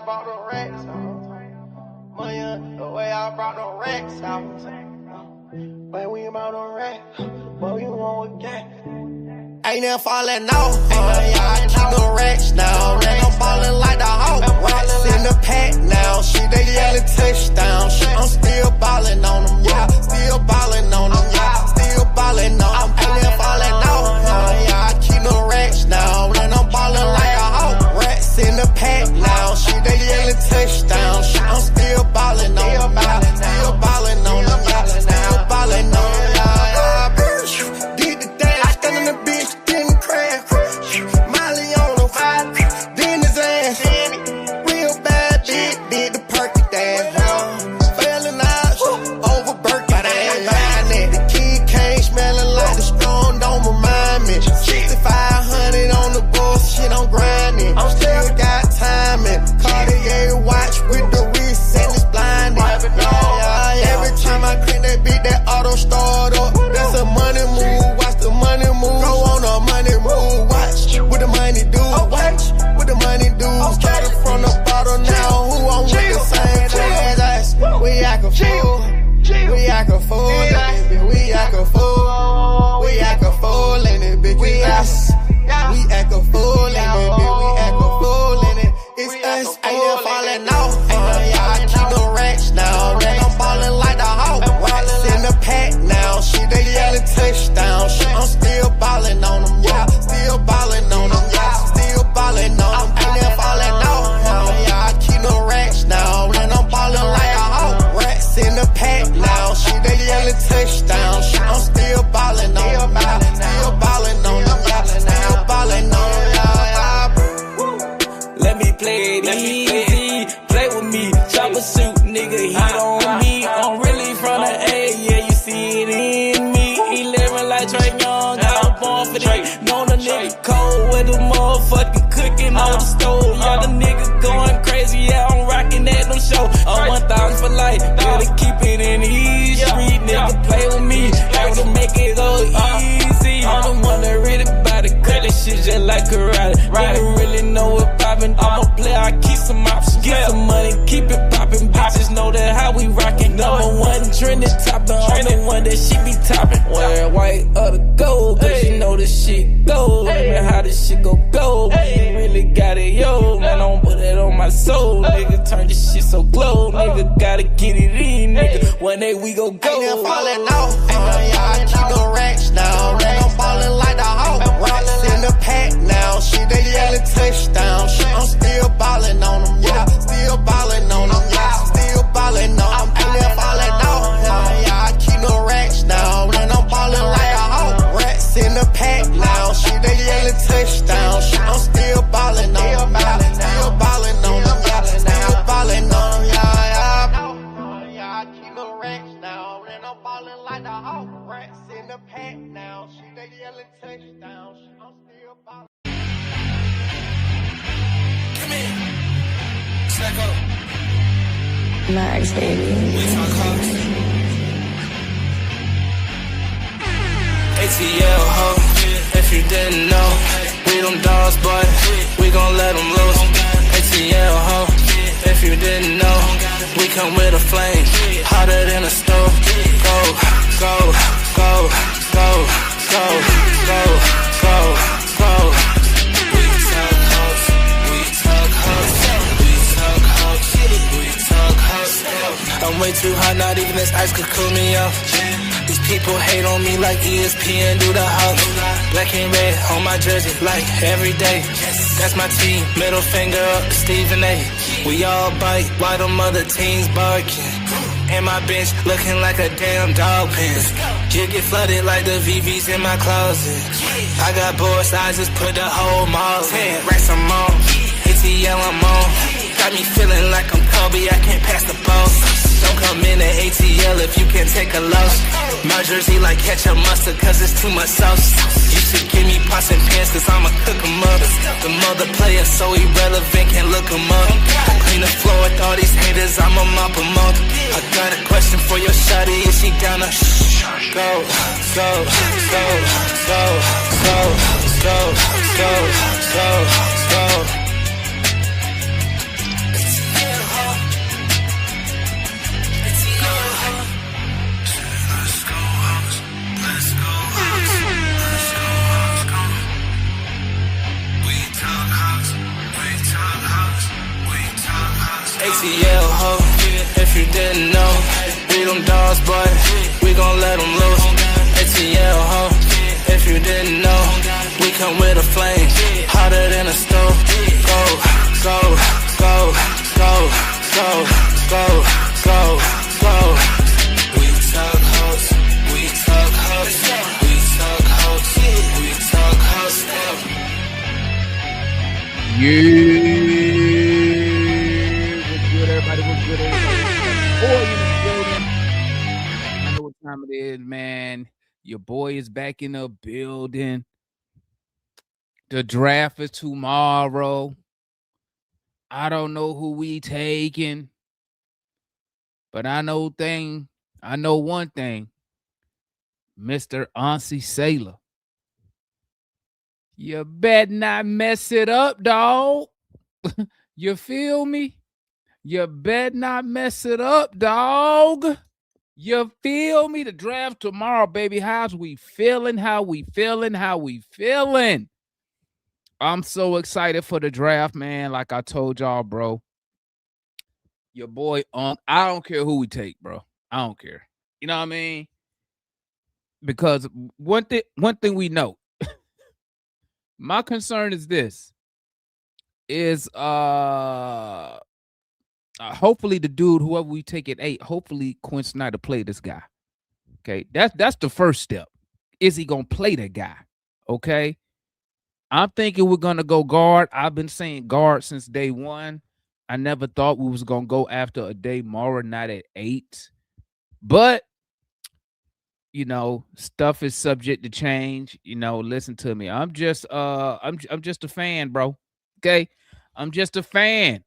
brought the racks out. Money, the way I brought the racks out. When we brought the racks, what you want again? Ain't never falling off, yeah, I keep the racks now. Then I'm ballin' like the Hawk, racks in the pack now. Shit, they yellin' touchdown. Shit, I'm still ballin' on them, yeah. Still ballin' on them, yeah. Still ballin' on them. Ain't never falling off, yeah, I keep the racks now. Then I'm ballin' like a Hawk, racks in the pack now. Shit, they yellin' touchdown. Shit, I'm still ballin' on them, yeah. Still ballin' on them, yeah. Still ballin' on them, yeah. Did the dash, stand in the bitch, didn't crash. Molly on the fire, then his ass. Real bad bitch, did the perky dance. Failing out over Birkin dance. The kid came smelling like the strong, don't remind me. 6,500 on the bullshit, I'm grinding. I'm still got timing. Cartier watch with the wrist and it's blinding. Every time I crank that beat, that auto start up. That's a money move, watch the money move. Go on a money move, watch what the money do. Watch what the money do. Started from the bottom now, who on with the same class? We act a fool, we act a fool, we act a fool, we act a fool in it, bitch. We act a fool in it, bitch. We act a fool in it. It's us, ain't never falling off. Yeah, I keep the racks now. Then I'm ballin' like the Hawk, racks in the pack now. Shit, they yellin' touchdown. Shit, I'm still ballin' on them, yeah. Still ballin' on them, yeah. Still ballin' on them. Ain't never falling off. Yeah, I keep the racks now. Then I'm ballin' like a Hawk, racks in the pack now. Shit, they yellin' touchdown. Shit, I'm still ballin' on them, yeah. Still ballin' on them, yeah. Still ballin' on them, yeah. Let me play it easy, play with me, chopper suit, nigga, he on me. I'm really from the A, yeah, you see it in me. He living like Trey Young, I was born for this. Know the nigga cold with the motherfucking cooking on the stove. Yeah, the nigga going crazy, yeah, I'm rocking at them show. I'm 1,000 for life, gotta keep it in the east street, nigga, play with me, have to make it go easy. I'm the one that really bout it, cut this shit just like karate. Nigga really know what poppin', I'm a player, I keep some options, get some money, keep it poppin'. Bitches know that how we rockin'. Number one trending toppin', I'm the one that she be toppin'. Wear white or the gold, cause you know this shit gold. Man, how this shit go gold, man, you really got it, yo. Man, don't put it on my soul, nigga, turn this shit so glow. Nigga, gotta get it in, nigga, one day we go go. Ain't never falling off, yeah, I keep the racks now. Then I'm ballin' like the Hawk, racks in the pack now. Shit, they yellin' touchdown. Shit, I'm still ballin' on them, yeah. Still ballin' on them, yeah. Still ballin' on them. Ain't never falling off, yeah, I keep the racks now. Then I'm ballin' like a Hawk, racks in the pack now. Shit, they yellin' touchdown. Shit, I'm still ballin' on them, yeah. Still ballin' on them, yeah. Still ballin' on them, yeah. Yeah, I keep the racks now. Then I'm ballin' like the Hawk, racks in the pack now. Shit, they yellin' touchdown. Shit, I'm still ballin'. Come in, snack up. Max, baby. We talk hoes. ATL ho, if you didn't know, we them dogs, boy, we gon' let them loose. ATL ho, if you didn't know, we come with a flame, hotter than a stove. Go, go, go, go, go, go, go, go. We talk hoes, we talk hoes, we talk hoes, we talk hoes. I'm way too hot, not even this ice could cool me off. These people hate on me like ESPN do the house. Black and red on my jersey like every day. That's my team, middle finger up to Stephen A. We all bite while them other teams barking. And my bench looking like a damn dog pen. You get flooded like the VVs in my closet. I got bored, so I just put the whole mall. 10 racks I'm on, ATL I'm on. Got me feeling like I'm Kobe, I can't pass the ball. Don't come in at ATL if you can't take a loss. My jersey like ketchup mustard cause it's too much sauce. You should give me pots and pans cause I'ma cook 'em up. The mother player so irrelevant, can't look 'em up. I clean the floor with all these haters, I'ma mop 'em up. I got a question for your shawty, is she down to go, go, go, go, go, go, go, go, go. ATL ho, if you didn't know, we them dogs, but we gon' let them loose. ATL ho, if you didn't know, we come with a flame, hotter than a stove. Go, go, go, go, go, go, go, go. We talk hoes, we talk hoes, we talk hoes, we talk hoes. Everybody was good. Boy in the building. I know what time it is, man. Your boy is back in the building. The draft is tomorrow. I don't know who we taking, but I know one thing. Mr. Ansi Sailor. You better not mess it up, dog. You feel me? You better not mess it up, dog. You feel me? The draft tomorrow, baby. How's we feeling? How we feeling? How we feeling? I'm so excited for the draft, man. Like I told y'all, bro. Your boy, I don't care who we take, bro. I don't care. You know what I mean? Because one thing we know. My concern is this. Is hopefully the dude, whoever we take at 8, hopefully Quinn Snyder play this guy. Okay, that's the first step. Is he gonna play that guy? Okay, I'm thinking we're gonna go guard. I've been saying guard since day one. I never thought we was gonna go after a Day Mara, not at 8. But you know, stuff is subject to change. You know, listen to me. I'm just a fan, bro. Okay, I'm just a fan.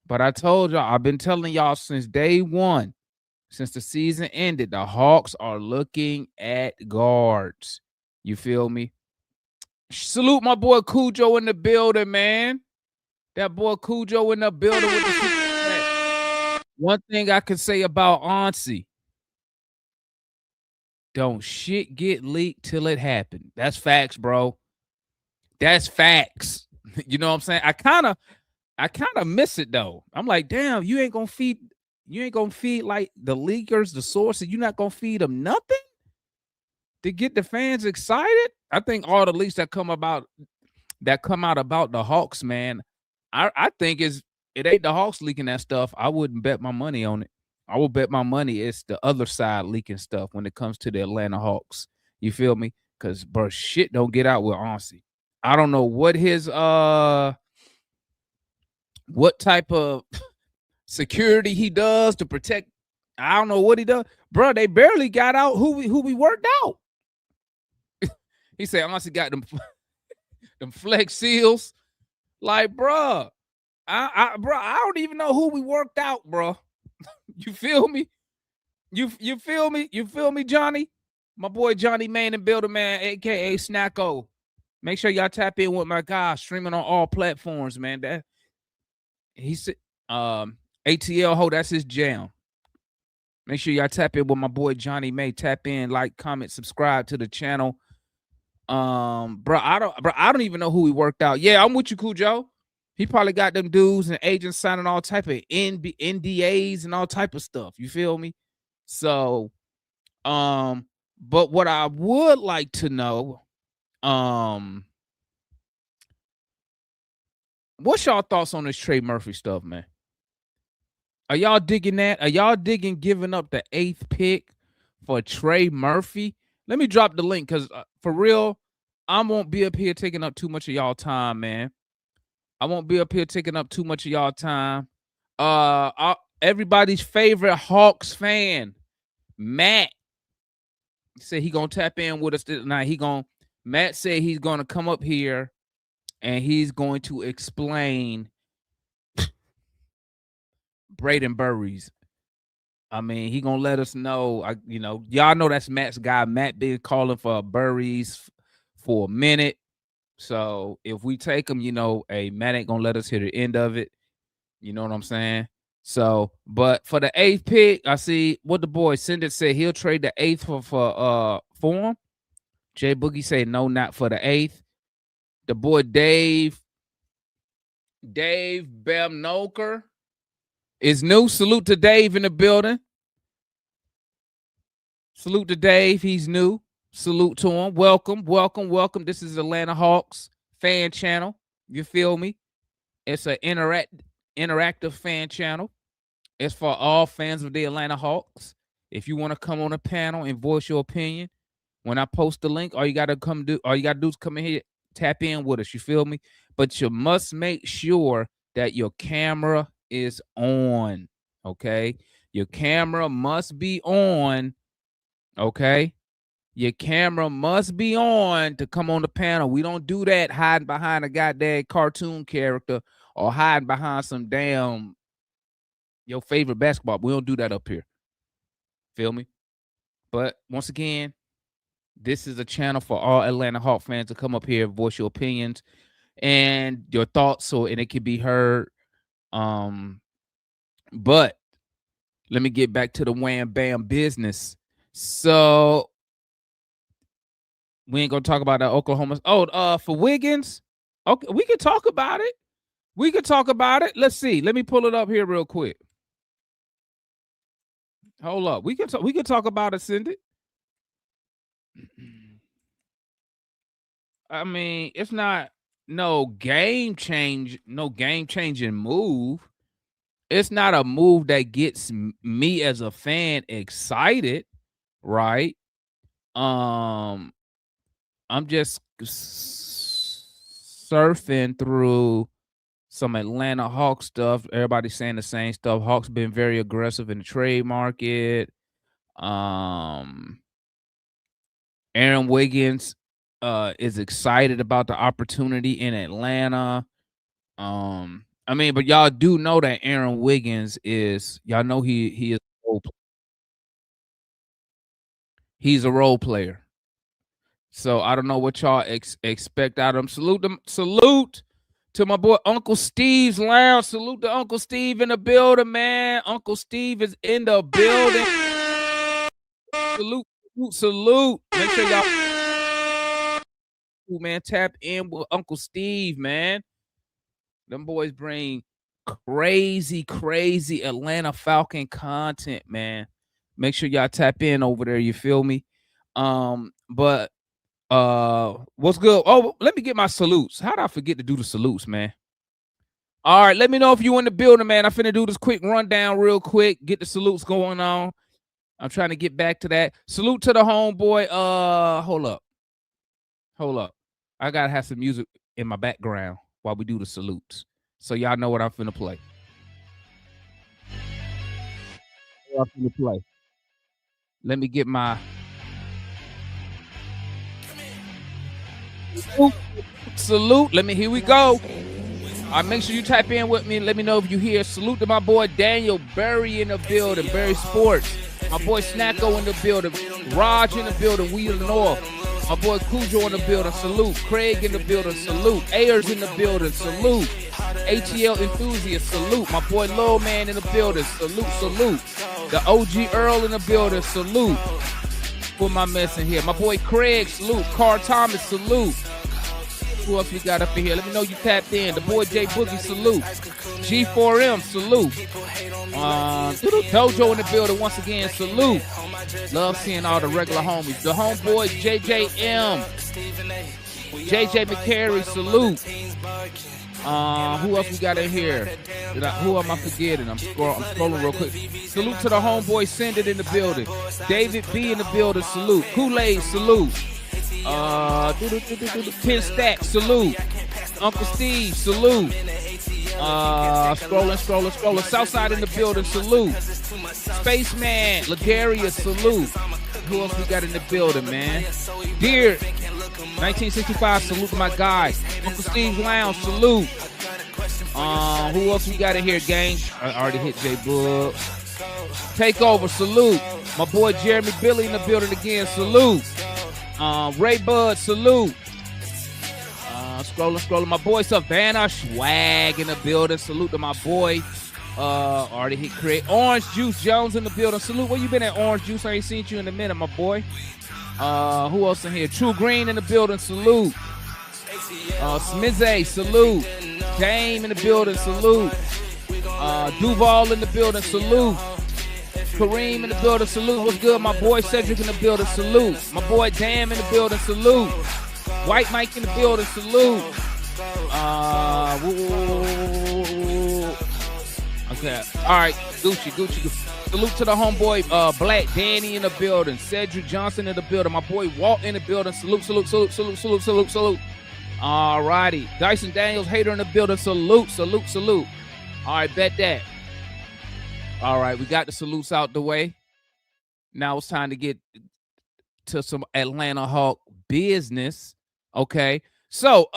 But I told y'all, I've been telling y'all since day one, since the season ended, the Hawks are looking at guards. You feel me? Salute my boy Cujo in the building, man. That boy Cujo in the building with the super chat. One thing I can say about Ansi, don't shit get leaked till it happened. That's facts, bro. That's facts. You know what I'm saying? I kind of miss it though. I'm like, damn, you ain't gonna feed like the leakers, the sources. You're not gonna feed them nothing to get the fans excited. I think all the leaks that come out about the Hawks, man, I think it ain't the Hawks leaking that stuff. I wouldn't bet my money on it. I will bet my money it's the other side leaking stuff when it comes to the Atlanta Hawks. You feel me? Because bro, shit don't get out with Ansi. I don't know what his what type of security he does to protect. I don't know what he does. Bro, they barely got out who we worked out. He said, honestly, got them flex seals. Like, bro, I don't even know who we worked out, bro. You feel me? You feel me? You feel me, Johnny? My boy Johnny Main and Builder Man, aka Snacko. Make sure y'all tap in with my guy, streaming on all platforms, man. That he said ATL ho, that's his jam. Make sure y'all tap in with my boy Johnny May. Tap in, like, comment, subscribe to the channel. Bro, I don't even know who he worked out. Yeah, I'm with you, Cujo. He probably got them dudes and agents signing all type of NDAs and all type of stuff. You feel me? So, but what I would like to know, what's y'all thoughts on this Trey Murphy stuff, man? Are y'all digging that? Are y'all digging giving up the 8th pick for Trey Murphy? Let me drop the link because for real, I won't be up here taking up too much of y'all time, man. I won't be up here taking up too much of y'all time. Everybody's favorite Hawks fan, Matt, said he gonna tap in with us tonight. Matt said he's gonna come up here and he's going to explain Braden Burries. I mean, he gonna let us know. Y'all know that's Matt's guy. Matt been calling for Burries for a minute. So if we take him, Matt ain't gonna let us hear the end of it. You know what I'm saying? So, but for the 8th pick, I see what the boy Cinder said he'll trade the 8th for him. Jay Boogie said no, not for the 8th. The boy Dave Dave Bamnoker is new. Salute to Dave in the building. Salute to Dave. He's new. Salute to him. Welcome, welcome, welcome. This is Atlanta Hawks fan channel. You feel me? It's an interactive fan channel. It's for all fans of the Atlanta Hawks. If you want to come on a panel and voice your opinion, when I post the link, all you gotta do is come in here, tap in with us. You feel me? But you must make sure that your camera is on. Okay, your camera must be on. Okay, your camera must be on to come on the panel. We don't do that hiding behind a goddamn cartoon character or hiding behind some damn your favorite basketball. We don't do that up here. Feel me? But once again, this is a channel for all Atlanta Hawk fans to come up here, voice your opinions and your thoughts, and it can be heard. But let me get back to the wham bam business. So we ain't gonna talk about that Oklahoma. For Wiggins, okay, we can talk about it. We can talk about it. Let's see. Let me pull it up here real quick. Hold up. We can talk about it, Cindy. I mean, it's not no game changing move. It's not a move that gets me as a fan excited, right? I'm just surfing through some Atlanta Hawks stuff. Everybody's saying the same stuff. Hawks been very aggressive in the trade market. Aaron Wiggins is excited about the opportunity in Atlanta. I mean, but y'all do know that Aaron Wiggins is, y'all know he is a role player. He's a role player. So I don't know what y'all expect out of him. Salute to my boy Uncle Steve's Lounge. Salute to Uncle Steve in the building, man. Uncle Steve is in the building. Salute. Make sure y'all, man, tap in with Uncle Steve, man. Them boys bring crazy Atlanta Falcon content, man. Make sure y'all tap in over there. You feel me? But what's good? Oh, let me get my salutes. How did I forget to do the salutes, man? All right, let me know if you in the building, man. I'm finna do this quick rundown real quick. Get the salutes going on. I'm trying to get back to that. Salute to the homeboy. Hold up. I gotta have some music in my background while we do the salutes, so y'all know what I'm finna play. Let me get my salute. Here we go. Make sure you type in with me. Let me know if you hear. Salute to my boy Daniel Berry in the building. Berry Sports. My boy Snacko in the building. Raj in the building. We in the North. My boy Cujo in the building. Salute. Craig in the building. Salute. Ayers in the building. Salute. ATL enthusiast. Salute. My boy Lil Man in the building. Salute. The OG Earl in the building. Salute. Put my mess in here. My boy Craig. Salute. Carl Thomas. Salute. Who else we got up in here? Let me know you tapped in. The boy J Boogie. Salute. G4M. Salute. Dojo in the building once again. Salute. Love seeing all the regular homies. The homeboy JJM. JJ McCary. Salute. Who else we got in here? Who am I forgetting? I'm scrolling real quick. Salute to the homeboy Send It in the building. David B in the building. Salute. Kool-Aid. Salute. Ken Stack. Salute. Uncle Steve. Salute. Scrolling. Southside in the building. Salute. Spaceman. Lagaria. Salute. Who else we got in the building, man? Dear 1965. Salute to my guy. Uncle Steve's Lounge. Salute. Who else we got in here, gang? I already hit J Book. Takeover. Salute. My boy Jeremy Billy in the building again. Salute. Ray Bud. Salute. Scrolling. My boy Savannah Swag in the building. Salute to my boy. Already hit create. Orange Juice Jones in the building. Salute. Where you been at, Orange Juice? I ain't seen you in a minute, my boy. Who else in here? True Green in the building. Salute. Smizzy. Salute. Dame in the building, salute. Duval in the building, salute. Kareem in the building, salute. What's good? My boy Cedric in the building, salute. My boy Dam in the building, salute. White Mike in the building, salute. Okay, all right, Gucci. Salute to the homeboy Black Danny in the building. Cedric Johnson in the building. My boy Walt in the building. Salute. All righty. Dyson Daniels Hater in the building. Salute. All right, bet that. All right, we got the salutes out the way. Now it's time to get to some Atlanta Hawk business. Okay. So,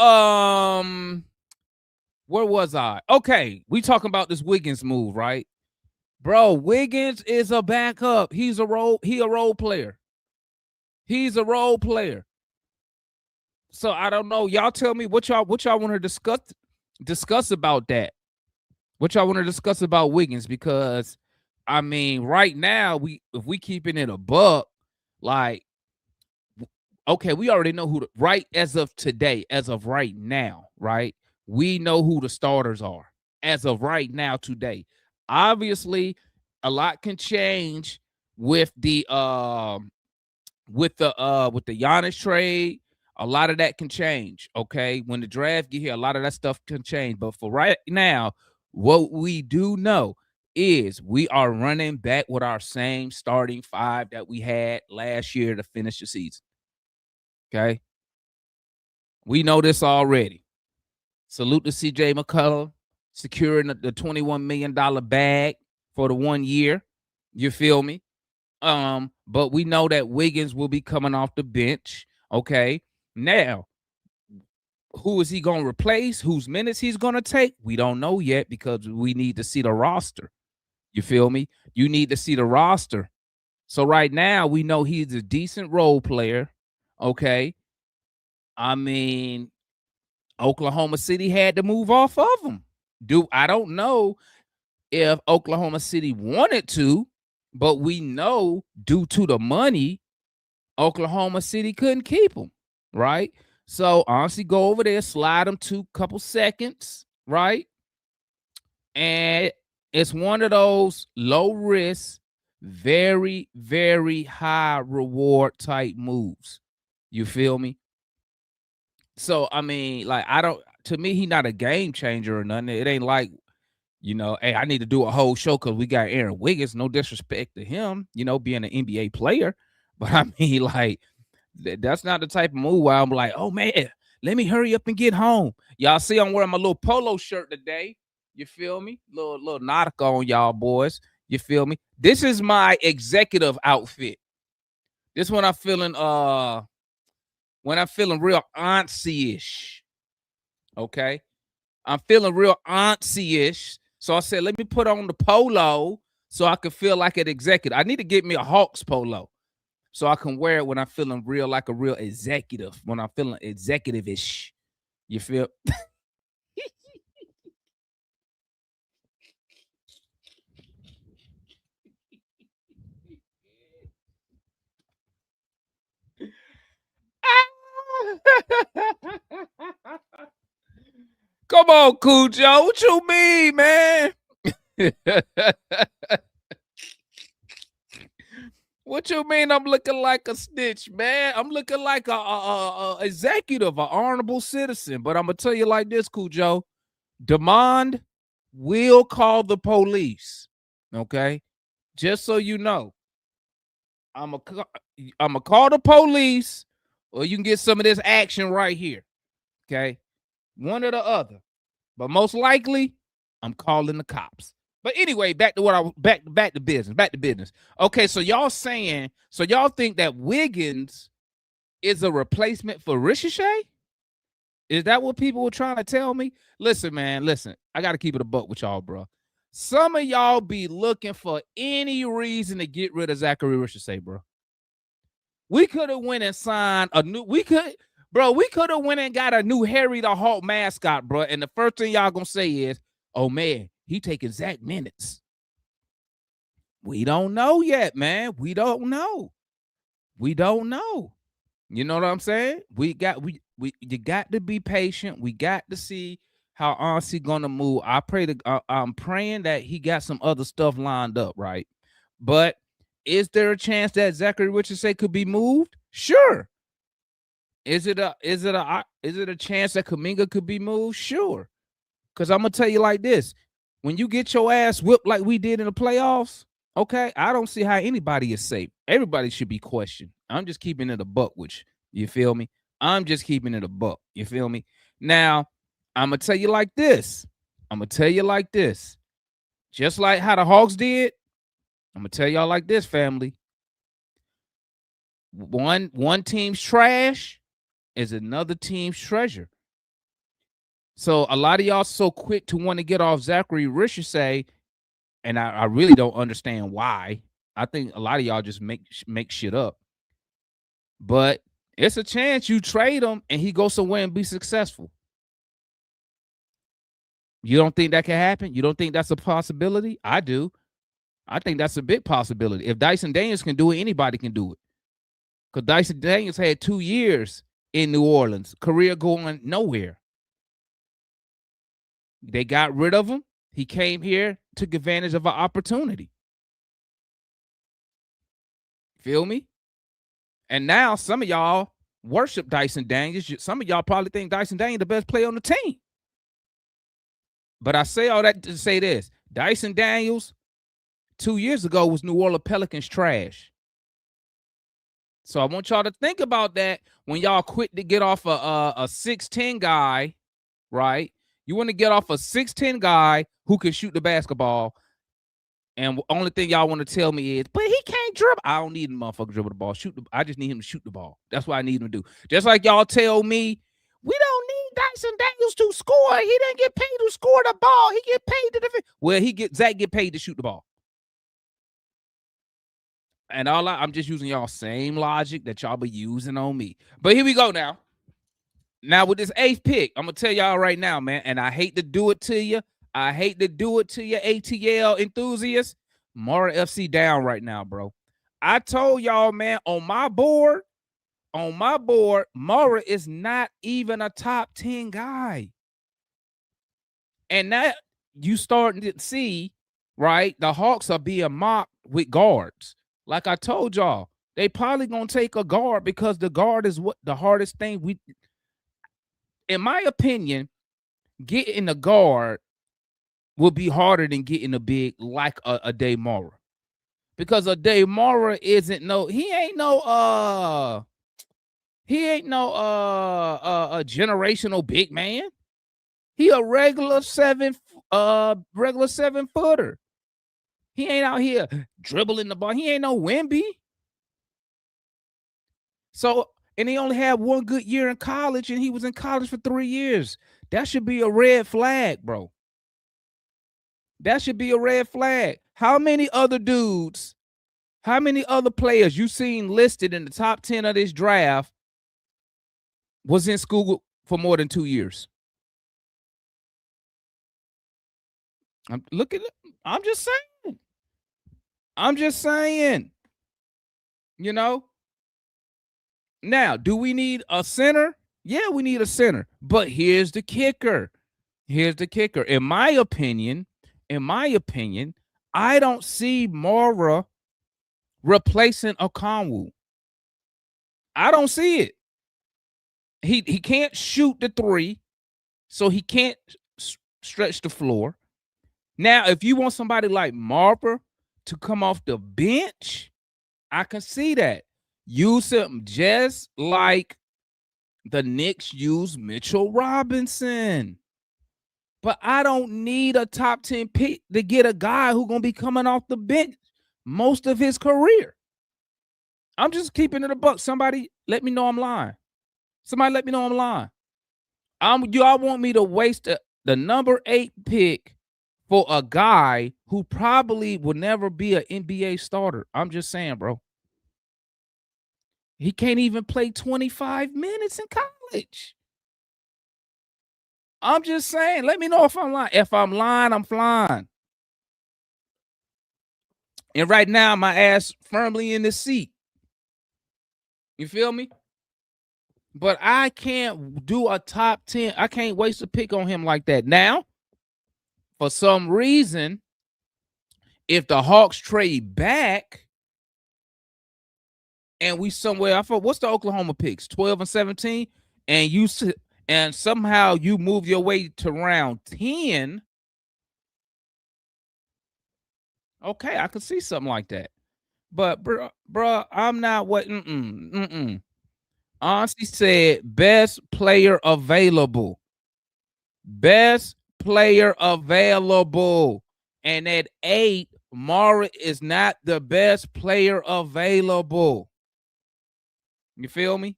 where was I? Okay, we talking about this Wiggins move, right? Bro, Wiggins is a backup. He a role player. He's a role player. So I don't know. Y'all tell me what y'all want to discuss about that. What y'all want to discuss about Wiggins? Because I mean, right now, if we keeping it a buck, like, okay, we already know who right as of today, as of right now, right? We know who the starters are as of right now today. Obviously, a lot can change with the Giannis trade. A lot of that can change. Okay, when the draft get here, a lot of that stuff can change. But for right now, what we do know is we are running back with our same starting five that we had last year to finish the season. Okay, we know this already. Salute to CJ McCollum securing the $21 million bag for the 1 year. You feel me? But we know that Wiggins will be coming off the bench. Okay. Now, who is he going to replace? Whose minutes he's going to take? We don't know yet because we need to see the roster. You feel me? You need to see the roster. So right now, we know he's a decent role player. Okay. I mean, Oklahoma City had to move off of him. I don't know if Oklahoma City wanted to, but we know due to the money, Oklahoma City couldn't keep him, right? So honestly, go over there, slide him 2 couple seconds, right? And it's one of those low risk, very, very high reward type moves. You feel me? So, I mean, like, to me, he's not a game changer or nothing. It ain't like, hey, I need to do a whole show because we got Aaron Wiggins. No disrespect to him, being an NBA player. But I mean, like, that's not the type of move where I'm like, oh, man, let me hurry up and get home. Y'all see I'm wearing my little polo shirt today. You feel me? Little Nautica on y'all boys. You feel me? This is my executive outfit. This one I'm feeling real auntie-ish. Okay? I'm feeling real auntie-ish. So I said, let me put on the polo so I can feel like an executive. I need to get me a Hawks polo so I can wear it when I'm feeling real like a real executive, when I'm feeling executive-ish. You feel? Come on, Cujo. What you mean, man? What you mean I'm looking like a snitch, man? I'm looking like a executive, an honorable citizen. But I'm going to tell you like this, Cujo. Demand will call the police, okay? Just so you know. I'm going to call the police, or you can get some of this action right here, okay? One or the other. But most likely, I'm calling the cops. But anyway, back to business. Okay, so y'all think that Wiggins is a replacement for Ricochet? Is that what people were trying to tell me? Listen, man, I got to keep it a buck with y'all, bro. Some of y'all be looking for any reason to get rid of Zachary Ricochet, bro. We could have went and signed we could have went and got a new Harry the Hawk mascot, bro. And the first thing y'all gonna say is, oh man, he taking Zach minutes. We don't know yet, man. We don't know. You know what I'm saying? You got to be patient. We got to see how Ansi gonna move. I'm praying that he got some other stuff lined up, right? But is there a chance that Zachary Richardson could be moved? Sure. Is it a chance that Kuminga could be moved? Sure. Because I'm gonna tell you like this: when you get your ass whipped like we did in the playoffs, okay, I don't see how anybody is safe. Everybody should be questioned. I'm just keeping it a buck, which you feel me? I'm just keeping it a buck. You feel me? Now, I'm gonna tell you like this. Just like how the Hawks did, I'm gonna tell y'all like this, family. One team's trash is another team's treasure. So a lot of y'all so quick to want to get off Zachary Richardson, and I really don't understand why. I think a lot of y'all just make shit up. But it's a chance you trade him and he goes somewhere and be successful. You don't think that can happen? You don't think that's a possibility? I do. I think that's a big possibility. If Dyson Daniels can do it, anybody can do it. Because Dyson Daniels had 2 years in New Orleans, career going nowhere. They got rid of him. He came here, took advantage of an opportunity. Feel me? And now some of y'all worship Dyson Daniels. Some of y'all probably think Dyson Daniels the best player on the team. But I say all that to say this. Dyson Daniels 2 years ago was New Orleans Pelicans trash. So I want y'all to think about that when y'all quit to get off a 6'10 guy, right? You want to get off a 6'10 guy who can shoot the basketball. And the only thing y'all want to tell me is, but he can't dribble. I don't need a motherfucker dribble the ball. I just need him to shoot the ball. That's what I need him to do. Just like y'all tell me, we don't need Dyson Daniels to score. He didn't get paid to score the ball. He get paid to defend. Well, Zach get paid to shoot the ball. And I'm just using y'all same logic that y'all be using on me. But here we go now. Now with this 8th pick, I'm gonna tell y'all right now, man. And I hate to do it to you. I hate to do it to you, ATL enthusiasts. Mara FC down right now, bro. I told y'all, man, on my board, Mara is not even a top 10 guy. And now you starting to see, right? The Hawks are being mocked with guards. Like I told y'all, they probably gonna take a guard because the guard is what the hardest thing in my opinion, getting a guard will be harder than getting a big like a Day Mara. Because a Day Mara isn't he ain't no a generational big man. He a regular 7 footer. He ain't out here dribbling the ball. He ain't no Wemby. So, and he only had 1 good year in college, and he was in college for 3 years. That should be a red flag, bro. That should be a red flag. How many other players you seen listed in the top 10 of this draft was in school for more than 2 years? I'm just saying. You know? Now, do we need a center? Yeah, we need a center. But here's the kicker. In my opinion, I don't see Mara replacing Okongwu. I don't see it. He can't shoot the 3, so he can't stretch the floor. Now, if you want somebody like Mara to come off the bench, I can see that. Use him just like the Knicks use Mitchell Robinson. But I don't need a top 10 pick to get a guy who's going to be coming off the bench most of his career. I'm just keeping it a buck. Somebody let me know I'm lying. Y'all want me to waste the number 8 pick for a guy who probably will never be an NBA starter. I'm just saying, bro. He can't even play 25 minutes in college. I'm just saying. Let me know if I'm lying. If I'm lying, I'm flying. And right now, my ass firmly in the seat. You feel me? But I can't do a top 10. I can't waste a pick on him like that. Now, for some reason, if the Hawks trade back and we somewhere, I thought, what's the Oklahoma picks? 12 and 17, and somehow you move your way to round 10. Okay, I could see something like that. But bro, I'm not what. Honestly said best player available. Best player available. And at 8, Mara is not the best player available. You feel me?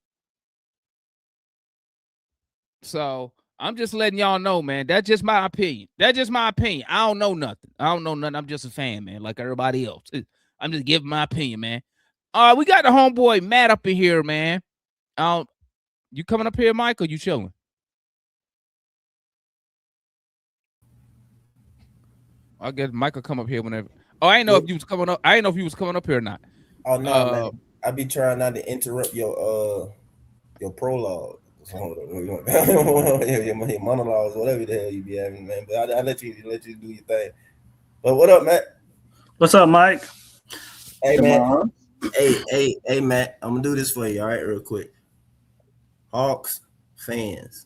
So I'm just letting y'all know, man. That's just my opinion. That's just my opinion. I don't know nothing. I'm just a fan, man, like everybody else. I'm just giving my opinion, man. We got the homeboy Matt up in here, man. You coming up here, Mike, or you chilling? I guess Mike will come up here whenever. Oh, I didn't know if you was coming up. I didn't know if you was coming up here or not. Oh no, man. I be trying not to interrupt your prologue. Your monologues, whatever the hell you be having, man. But I let you do your thing. But what up, Matt? What's up, Mike? Hey, man. Hey, Matt. I'm gonna do this for you, all right, real quick. Hawks fans,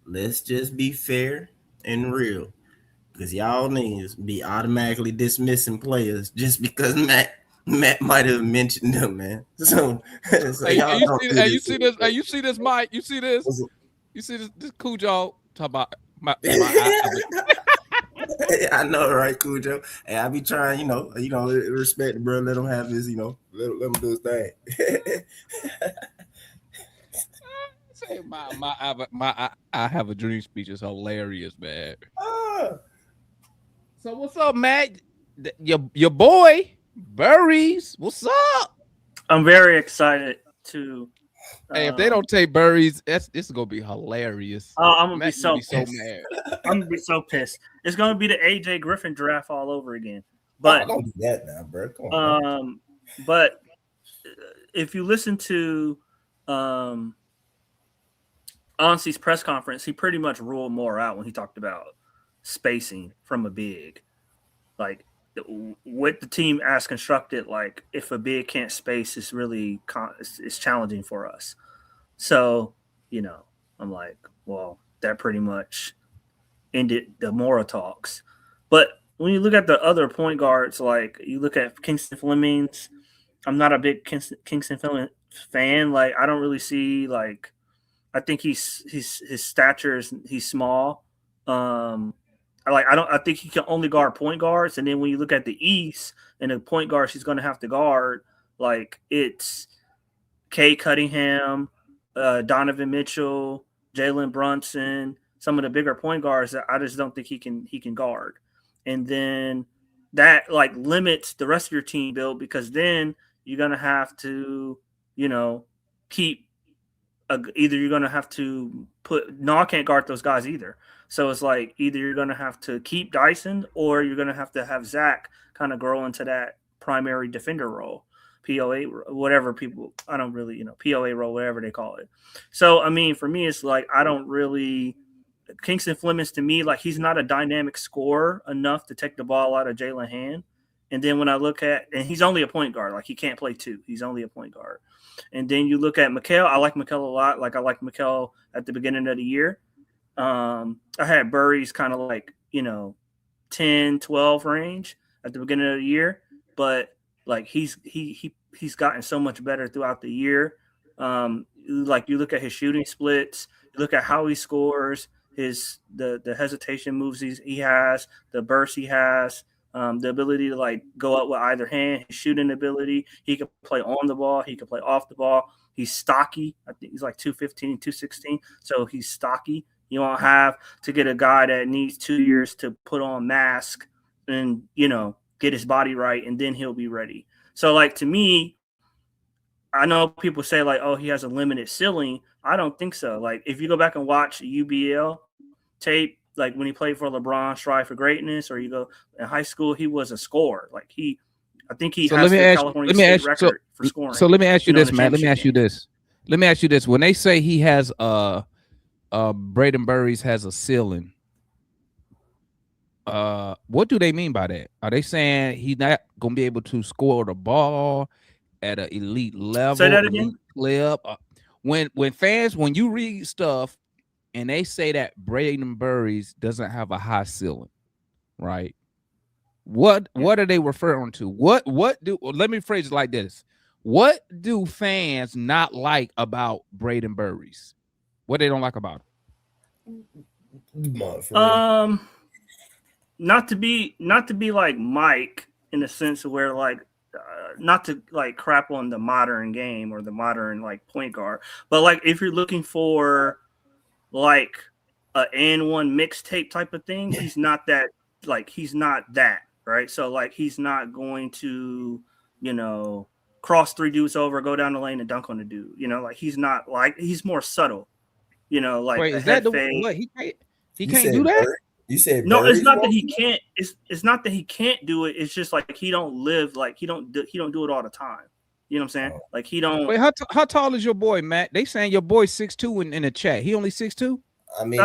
let's just be fair and real, because y'all niggas be automatically dismissing players just because Matt might have mentioned them, man. So you see this, Mike? You see this? You see this Cujo talk about my I know, right, Cujo? Hey, I be trying, respect the bro, let him have his, let him do his thing. Say I have a dream speech is hilarious, man. So what's up, Matt? Your boy Burries, what's up? I'm very excited to. Hey, if they don't take Burries, this is gonna be hilarious. I'm gonna be so mad. I'm gonna be so pissed. It's gonna be the AJ Griffin draft all over again. But don't do that now, bro. Come on, but if you listen to Ansi's press conference, he pretty much ruled more out when he talked about spacing from a big. Like what the team as constructed, like if a big can't space, it's really it's challenging for us. So, I'm like, well, that pretty much ended the Mora talks. But when you look at the other point guards, like you look at Kingston Flemings, I'm not a big Kingston Fleming fan. Like I don't really see like. I think his stature he's small. I think he can only guard point guards. And then when you look at the East and the point guards he's going to have to guard, like it's Kay Cunningham, Donovan Mitchell, Jalen Brunson, some of the bigger point guards that I just don't think he can guard. And then that like limits the rest of your team build, because then you're going to have to, keep either you're going to have to I can't guard those guys either. So it's like either you're going to have to keep Dyson or you're going to have Zach kind of grow into that primary defender role, POA, whatever people, I don't really, POA role, whatever they call it. So, I mean, for me, it's like I don't really – Kingston Flemings to me, like he's not a dynamic scorer enough to take the ball out of Jalen hand. And then when I look at – and he's only a point guard. Like he can't play two. He's only a point guard. And then you look at Mikal. I like Mikal a lot. Like I like Mikal at the beginning of the year. I had Burries kind of like, 10, 12 range at the beginning of the year. But like he's gotten so much better throughout the year. Like you look at his shooting splits, you look at how he scores, the hesitation moves he has, the burst he has. The ability to like go up with either hand, his shooting ability. He can play on the ball. He can play off the ball. He's stocky. I think he's like 215, 216. So he's stocky. You don't have to get a guy that needs 2 years to put on mask and, get his body right, and then he'll be ready. So like to me, I know people say like, oh, he has a limited ceiling. I don't think so. Like if you go back and watch UBL tape, like when he played for LeBron, Strive for Greatness, or you go in high school, he was a scorer. Like I think he has the California State record for scoring. So let me ask you this, Matt. Let me ask you this. Let me ask you this: when they say he has Braden Burries has a ceiling, what do they mean by that? Are they saying he's not gonna be able to score the ball at an elite level? Say that again. Clip. When you read stuff and they say that Braden Burries doesn't have a high ceiling, right? What are they referring to? What do? Let me phrase it like this: what do fans not like about Braden Burries? What they don't like about him? Not to be like Mike in the sense of where like not to like crap on the modern game or the modern like point guard, but like if you're looking for like a N1 mixtape type of thing, he's not that, right? So like he's not going to, cross three dudes over, go down the lane and dunk on the dude. Like he's not like, he's more subtle. Like wait, is that the what he can't do that? You said no, it's not that he can't. It's not that he can't do it. It's just like he don't live like he don't do it all the time. You know what I'm saying? Like he don't. Wait, how tall is your boy, Matt? They saying your boy's 6'2" in the chat. He only 6'2"? I mean,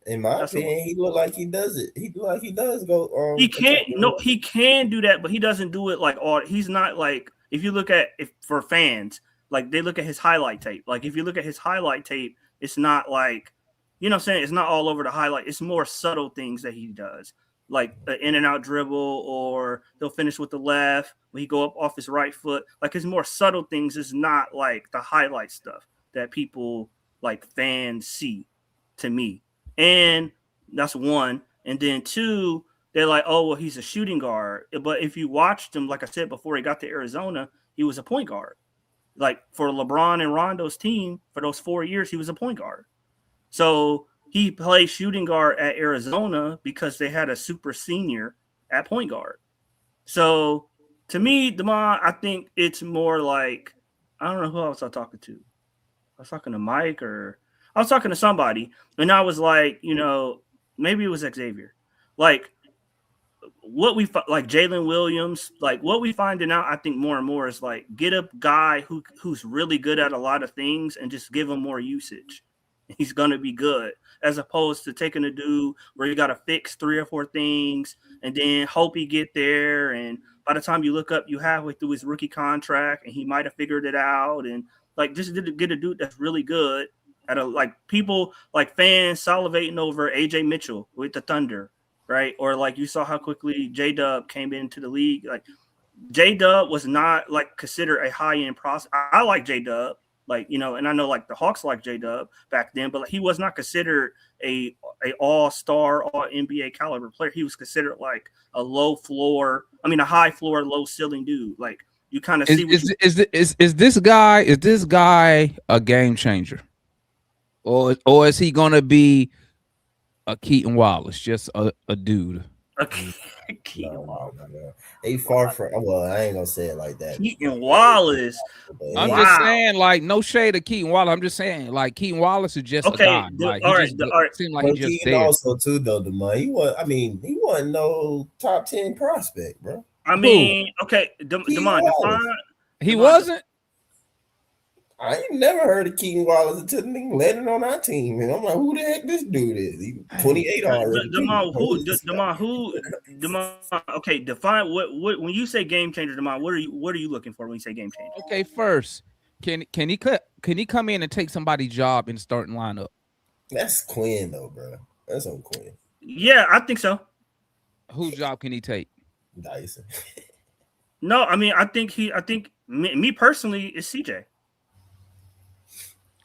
in my opinion, he look like he does it. He look like he does go. He can't. No, he can do that, but he doesn't do it like all. He's not like, if you look at, for fans, like they look at his highlight tape. Like if you look at his highlight tape, it's not like, you know what I'm saying? It's not all over the highlight. It's more subtle things that he does, like an in and out dribble, or he'll finish with the left when he go up off his right foot. Like it's more subtle things. It's not like the highlight stuff that people like fans see, to me. And that's one. And then two, they're like, oh, well, he's a shooting guard. But if you watched him, like I said before, he got to Arizona, he was a point guard. Like for LeBron and Rondo's team, for those 4 years, he was a point guard. So he played shooting guard at Arizona because they had a super senior at point guard. So to me, Demond, I think it's more like, I don't know who else I was talking to. I was talking to Mike, or I was talking to somebody, and I was like, maybe it was Xavier. Like what we like Jalen Williams, like what we finding out, I think more and more is like get a guy who's really good at a lot of things and just give him more usage. He's gonna be good, as opposed to taking a dude where you gotta fix 3 or 4 things and then hope he get there. And by the time you look up, you halfway through his rookie contract, and he might have figured it out. And like just get a dude that's really good at like people like fans salivating over AJ Mitchell with the Thunder, right? Or like you saw how quickly J-Dub came into the league. Like J-Dub was not like considered a high end prospect. I like J-Dub. Like, and I know like the Hawks like J-Dub back then, but like, he was not considered a all-star, all NBA caliber player. He was considered like a high floor, low ceiling dude. Like you kind of see. Is this guy a game changer, or is he gonna be a Keaton Wallace, just a dude? Keaton Wallace. They far from. Well, I ain't gonna say it like that. Keaton Wallace. I'm just saying, like, no shade of Keaton Wallace. I'm just saying, like, Keaton Wallace is just a guy. Like, all right. Seemed like he just Keaton dead. Also, too, though, he wasn't no top 10 prospect, bro. I mean, okay, Demond, define. He wasn't. I ain't never heard of Keaton Wallace until the nigga landed on our team, and I'm like, who the heck this dude is? He 28 already. Demond, okay, define what when you say game changer, Demond, what are you looking for when you say game changer? Okay, first, can he come in and take somebody's job in the starting lineup? That's Quinn though, bro. That's on Quinn. Yeah, I think so. Whose job can he take? Dyson. No, I mean, I think me personally is CJ.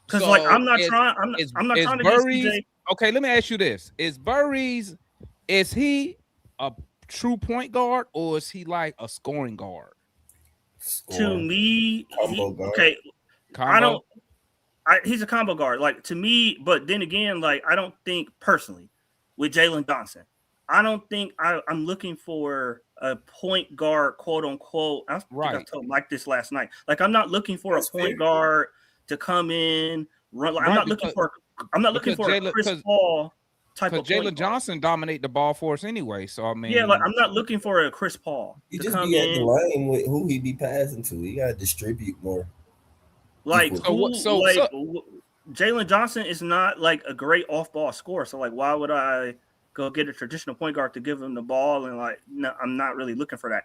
Because So like I'm not is trying to get CJ. Okay, let me ask you this: is he a true point guard, or is he like a scoring guard? To me, okay. Combo? He's a combo guard. Like to me, but then again, like I don't think personally with Jalen Johnson, I don't think I'm looking for a point guard, quote unquote. I think I told Mike this last night. Like I'm not looking for a point guard to come in, run. Like, I'm not looking for a Chris Paul type of. Because Jalen Johnson dominate the ball for us anyway. So I mean, yeah, like I'm not looking for a Chris Paul. He just be at the lane with who he be passing to. He gotta distribute more. Like Equal. Jalen Johnson is not like a great off-ball scorer. So like, why would I go get a traditional point guard to give him the ball? And like, no, I'm not really looking for that.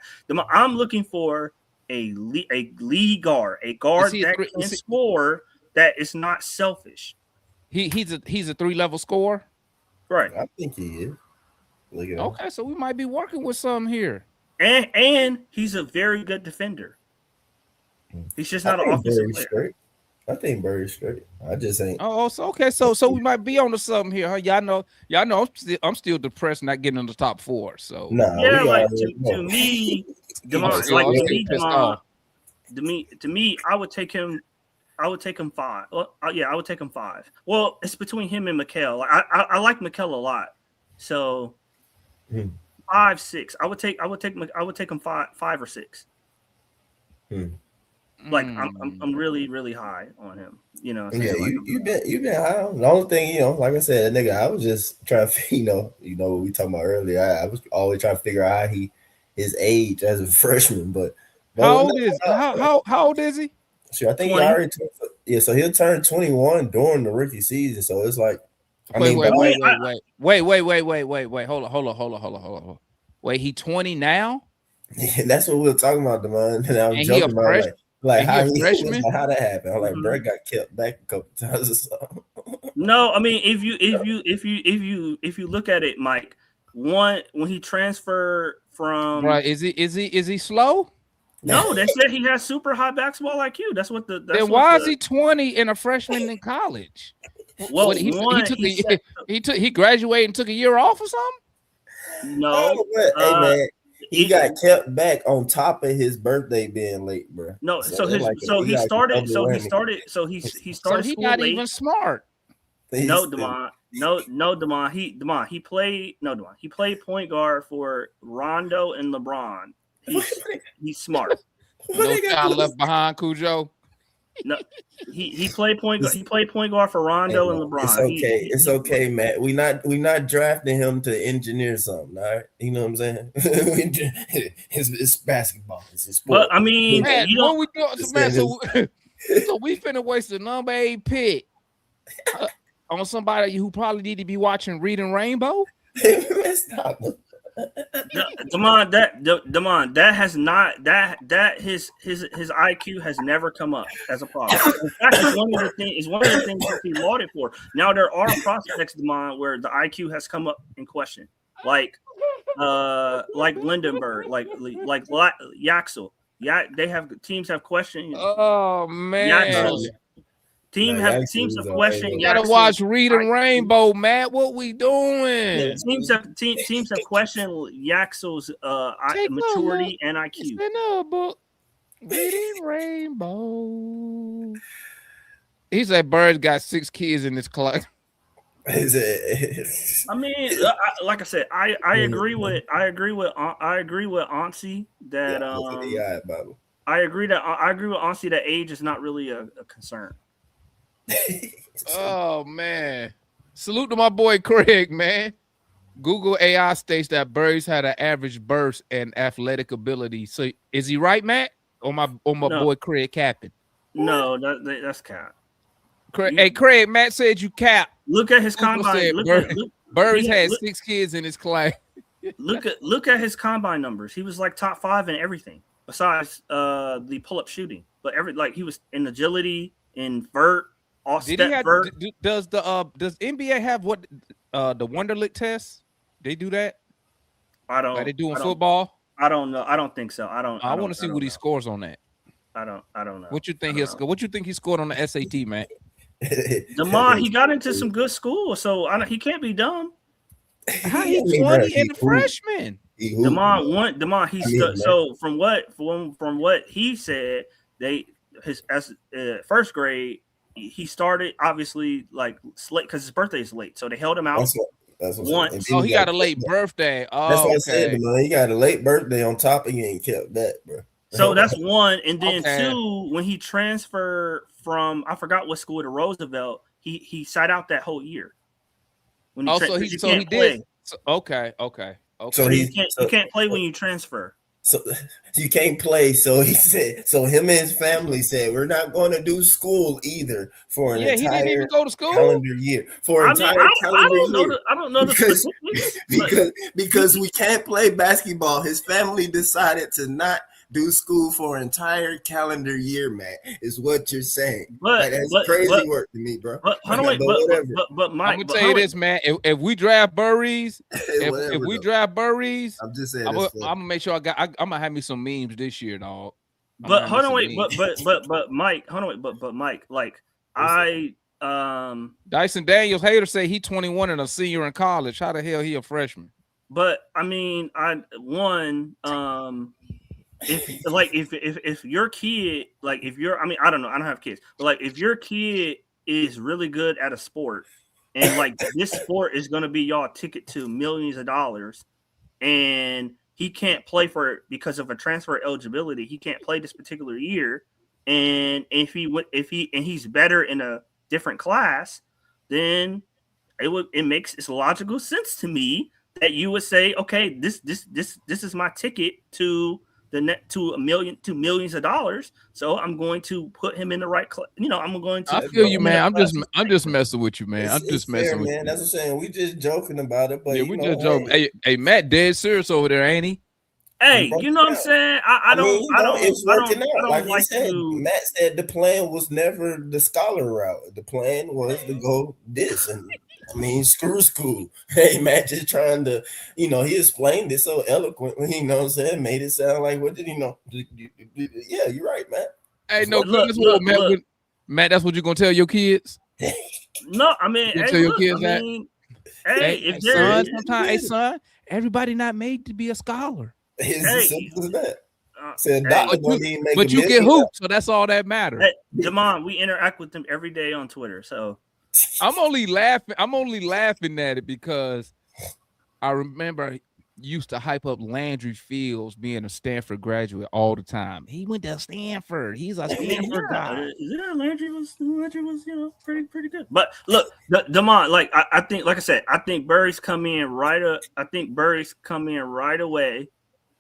I'm looking for a lead guard, a guard that can score that is not selfish. He's a 3-level scorer. Right. I think he is. Look at him. Okay, so we might be working with some here. And he's a very good defender. He's just not an offensive player. Straight. I think Bird's straight. I just ain't. Oh, so okay, so we might be on to something here. Huh? Y'all know, I'm still depressed not getting in the top 4. So yeah, like to me, to me, I would take him 5. Well, yeah, I would take him 5. Well, it's between him and Mikal. Like, I like Mikal a lot, so 5, 6. I would take him 5 or 6. Like I'm really, really high on him. You know. Yeah, like, you've been high. The only thing, like I said, nigga, I was just trying to, what we talking about earlier. I was always trying to figure out how his age as a freshman. But how old is how old is he? Sure, I think 20. He already. So he'll turn 21 during the rookie season. So it's like, wait. Hold on. Wait, he 20 now? Yeah, that's what we were talking about, man. And I was joking about like how that happened. I'm like, bro got kept back a couple times or something. No, I mean, if you look at it, Mike, when he transferred from, right, is he slow? No, they said he has super high basketball IQ. That's what the. Then why is he 20 and a freshman in college? Well, he graduated and took a year off or something? No, hey man. He got kept back on top of his birthday being late, bro. No, so he started school not late. Even smart. No, Demond. He played point guard for Rondo and LeBron. He's smart. No child left behind, Cujo. No, he played point guard. He played point guard for Rondo and LeBron. It's okay. It's okay, Matt. We not drafting him to engineer something. All right, you know what I'm saying? It's basketball. It's a sport. But I mean, Matt, so we finna waste the number 8 pick on somebody who probably need to be watching Reading Rainbow. Stop. Demond, that has not that his IQ has never come up as a problem. In fact, it's one of the things that he lauded for. Now there are prospects, Demond, where the IQ has come up in question, like Lindenberg, like Yaxel. Yeah, teams have questioned. Oh man. Yaxel. Teams have questioned. You gotta watch Reading Rainbow, Matt. What we doing? Teams have questioned Yaxel's maturity and IQ. Book. Reading Rainbow. He said Bird's got 6 kids in this class. I mean, like I said, I agree with Ansi that I agree with Ansi that age is not really a concern. Oh man, salute to my boy Craig, man. Google AI states that Birds had an average burst and athletic ability. So is he right, Matt? Or my boy Craig capping? No, that's cap. Craig, Matt said you cap. Look at his combine. Birds had 6 kids in his class. Look at his combine numbers. He was like top 5 in everything besides the pull-up shooting. But he was in agility, in vert. Does NBA have what the Wonderlic test? They do that? I don't. Like they do in football? I don't know. I don't think so. I want to see what he scores on that. I don't know. What you think he'll score? What you think he scored on the SAT, man? Demond, he got into some good school, so he can't be dumb. How he 20 and a freshman? Demond, so from what he said, first grade. He started obviously like late because his birthday is late, so they held him out. That's what he got a late birthday. Oh, that's what I said, man. He got a late birthday on top, and he ain't kept that, bro. So that's one, and then 2, when he transferred from I forgot what school to Roosevelt, he sat out that whole year. He did. So, okay. So you can't play when you transfer. So you can't play. So he said. So him and his family said, we're not going to do school either for an Yeah, he didn't even entire go to school. calendar year. For an I mean, entire calendar year. I don't know the Because- specifics. because we can't play basketball. His family decided to not do school for an entire calendar year, man. Is what you're saying. But- Like, that's but- crazy but- work to me, bro. But hold on, wait, whatever. but Mike, I'm gonna but tell you hold on, this, man. If we draft Burries, Whatever, if we though. draft Burries, I'm just saying. I'm that's gonna funny. make sure I'm gonna have me some memes this year, dog. But hold on, wait, but Mike, hold on, wait, but Mike, like I Dyson Daniels hater say he 21 and a senior in college. How the hell he a freshman? but I mean, if your kid, like if you're, I mean, I don't know, I don't have kids, but like if your kid is really good at a sport and like this sport is going to be y'all ticket to millions of dollars and he can't play for it because of a transfer eligibility, he can't play this particular year, and if he's better in a different class, then it makes logical sense to me that you would say, okay, this is my ticket to to millions of dollars. So I'm going to put him in the right class. I'm going to. I feel you, man. I'm just messing with you, man. I'm It's just fair, messing with man. you. That's what I'm saying. We just joking about it, but Yeah, you we know, just joking. Hey, Matt, dead serious over there, ain't he? Hey, you know what I'm saying? I It's working out. don't Like like he said, to. Matt said the plan was never the scholar route. The plan was to go this, and I mean, screw school. Hey, Matt, just trying to, he explained it so eloquently. You know what I'm saying? Made it sound like what did he know? Yeah, you're right, Matt. Hey, no, Look, that's look, what Matt. look. Matt, that's what you're gonna tell your kids. No, I mean, You hey, tell your look, kids I that? mean, Hey, if son, there's sometimes, hey, son, everybody not made to be a scholar. It's Hey. as simple as that. uh, Said hey, doctor don't even make But a you get million. hooped, so that's all that matters. hey, Jamon, we interact with them every day on Twitter. So I'm only laughing at it because I remember used to hype up Landry Fields being a Stanford graduate all the time. He went to Stanford. He's a Stanford guy. Landry was pretty good. But look, Damon, like I think, like I said, I think Burry's come in right. I think Burry's come in right away,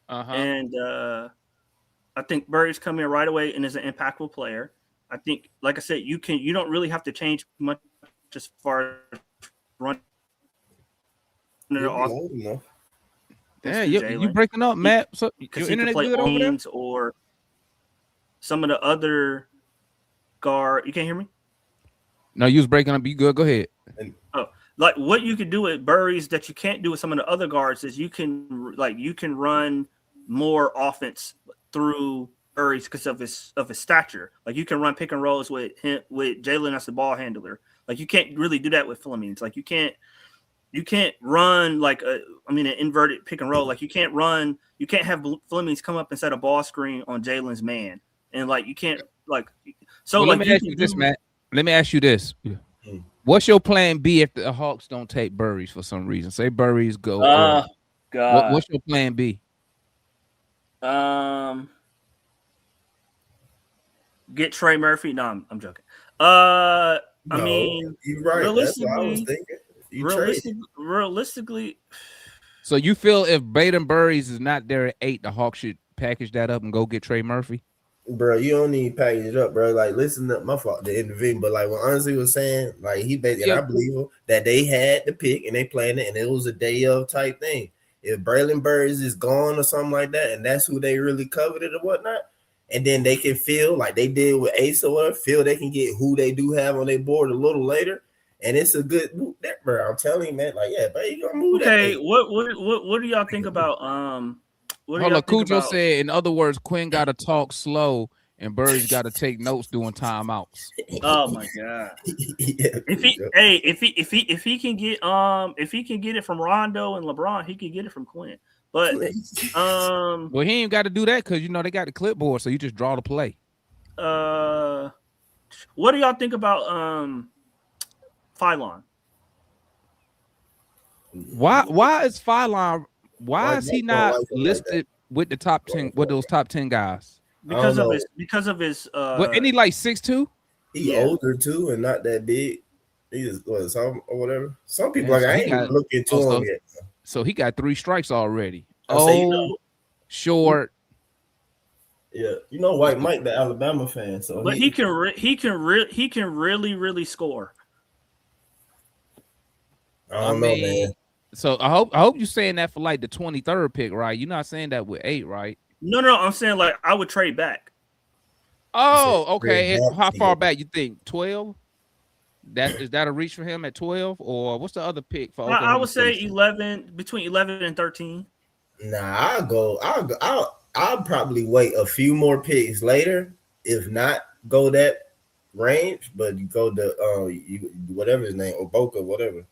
and I think Burry's come in right away and is an impactful player. I think, like I said, you don't really have to change much as far as running it off. Yeah, you breaking up, Matt? So Because your he can internet play good over there? Owens or some of the other guard. You can't hear me? No, you was breaking up. You good? Go ahead. Like what you can do with Burry's that you can't do with some of the other guards is you can run more offense through Burry's because of his stature. Like you can run pick and rolls with Jalen as the ball handler. Like you can't really do that with Fleming. Like you can't run like an inverted pick and roll. Like you can't have Fleming's come up and set a ball screen on Jalen's man. And like you can't like so Well, like let me ask you this, Matt. Let me ask you this. What's your plan B if the Hawks don't take Burry's for some reason? Say Burry's go. God. What's your plan B? Get Trey Murphy. No, I'm joking. I mean, you're right. That's what I was thinking. Realistically, so you feel if Baden Burry's is not there at 8, the Hawks should package that up and go get Trey Murphy? Bro, you don't need to package it up, bro. Like, listen to my fault to intervene, but like what Anzi was saying, like he basically, I believe him that they had the pick and they planned it, and it was a day of type thing. If Braylon Burries is gone or something like that, and that's who they really coveted or whatnot, and then they can feel like they did with Ace or whatever, feel they can get who they do have on their board a little later, and it's a good move there, bro. I'm telling you, man. Like, yeah, bro, you gonna move that. Okay, what do y'all think about Hold on, Cujo said, in other words, Quinn got to talk slow and Burry's got to take notes during timeouts. Oh my god! If he can get it from Rondo and LeBron, he can get it from Quinn. But well, he ain't got to do that because they got the clipboard, so you just draw the play. What do y'all think about Phylon? Why is Phylon? Why is he not listed with the top 10? With those top 10 guys? Because of his. Isn't he like 6'2"? He older too, and not that big. He just some or whatever. Some people I ain't even looking to him yet. So he got 3 strikes already. short. Yeah, you know White Mike, the Alabama fan, so But he can really score. I don't know, man. So I hope you're saying that for like the 23rd pick, right? You're not saying that with 8, right? No, I'm saying like I would trade back. Oh, okay. trade back How to far get- back you think? 12? Is that a reach for him at 12, or what's the other pick for? I Oklahoma would say City? 11, between 11 and 13. Nah, I'll probably wait a few more picks later, if not go that range, but you go to whatever his name, Oboka, whatever.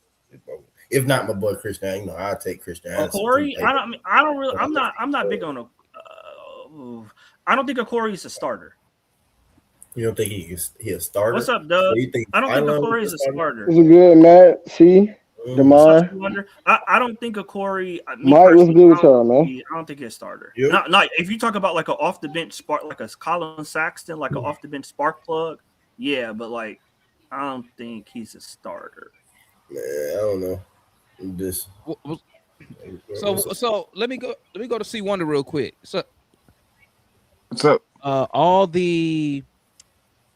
If not my boy Christian, you know, I'll take Christian. Corey, I'm not big on I don't think Okori is a starter. You don't think he's a starter? What's up, Doug? You think I don't think Thailand Okori was is a starter. Was it good, Matt? See, Demond. I don't think Okori. Mike was good with y'all, man. I don't think he's a starter. Yep. Not if you talk about like an off the bench spark, like a Colin Saxton, like an off the bench spark plug. Yeah, but like I don't think he's a starter. Man, I don't know. This. So let me go to C Wonder real quick. So What's up? all the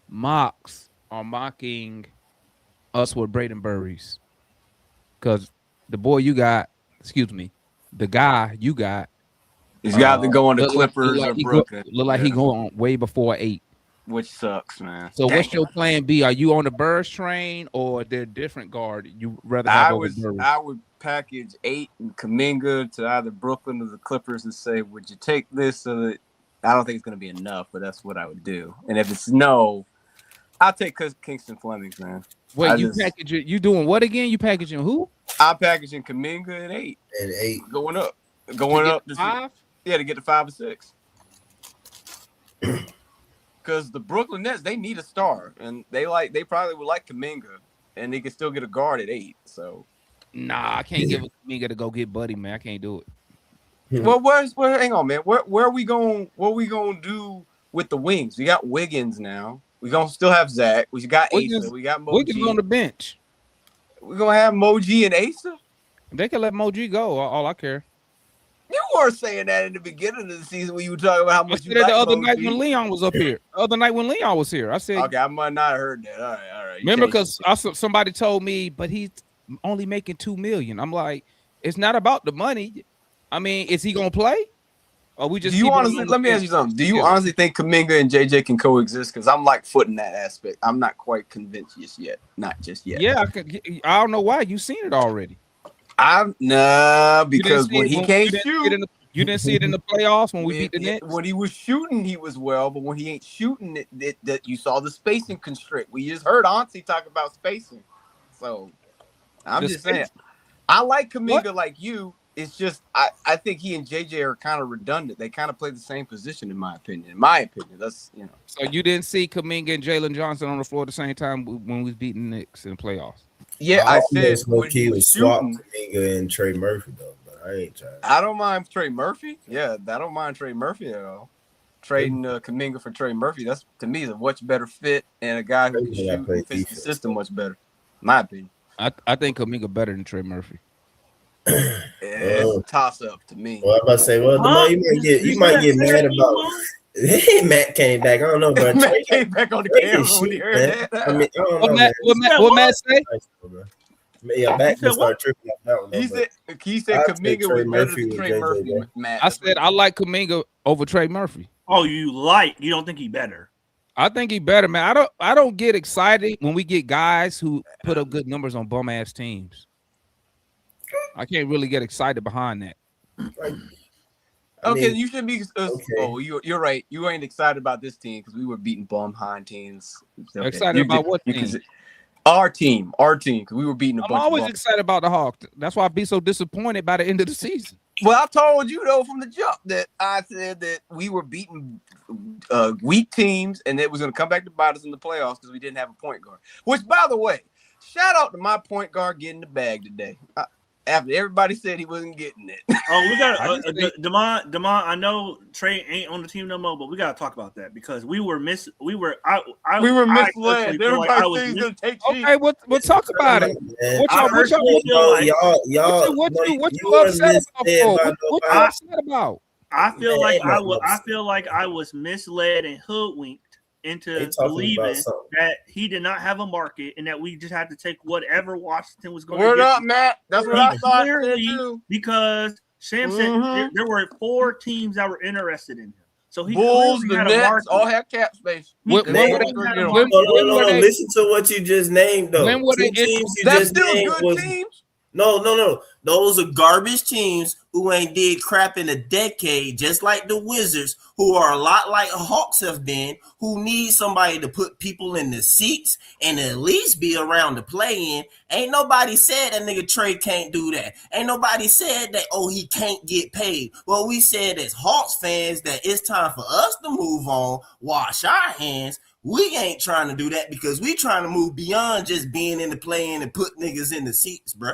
mocks are mocking us with Braden Burries because the boy you got, the guy you got, He's got to go on the look Clippers like or he Brooklyn. look like he going way before 8. Which sucks, man. So what's your plan B? Are you on the Burrs train or they're different guard you rather have over Burris? I would package 8 and Kuminga to either Brooklyn or the Clippers and say, would you take this? So that I don't think it's going to be enough, but that's what I would do. And if it's no, I'll take Kingston Flemings, man. Wait, package it? You doing what again? You packaging who? I'm packaging Kuminga at 8. And 8 going up To to 5? Yeah, to get to 5 or 6. Because the Brooklyn Nets, they need a star, and they probably would like Kuminga, and they can still get a guard at 8. So, nah, I can't give Kuminga to go get Buddy, man. I can't do it. well, hang on, man. Where are we going? What are we going to do with the wings? We got Wiggins now. We gonna still have Zach. We got Asa. We got Moji. Wiggins on the bench. We're gonna have Moji and Asa. They can let Moji go. All I care. You were saying that in the beginning of the season when you were talking about how I much said you that like the other Moji. night when Leon was up here. The other night when Leon was here, I said. Okay, I might not have heard that. All right. Remember, because somebody told me, but he's only making $2 million. I'm like, it's not about the money. I mean, is he gonna play? Or we just? Do you honestly? Let me ask you something. Do you honestly think Kuminga and JJ can coexist? Because I'm like footing that aspect. I'm not quite convinced just yet. Not just yet. Yeah, I don't know why. You've seen it already. Because when he can't shoot. You didn't see it in the playoffs when we beat the Nets? When he was shooting, he was well, but when he ain't shooting, that you saw the spacing constrict. We just heard Auntie talk about spacing. So I'm just saying, I like Kuminga like you. It's just I think he and JJ are kind of redundant. They kind of play the same position, in my opinion. That's So you didn't see Kuminga and Jalen Johnson on the floor at the same time when we was beating the Knicks in the playoffs? Yeah, I said when he was swapped Kuminga and Trey Murphy though. I ain't trying. I don't mind Trey Murphy. Yeah, I don't mind Trey Murphy at all. Trading Kuminga for Trey Murphy, that's to me is a much better fit and a guy who can shoot and fits the system much better. In my opinion. I think Kuminga better than Trey Murphy. It's a toss up to me. Well, I'm about to say, you might get mad about. Matt came back. I don't know, but Matt came back on the camera when he heard that. I mean, I don't know. What Matt say? Yeah, Matt can start tripping up that one. He said Kuminga was better than Trey Murphy. Matt, I said I like Kuminga over Trey Murphy. Oh, you don't think he better? I think he better, man. I don't get excited when we get guys who put up good numbers on bum ass teams. I can't really get excited behind that. You should be. Oh, you're right. You ain't excited about this team because we were beating bum behind teams. Okay. Excited about what team? Our team, because we were beating a bunch. I'm always excited about the Hawks. That's why I'd be so disappointed by the end of the season. Well, I told you though from the jump that I said that we were beating weak teams and it was going to come back to bite us in the playoffs because we didn't have a point guard. Which, by the way, shout out to my point guard getting the bag today. After everybody said he wasn't getting it. Oh, we got Demond. I know Trey ain't on the team no more, but we got to talk about that because we were misled. Everybody said he's gonna take cheap. Okay, we'll talk about it. What you upset about? What you upset about? I feel Man, like ain't nothing I upset. feel like I was misled and hoodwinked They into talking about believing something. that he did not have a market and that we just had to take whatever Washington was going Word to up, give. Matt. That's what He I thought there clearly, too. because Sam said Mhm. there were 4 teams that were interested in him. So he Bulls, clearly the had a Nets, market. all have cap space. He When- clearly when had a when- market. were they- Listen to what you just named, though. When were they 2 teams you That's just still named good was teams. no. Those are garbage teams who ain't did crap in a decade, just like the Wizards, who are a lot like Hawks have been, who need somebody to put people in the seats and at least be around to play in. Ain't nobody said that nigga Trey can't do that. Ain't nobody said that, oh, he can't get paid. Well, we said as Hawks fans that it's time for us to move on, wash our hands. We ain't trying to do that because we trying to move beyond just being in the play-in and put niggas in the seats, bro.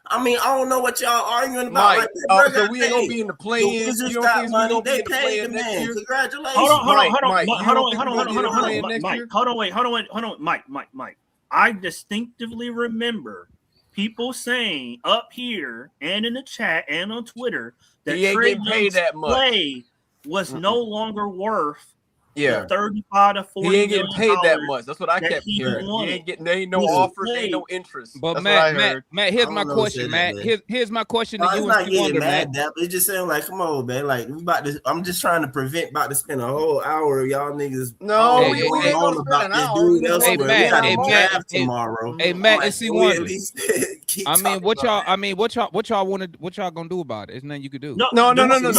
I mean, I don't know what y'all arguing about. Mike, Like that, bro, so we ain't gonna hey, be in the the play-in. Wizards You don't got think we money. gonna be They in the paid play-in the next man. year? Congratulations. Hold on, Mike, Mike, you don't think we're gonna be in the hold play-in on, next Mike, year? hold on, Mike. I distinctively remember people saying up here and in the chat and on Twitter that He ain't Trey getting paid Young's that much. play was no longer worth Yeah, the 35 to 40 he ain't getting million paid that dollars much. That's what I that kept he hearing. He wanted. ain't getting. There ain't no He's offers. played. Ain't no interest. But That's what I Matt, heard. here's I my don't know who question, said that, Matt. man. Here's my question No, to it's you not and getting Wonder, mad, Matt. Dap. It's just saying like, come on, man. Like we about to. I'm just trying to prevent about to spend a whole hour of y'all niggas No, Hey, we hey, going ain't on gonna spend about an this hour. dude We just Hey, want to elsewhere. We Matt, get got our a hey, moment. Matt, draft hey, tomorrow. hey, I'm Matt, like, and see can we at Wonder. least keep I mean, talking what about y'all? it? I mean, what y'all want to? What y'all gonna do about it? There's nothing you could do. No, No. Demar, I'm saying,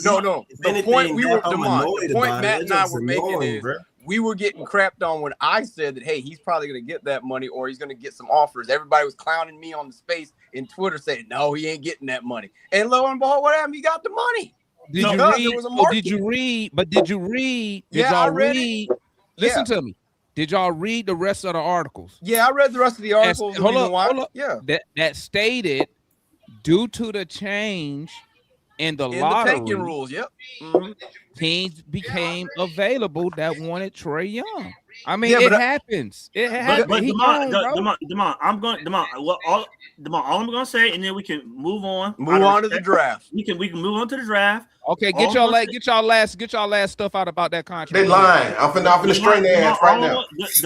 Demar, if The point anything, we Dap, were, I'm Demond, the annoyed point about Matt it. and It's I just were making annoying, is bro. we were getting crapped on when I said that, hey, he's probably going to get that money or he's going to get some offers. Everybody was clowning me on the space in Twitter saying, no, he ain't getting that money. And lo and behold, what happened? He got the money. Did you Because read? there was a So market. did you read? But did you read? Did Yeah, I y'all read it. read? Listen to me. Did y'all read the rest of the articles? Yeah, I read the rest of the articles. Hold Reason up, why. hold up. Yeah. That stated due to the change in the In the tanking lottery, rules. Yep. Mhm. teams became available that wanted Trey Young. I mean, Yeah, it but happens. It but happens. He gone, bro. Demar, I'm going Demar. Well, all I'm gonna say, and then we can move on. move on to the draft. We can move on to the draft. Okay, All I'm gonna say- get y'all last stuff out about that contract. They lying. I'm finna strain their ass right now.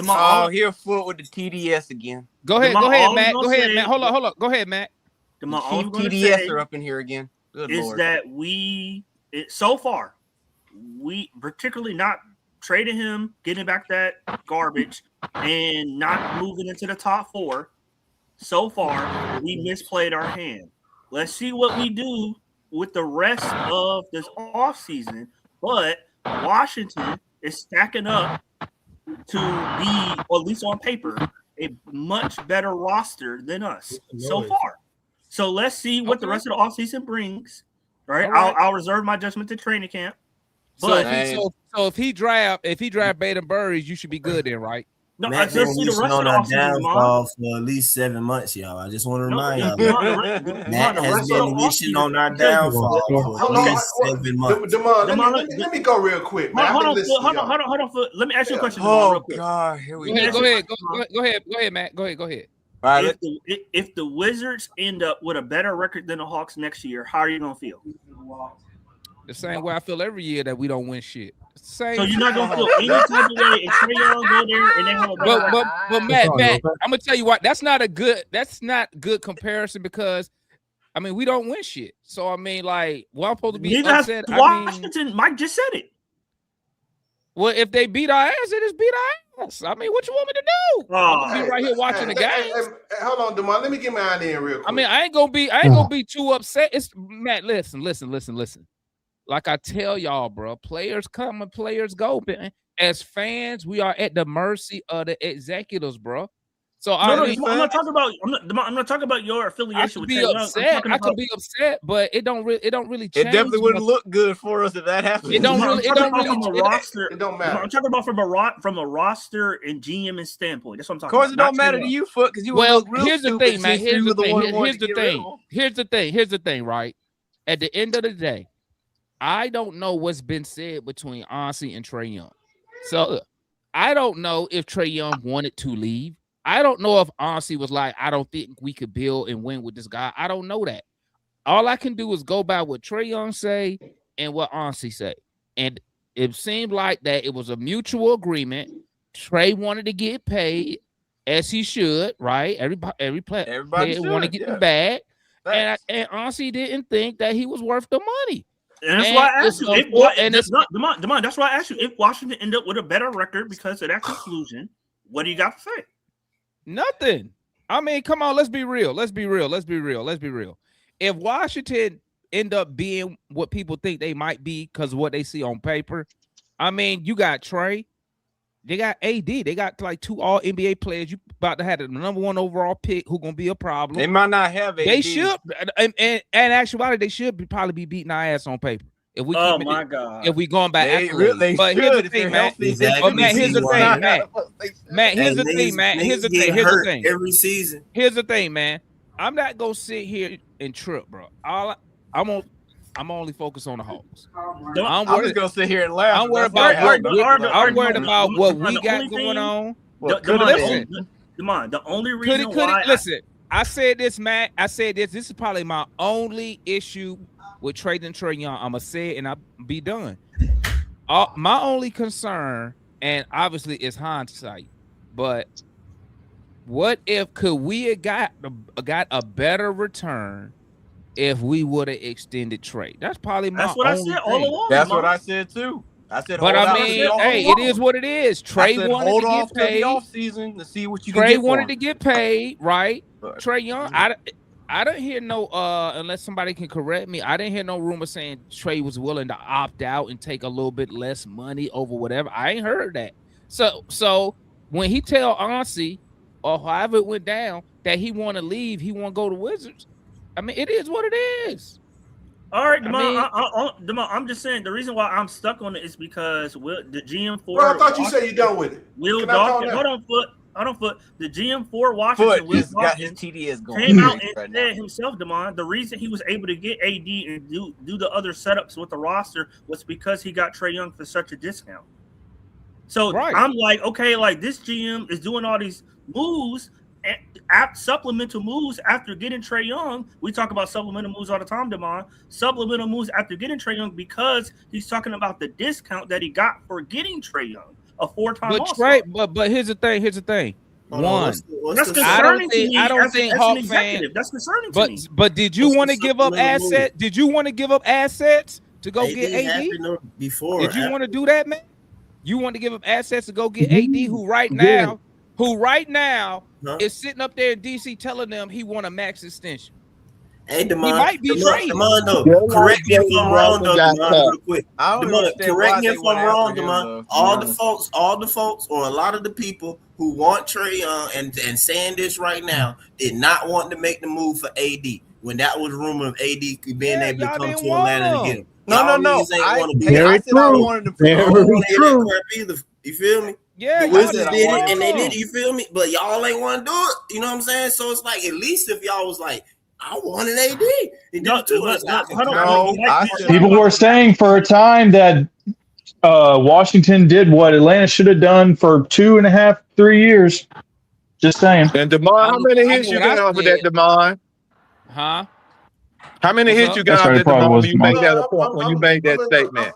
Oh, he'll foot with the TDS again. Go ahead, Matt. Go ahead, Matt. Hold up. Go ahead, Matt. Demar, The all chief I'm gonna TDS say are up in here again. Good is Lord. that so far, we particularly not trading him, getting back that garbage, and not moving into the top 4. So far, we misplayed our hand. Let's see what we do with the rest of this offseason. But Washington is stacking up to be, or at least on paper, a much better roster than us so far. So let's see what the rest of the offseason brings. Right? All right. I'll reserve my judgment to training camp. So But if he draft Baden Burries, you should be good then, right? no, Matt let's been see the wishing rest of on the our offseason, Demar. downfall for at least 7 months, y'all. I just want to remind y'all. Matt has rest of been the wishing offseason- on our downfall for at Hold on, least 7 months. Demar, Demar, let me go real quick, man. Hold I've on, been listening to y'all. hold on. Let me ask you a question, Demar, real Oh quick. God, here we Go go. ahead, Matt. Go ahead. All right, If the Wizards end up with a better record than the Hawks next year, how are you gonna feel? The same way I feel every year that we don't win shit. Same. So you're not gonna feel any type of way if Trey Young go there and they have a better record. But Matt, I'm gonna tell you what. That's not good comparison because I mean we don't win shit. So I mean, like, well, I'm supposed to be Neither has upset. I mean, Washington. Mike just said it. well, if they beat our ass, it is beat our ass. I mean, what you want me to do? I'm gonna be right here watching the game. Hold on, Demar. Let me get my idea in real quick. I mean, I ain't gonna be too upset. It's Matt. Listen. Like I tell y'all, bro, players come and players go. Man. As fans, we are at the mercy of the executives, bro. So I'm not talking about. I'm not talking about your I affiliation could with be Trey Young. upset. I could be upset, but it don't really change. it definitely wouldn't much. look good for us if that happened. It don't really. It don't really. From a roster. It don't matter. I'm talking about from a roster and GM and standpoint. That's what I'm Of talking course, about. it don't Not Trey matter to Young. you, Foot, because you Well, would look real here's the stupid thing, man. since you were the one who wanted to get rid of him. Here's the thing, right? At the end of the day, I don't know what's been said between Onsi and Trey Young. So I don't know if Trey Young wanted to leave. I don't know if Onsi was like, I don't think we could build and win with this guy. I don't know that. All I can do is go by what Trey Young say and what Ansi said. And it seemed like that it was a mutual agreement. Trey wanted to get paid as he should, right? Every player want to get the bag. And Ansi didn't think that he was worth the money. And that's why I asked you. Demond, that's why I asked you if Washington ended up with a better record because of that conclusion. What do you got to say? Nothing. I mean, come on, let's be real. If Washington end up being what people think they might be because of what they see on paper, I mean, you got Trey, they got AD, they got like 2 all NBA players. You about to have the number 1 overall pick who gonna be a problem. They might not have AD. They should, and actuality, they should probably be beating our ass on paper. If we God. If we going back, they but here's the thing, Matt. But Matt, here's the thing, Matt. Here's the thing, Matt. Here's the thing. Every season. Here's the thing, man. I'm not gonna sit here and trip, bro. I'm only focused on the Hawks. I'm just gonna sit here and laugh. I'm worried about what we got going on. Demond, the only reason why listen, I said this, Matt. I said this. This is probably my only issue with trading Trae Young. I'm gonna say it and I'll be done. My only concern, and obviously it's hindsight, but what if could we have got a better return if we would have extended Trae? That's probably my That's what I said all along. That's what I said too. I said, but I mean, hey, it is what it is. Trae wanted to get paid. The off season to see what you Trae can get wanted to get paid, right? But, Trae Young, I didn't hear no unless somebody can correct me. I didn't hear no rumor saying Trae was willing to opt out and take a little bit less money over whatever. I ain't heard that. So when he tell Ansi or however it went down that he want to leave, he want to go to Wizards. I mean, it is what it is. All right, Demond, I'm just saying the reason why I'm stuck on it is because the GM for. Well, I thought you said you're done with it. Will Dawkins, hold on, Foot. The GM for Washington, Will got his TDS going. Came out and said himself, Demond, the reason he was able to get AD and do the other setups with the roster was because he got Trae Young for such a discount. So I'm like, okay, like this GM is doing all these moves. Supplemental moves after getting Trae Young. We talk about supplemental moves all the time, Demond. Supplemental moves after getting Trae Young because he's talking about the discount that he got for getting Trae Young, a 4-time All-Star. But here's the thing. That's concerning to me. I don't think Hawk fans. That's concerning to me. But did you want to give up assets? Did you want to give up assets to go get AD? Before, did you want to do that, man? You want to give up assets to go get AD, who right now is sitting up there in DC telling them he want a max extension. Hey, Demond, he might be traded. Correct me if I'm wrong, though, Demond, real quick. Correct me if I'm wrong, Demond. All the folks, or a lot of the people who want Trae Young and saying this right now did not want to make the move for AD when that was rumor of AD being able to come to Atlanta to get him. No. Very true. You feel me? Yeah, the Wizards did it, and they did it. You feel me? But y'all ain't want to do it. You know what I'm saying? So it's like, at least if y'all was like, I wanted AD. People were saying for a time that Washington did what Atlanta should have done for 2.5, 3 years. Just saying. And Demond, how many hits you got off of that, Demond? Huh? How many hits you got off that, Demond, when you made that statement?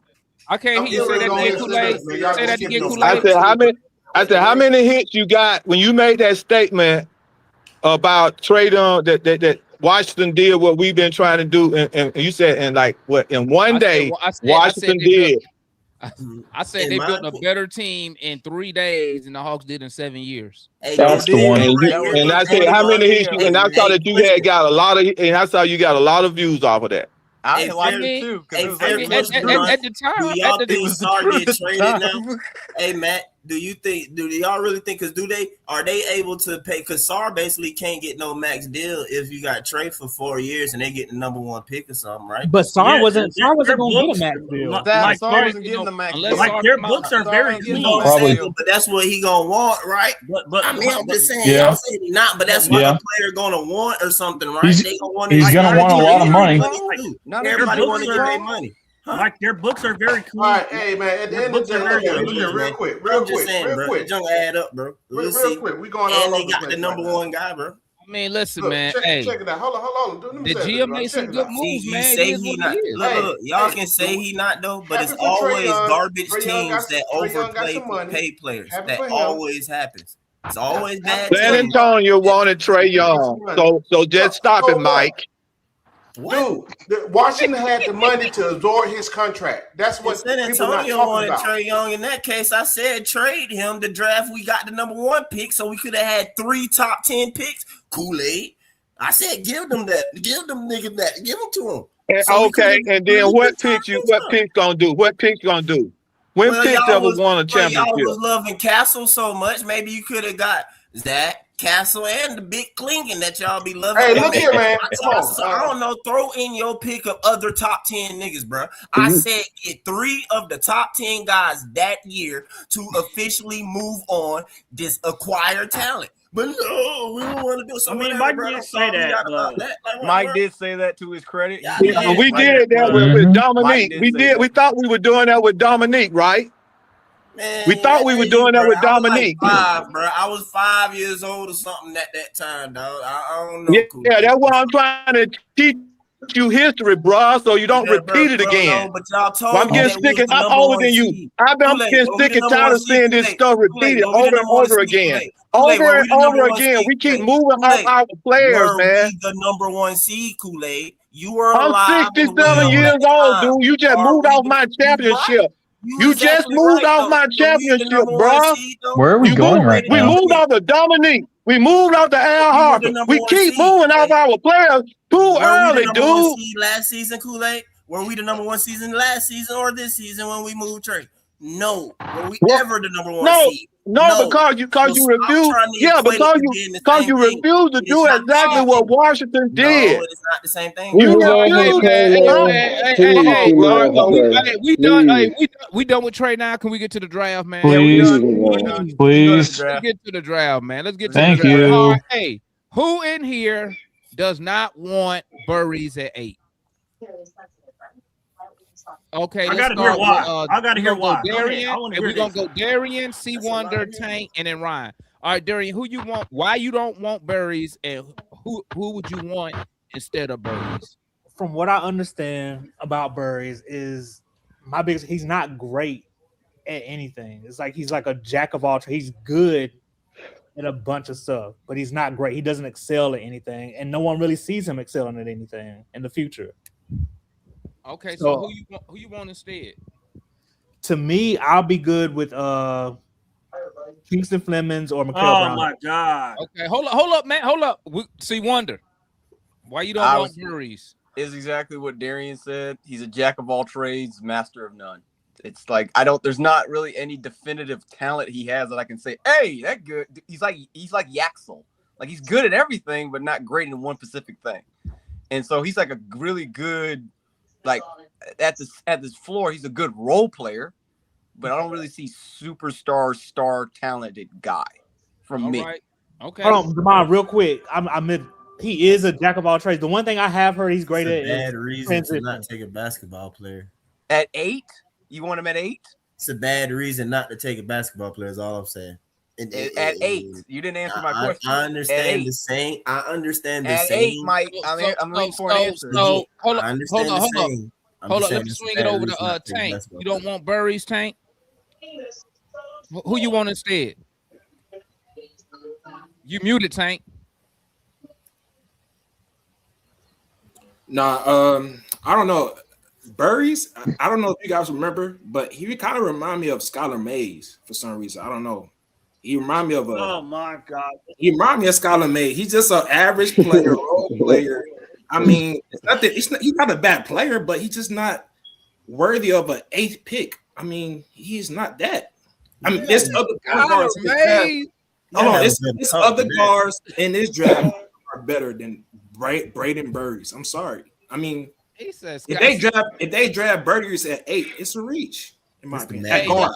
I can't hear you say that again, Kool-Aid. Say that again, Kool-Aid. I said, how many hits you got when you made that statement about trade on that Washington did what we've been trying to do, and you said in one day Washington did. I said they built a better team in 3 days than the Hawks did in 7 years. That's the one. And I said, how many hits? And I saw that you had got a lot of, and I saw you got a lot of views off of that. I like it too. At the time, do y'all think Sar get traded now? Hey, Matt, do y'all really think? Because are they able to pay? Because Sar basically can't get no max deal if you got Trae for 4 years and they get the number 1 pick or something, right? But Sar wasn't going to get a max deal. Sar wasn't getting the max deal. Like their books are very clean. But that's what he gonna want, right? But I mean, I'm just saying, y'all say he not, but that's what the player gonna want or something, right? He's gonna want a lot of money. Everybody want to get their money. Like their books are very clean. All right, hey man, at the end of the day, real quick. It's gonna add up, bro. Real quick, we going and all they over got the the number 1 guy, bro. I mean, listen, Look, man. check hey, it out. Hold on. Let me did say Gia this, bro. make Check some it good out. moves, You man? say It is he what not. it is. Look, y'all can say he not though, but it's Happy for Trae always Young. garbage Trae Young teams that Trae Young got overplay some money. pay players. Happy That for him. always happens. It's always bad San teams. Antonio wanted Trae Young, so just stop it, Mike. Dude, Washington had the money to absorb his contract. That's what San people not Antonio talking wanted about. Trae Young. In that case, I said trade him. The draft, we got the number 1 pick, so we could have had 3 top 10 picks. Kool-Aid. I said, give them that. Give them niggas that. Give them to them. So Okay, and then what pick gonna do? What pick gonna do? When picks ever won a championship? Y'all was loving Castle so much. Maybe you could have got Zach, Castle, and the big Klingon that y'all be loving. Hey, look here, man. Come on. So I don't know. Throw in your pick of other top 10 niggas, bro. I said get 3 of the top 10 guys that year to officially move on this acquired talent. But no, we don't want to do something. Mike did say that. Mike did say that to his credit. We did that with Dominique. We thought we were doing that with Dominique, right? Man, we thought we were doing that with Dominique. I was like 5, bro. I was 5 years old or something at that time, dog. I don't know. Yeah, that's what I'm trying to teach you history, bro, so you don't repeat it again. No, but y'all told I'm getting sick and I'm older than you. I'm getting sick and tired of seeing this stuff repeated over and over again. Over and over again. We keep moving off our players, man. The number 1 seed, Kool-Aid. You were I'm 67 years old, dude. You just moved off my championship. You just moved off my championship, bro. Where are we going right We now? moved off the Dominique. We moved off the Al Harper. We keep moving off our players too early, dude. Last season, Kool-Aid. Were we the number 1 season last season or this season when we moved Trae? No. Were we ever the number 1 seed? No, because you refuse. Yeah, because you refuse to do exactly what Washington did. No, it's not the same thing. You We done with Trae now. Can we get to the draft, man? Please. Let's get to the draft, man. Let's get to Thank the draft. you. All right, hey, who in here does not want Burries at 8? Okay, I gotta hear why. I gotta hear why. We're gonna go Darian, C Wonder, Tank, and then Ryan. All right, Darian, who you want? Why you don't want Burries, and who would you want instead of Burries? From what I understand about Burries is he's not great at anything. It's like he's like a jack of all trades. He's good at a bunch of stuff, but he's not great. He doesn't excel at anything, and no one really sees him excelling at anything in the future. Okay, so who you want instead? To me, I'll be good with Kingston Flemings or Mikal Brown. Oh my God! Okay, hold up, man. Hold up. See, Wonder, why you don't want Burries? Is exactly what Darian said. He's a jack of all trades, master of none. It's like there's not really any definitive talent he has that I can say, hey, that good. He's like Yaxel. Like he's good at everything, but not great in one specific thing. And so he's like a really good. Like at this floor, he's a good role player, but I don't really see star talented guy from me. Right. Okay. Hold on, Jamon, real quick. He is a jack of all trades. The one thing I have heard he's great at bad is reason transition. to not take a basketball player. At 8? You want him at 8? It's a bad reason not to take a basketball player, is all I'm saying. At 8. You didn't answer my question. I understand the same. I understand the at same. 8, Mike. I'm waiting for an answer. So hold I up. understand Hold the up. same. Let me swing it over to Tank. You don't want Burries, Tank? Who you want instead? You muted, Tank. Nah, I don't know. Burries, I don't know if you guys remember, but he kind of remind me of Skylar Mays for some reason. I don't know. He remind me of oh my God. He remind me of Skylar Mays. He's just an average player, role player. I mean, he's not a bad player, but he's just not worthy of an 8th pick. I mean, he's not that. I mean, there's other guards. Hold on, it's other guards in this draft are better than Braden Burries. I'm sorry. I mean, he says if they draft Burries at 8, it's a reach. In my opinion. Hey, Guard,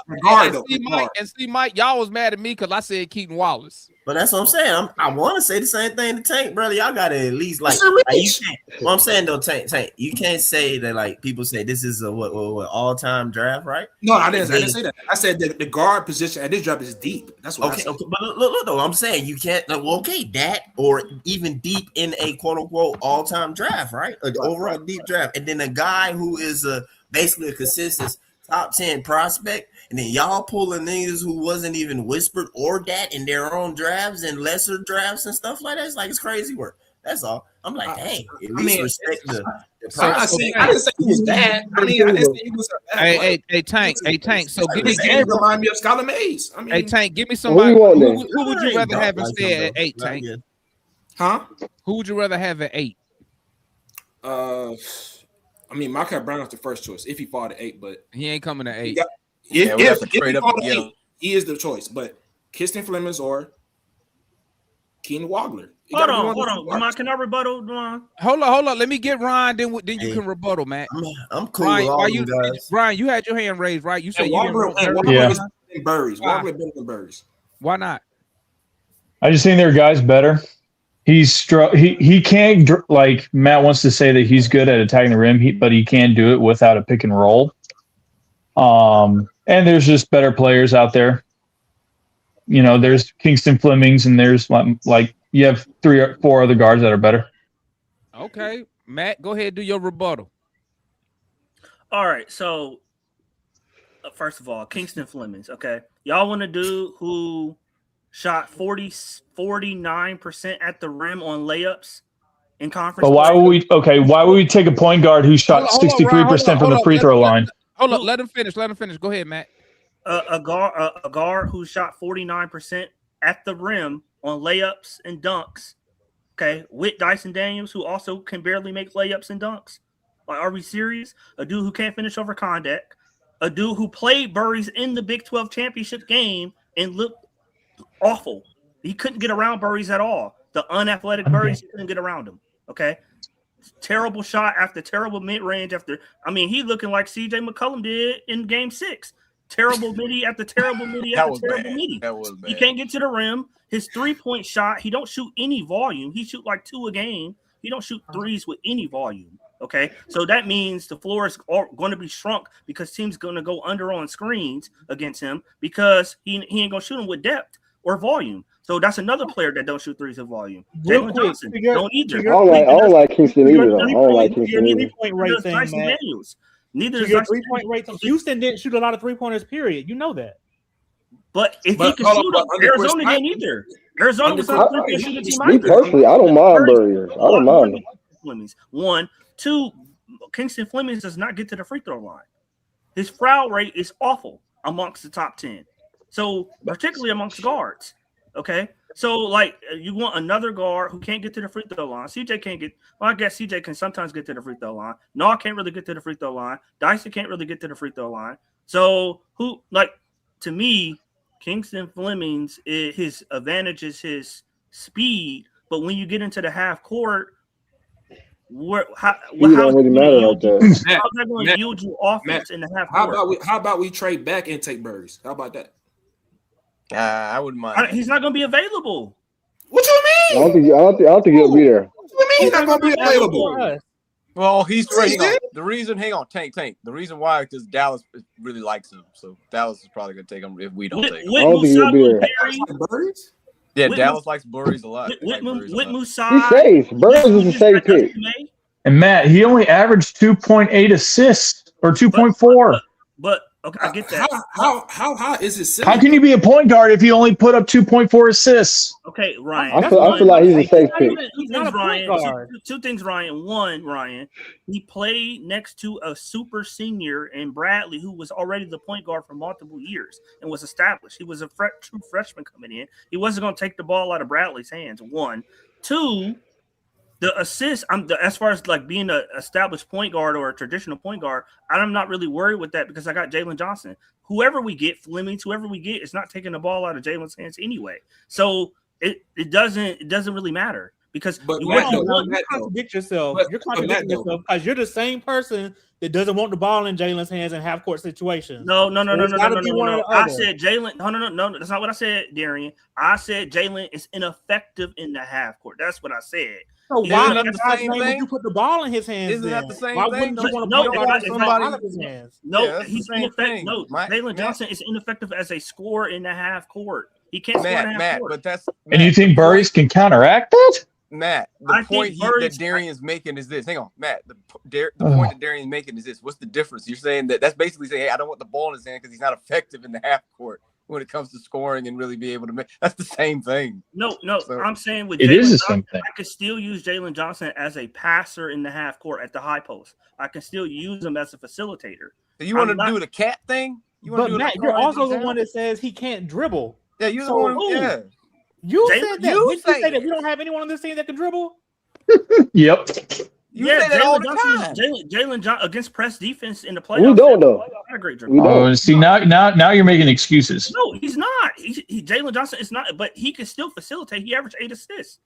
and see, Mike, y'all was mad at me because I said Keaton Wallace. But that's what I'm saying. I want to say the same thing to Tank, brother. Y'all got to at least like you can't. Well, I'm saying though, Tank, you can't say that like people say this is a what all-time draft, right? No, I didn't say that. I said the guard position at this draft is deep. That's what I said. Okay, but look, though, I'm saying you can't. That or even deep in a quote-unquote all-time draft, right? An overall deep draft, and then a guy who is basically a consistent top 10 prospect, and then y'all pulling niggas who wasn't even whispered or that in their own drafts and lesser drafts and stuff like that. It's like it's crazy work. That's all. I'm like, hey, at least respect the I didn't say he was bad. I mean, I didn't say he was a bad Hey, Tank. So give me remind me of Skylar Mays. I mean, hey, Tank, give me somebody. Who would you rather have instead at 8, Tank? Huh? Who would you rather have at 8? I mean, Marquette Brown is the first choice if he fought at 8, but he ain't coming to 8. If he fought at 8, he is the choice. But Kirsten Flemings or Keenan Wagler. Hold on. Can I rebuttal, Ron? Hold on. Let me get Ryan. Then you can rebuttal, Matt. I'm cool Ryan, with all you guys. Brian, you had your hand raised, right? You said Wagler is better than Burris. Wagler better than Burris. Why not? I just think their guy's better. He can't, like Matt wants to say that he's good at attacking the rim, but he can't do it without a pick and roll. And there's just better players out there. You know, there's Kingston Flemings, and there's like you have 3 or 4 other guards that are better. Okay, Matt, go ahead and do your rebuttal. All right, so first of all, Kingston Flemings. Okay, y'all want to do who shot 49% at the rim on layups in conference. But why would we take a point guard who shot 63% from the free throw line? Hold on, let him finish. Go ahead, Matt. A guard who shot 49% at the rim on layups and dunks. Okay, with Dyson Daniels, who also can barely make layups and dunks. Like, are we serious? A dude who can't finish over Kondek, a dude who played Burris in the Big 12 championship game and looked awful. He couldn't get around Burris at all. The unathletic Burris, he couldn't get around him. Okay. Terrible shot after terrible mid-range after. I mean, he looking like CJ McCollum did in game 6. Terrible midi after terrible midi after terrible midi. That was bad. He can't get to the rim. His 3-point shot, he don't shoot any volume. He shoot like 2 a game. He don't shoot threes with any volume. Okay, so that means the floor is going to be shrunk because teams going to go under on screens against him because he ain't going to shoot them with depth or volume. So that's another player that don't shoot threes with volume. Jalen Johnson don't either. I don't like Kingston either. Though. I don't like Kingston either. Three-point rate thing, man. Neither is your 3-point rate. Houston didn't shoot a lot of 3-pointers. Period. You know that. But if he can shoot them, Arizona didn't either. Arizona was not a 3-point shooting team either. Me personally, I don't mind Burriers. I don't mind them. 1, 2. Kingston Flemings does not get to the free throw line. His foul rate is awful amongst the top 10. So particularly amongst guards. Okay. So like you want another guard who can't get to the free throw line. CJ can't get. Well, I guess CJ can sometimes get to the free throw line. Noah can't really get to the free throw line. Dyson can't really get to the free throw line. So to me, Kingston Flemings, his advantage is his speed. But when you get into the half court, how don't really matter like that. How's that going to yield you offense in the half court? How about we trade back and take Burris? How about that? I wouldn't mind. He's not going to be available. What you mean? I don't think he'll be there. What do you mean he's not going to be available? Well, the reason. Hang on, Tank. The reason why because Dallas really likes him, so Dallas is probably going to take him if we don't take him. I don't think he'll be there. Yeah, Dallas likes Burris a lot. He's safe. Burris is a safe pick. And Matt, he only averaged 2.8 assists or 2.4. But okay, I get that. How high is his? How can you be a point guard if you only put up 2.4 assists? Okay, Ryan. I feel like he's a safe pick. Two things, Ryan. One, Ryan, he played next to a super senior in Bradley who was already the point guard for multiple years and was established. He was a true freshman coming in. He wasn't going to take the ball out of Bradley's hands. 1, 2. The assist, as far as like being an established point guard or a traditional point guard, I'm not really worried with that because I got Jalen Johnson. Whoever we get, Flemings, whoever we get, is not taking the ball out of Jalen's hands anyway. So it doesn't really matter because you contradict yourself. You're contradicting yourself because you're the same person that doesn't want the ball in Jalen's hands in half court situations. No. No. I said Jalen. No. That's not what I said, Darian. I said Jalen is ineffective in the half court. That's what I said. So why would you put the ball in his hands? Isn't that the same Why thing? wouldn't you want to put the ball in somebody's hands? No, he's ineffective. No, Jalen Johnson is ineffective as a scorer in the half court. He can't score in the half court. But that's And you think Burris can counteract that? Matt, the point that Darian's making is this. Hang on, Matt. The point that Darian's making is this. What's the difference? You're saying that's basically saying, hey, I don't want the ball in his hand because he's not effective in the half court when it comes to scoring and really be able to make. That's the same thing. No. So, I'm saying with it Jalen is the Johnson, same thing. I could still use Jalen Johnson as a passer in the half court at the high post. I can still use him as a facilitator. So you want to do the cat thing? But Matt, you're also the one that says he can't dribble. Yeah, you're the one. Yeah. You said that. You say that we don't have anyone on this team that can dribble. Yep. You say that all the time. Jalen Johnson against press defense in the playoffs. We don't know. Not a great dribble. Oh, see now you're making excuses. No, he's not. Jalen Johnson is not, but he can still facilitate. He averaged 8 assists.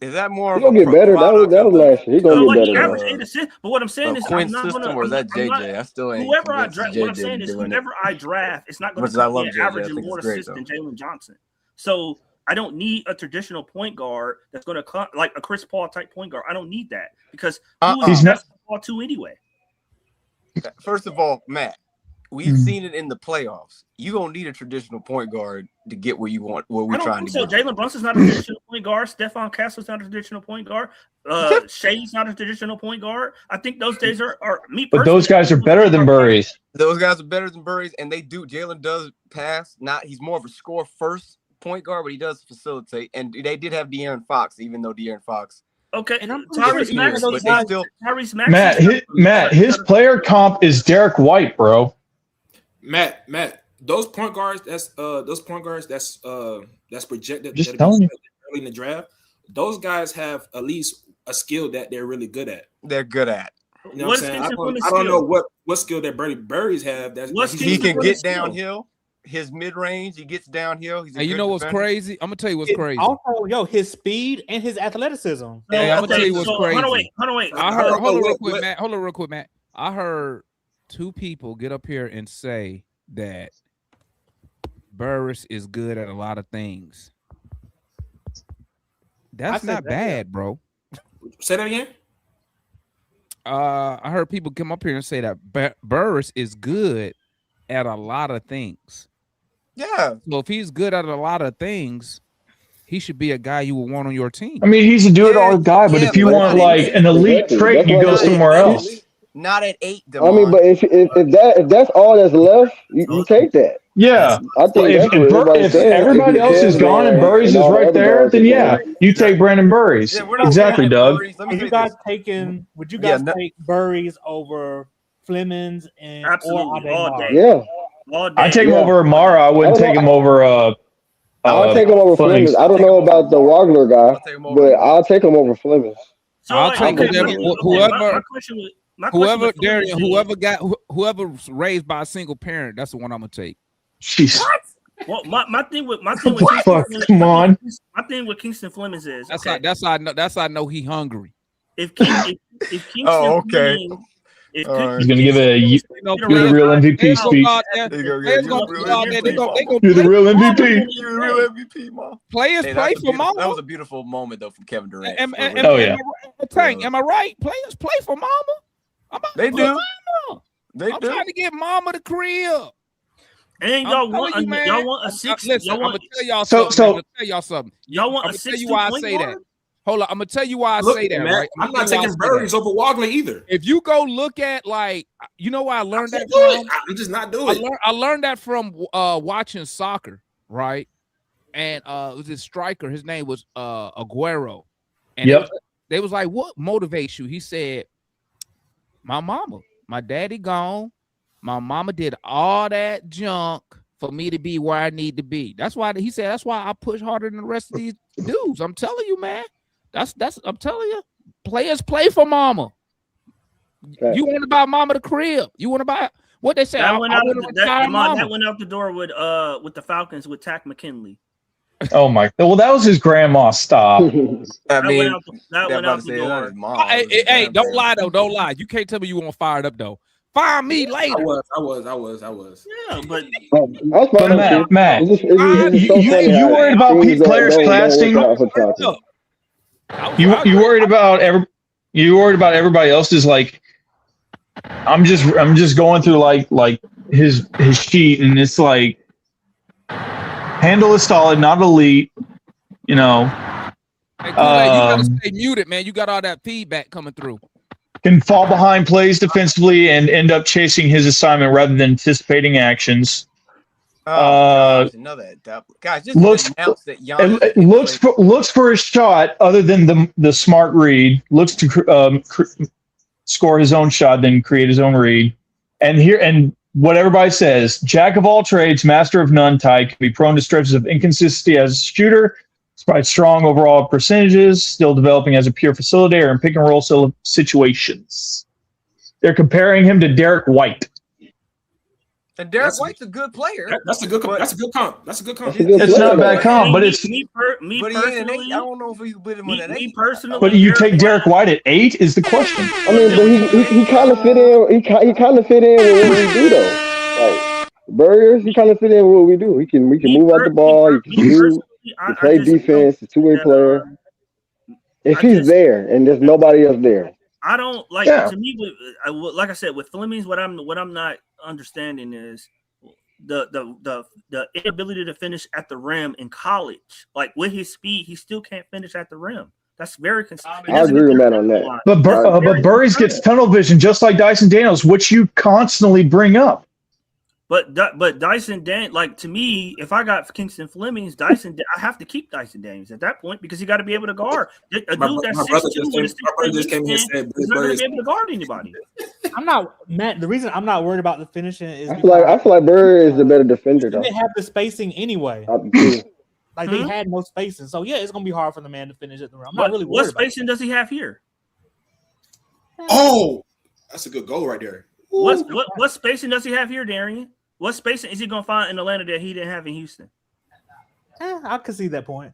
Is that more? He's gonna get better. That was last year. He's gonna get better. He averaged 8 assists. But what I'm saying is, Quinn I'm not system, gonna. or is that JJ? I still ain't. Whoever I draft, what I'm saying is, whoever I draft, it's not going to be averaging more assists than Jalen Johnson. So I don't need a traditional point guard that's going to come like a Chris Paul type point guard. I don't need that because he's not Paul too anyway. First of all, Matt, we've seen it in the playoffs. You don't need a traditional point guard to get where you want. Where we're trying to get. So Jalen Brunson's not a traditional point guard. Stephon Castle's not a traditional point guard. Shea's not a traditional point guard. I think those days are me. But those guys are better than Burris. Those guys are better than Burris, and they do. Jalen does pass. He's more of a score first point guard, but he does facilitate. And they did have De'Aaron Fox, even though De'Aaron Fox. Okay, and Tyrese Maxey. Matt, his player comp is Derek White, bro. Matt, those point guards that's projected just telling you early in the draft. Those guys have at least a skill that they're really good at. They're good at. You know what I'm saying? I don't know what skill that Burris have. He can get downhill. His mid range, he gets downhill. He's and you know what's crazy? I'm gonna tell you what's crazy. Also, his speed and his athleticism. Hey, I'm gonna tell you what's crazy. Hold on, wait. Hold on real quick, Matt. I heard 2 people get up here and say that Burris is good at a lot of things. That's not bad, bro. Say that again. I heard people come up here and say that Burris is good at a lot of things. Yeah. So if he's good at a lot of things, he should be a guy you would want on your team. I mean, he's a do-it-all guy, but if you want like an elite trait, you go somewhere else. Not at 8. I mean, but if that's all that's left, you take that. Yeah, I think if everybody else is gone and Burris is right there, then yeah, you take Brandon Burris. Exactly, Doug. Would you guys take Burris over Flemings and absolutely all day? Yeah. I take him over Amara. I wouldn't take him over. I'll take him over Flemings. I don't know about the Wagner guy, but I'll take him over Flemings. I'll take whoever raised by a single parent. That's the one I'm gonna take. Jeez. Well, my thing with come on. My thing with Kingston Flemings is that's how I know he hungry. If Kingston Flemings, he's gonna give a the real MVP speech. You're the real MVP. You're the real MVP, Mom. Players play for mama. That was a beautiful moment though from Kevin Durant. Am I right? Players play for mama. They do. I'm trying to get mama the crib. And y'all want a 6. Listen, I'm gonna tell y'all something. Y'all want a 6. I'm gonna tell you why I say that. Hold on, I'm gonna tell you why I say that. Man, right? I'm not taking Burris over Wagner either. If you go look at where I learned that from, I'm just not doing it. I learned that from watching soccer, right? And it was this striker. His name was Aguero. And they was like, "What motivates you?" He said, "My mama, my daddy gone. My mama did all that junk for me to be where I need to be. That's why he said. That's why I push harder than the rest of these dudes. I'm telling you, man. That's. I'm telling you, players play for mama. Okay. You want to buy mama the crib. You want to buy what they say. That went out the door with the Falcons with Tack McKinley. Oh my! Well, that was his grandma. Stop. I mean, that went I'm out about to the say, door. that is mom. Hey, don't lie though. Don't lie. You can't tell me you want fired up though. Fire me later. I was. Yeah, but But Matt, It's so funny you how worried about things players don't classing? work out for Chauncey. You worried about everybody else's like. I'm just going through like his sheet, and it's like handle is solid, not elite. You know, Hey, Kool-Aid, you gotta stay muted, man. You got all that feedback coming through. can fall behind plays defensively and end up chasing his assignment rather than anticipating actions. Another guys, just announce that Giannis Looks for a shot other than the smart read. Looks to score his own shot, then create his own read. And what everybody says, jack of all trades, master of none type, can be prone to stretches of inconsistency as a shooter, despite strong overall percentages, still developing as a pure facilitator in pick and roll situations. They're comparing him to Derek White. And Derek White's a good player. That's a good comp. That's a good comp. It's not a bad comp, but it's. Me But he ain't an personally, 8. I don't know if he put him in an 8. personally, But you take Derek White at 8 is the question. I mean, but he kind of fit in. He kind of fit in with what we do, though. Like Burgers, he kind of fit in with what we do. We can move out the ball. He can shoot. He can play defense. He's a two-way player. If he's there and there's nobody else there. I don't like to me. Like I said, with Flemings, what I'm not understanding is the inability to finish at the rim in college. Like with his speed, he still can't finish at the rim. That's very consistent. I agree with Matt on that. But Burries gets tunnel vision just like Dyson Daniels, which you constantly bring up. But Dyson like to me, if I got Kingston Flemings, I have to keep Dyson Daniels at that point because you got to be able to guard a dude that's 6'2". My brother just came here and said, he's not going to be able to guard anybody. I'm not Matt. The reason I'm not worried about the finishing is I feel like Burr is the better defender, though. they have the spacing anyway. Like they had no spacing, so yeah, it's gonna be hard for the man to finish at the rim. I'm not really worried. What spacing does he have here? Oh, that's a good goal right there. What spacing does he have here, Darian? What spacing is he gonna find in Atlanta that he didn't have in Houston? I could see that point.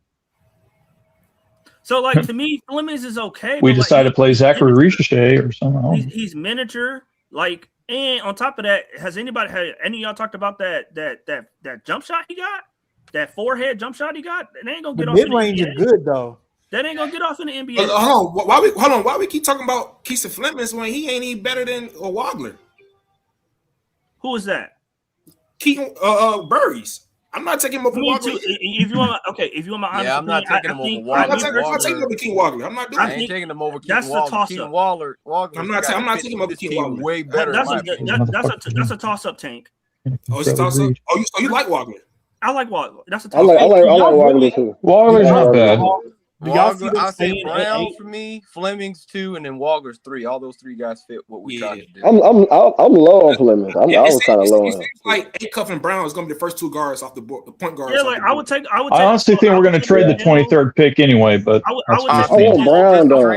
So, like to me, Flemings is okay. We decided to play Zachary Ricochet or something. He's miniature, like, and on top of that, has any of y'all talked about that jump shot he got? That forehead jump shot he got? It ain't gonna get off. Mid range is good though. That ain't gonna get off in the NBA. Hold on. Why we keep talking about Keisha Flemings when he ain't even better than a Wagler? Who is that? Keaton Burries. I'm not taking him over Wagler. If you want my honest I'm not taking him over Wagler. I'm not taking him over Keaton Wagler. I'm not doing I ain't taking him over That's Keaton the Wagler. toss-up. Keaton Wagler. I'm not taking him over Keaton Wagler. Way better. That's a toss-up, Tank. Oh, it's a toss-up. Oh, you like Wagler? I like Wagler. That's a I like Wagler too. Wagler's not bad. Wagler, I say Brown for me, Flemings 2, and then Wagler's 3. All those 3 guys fit what we tried to do. I'm low on Flemings. I was kind of low on him. Like Cuff and Brown is going to be the first 2 guards off the board, the point guards. Yeah, like I would take. I honestly think we're going to trade the 23rd pick anyway, but I want Brown though.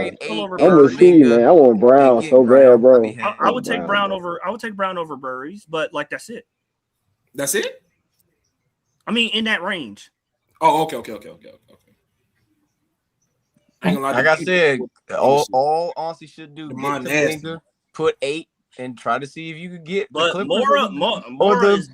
I'm with Steve, man. I want Brown so bad, bro. I would take Brown over. I would take Brown over Burries, but like that's it. That's it. I mean, in that range. Oh, okay. Like I said, all Aussie should do put 8 and try to see if you could get the Clippers.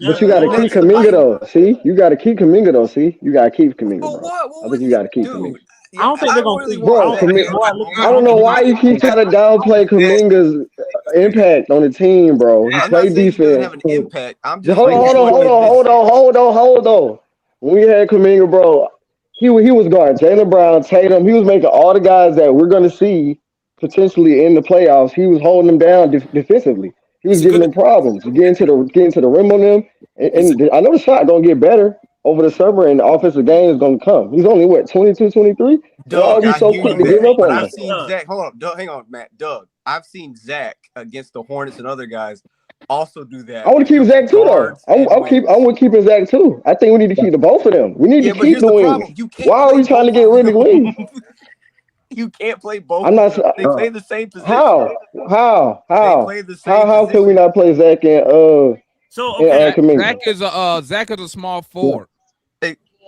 But you got to keep Kuminga though. See, you got to keep Kuminga though. See, you got to keep Kuminga. I think you got to keep Kuminga. I don't think they're gonna keep. Bro, I don't know why you keep trying to downplay Kuminga's impact on the team, bro. He played defense. Have an impact. I'm just hold on. When we had Kuminga, bro, he was guarding Jaylen Brown, Tatum. He was making all the guys that we're gonna see potentially in the playoffs. He was holding them down defensively. He was giving them problems, getting to the rim on them. And I know the shot gonna get better over the summer, and the offensive game is gonna come. He's only 22, 23. Doug, Why are we so quick to give up on him? I've seen Zach. Hold on, Doug, hang on, Matt. Doug, I've seen Zach against the Hornets and other guys also do that. I want to keep Zach too, though. I'm with keeping Zach too. I think we need to keep the both of them. We need to keep the wings. Why are we trying to get rid of the wings? You can't play both. I'm not. They play the same position. How? They play the same How can we not play Zach and So Kuminga? Zach is a small forward.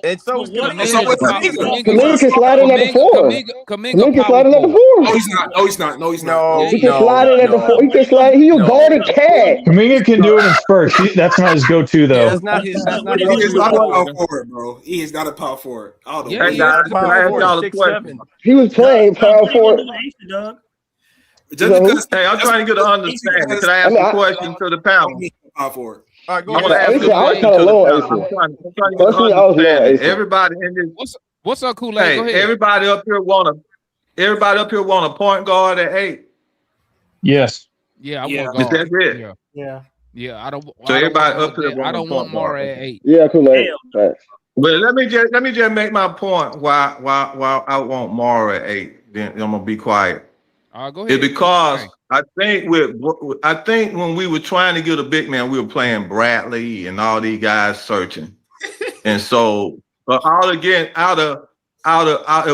And so is Kuminga. Kuminga can slide in at the 4. Kuminga can slide in at the 4. No, he's not. No, he's not. No, he's not. He can slide in at the 4. He can slide. He will guard a cat. Kuminga can do it in spurts. That's not his go-to though. That's not his. That's not He his. is not a power forward, bro. He is not a power forward. All the Yeah, way. he is power forward, 6'7". He was playing power forward. Just because, Hey, I'm trying to get an understanding. Can I ask a question to the panel? power forward. All right, go I want to ahead. ask a I was question kind of to the low panel. on I'm Ace. trying to get Personally, an I was low on understanding. Ace. Everybody in this, What's up, Kool-Aid? hey, Go ahead. everybody up here want a point guard at 8. Yes. Yeah, I Yeah. want Is guard. that it? Yeah, Yeah. yeah. I don't. So I don't everybody want up here I don't want Mara at 8. Yeah, Kool-Aid. Facts. Well, let me just make my point. Why I want Mara at 8? Then I'm gonna be quiet. Go ahead. It's because I think when we were trying to get a big man, we were playing Bradley and all these guys searching, and so if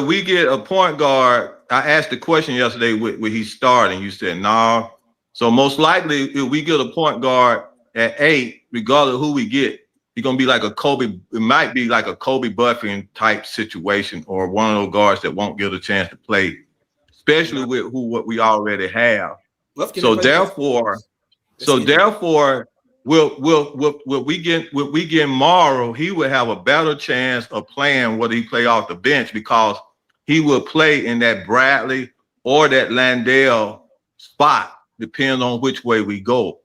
we get a point guard, I asked the question yesterday with he starting. You said no. So most likely, if we get a point guard at 8, regardless of who we get, it's gonna be like a Kobe. It might be like a Kobe Buffington type situation, or one of those guards that won't get a chance to play, especially with what we already have. So therefore, will we get Morrow? He will have a better chance of playing whether he play off the bench because he will play in that Bradley or that Landale spot, depending on which way we go.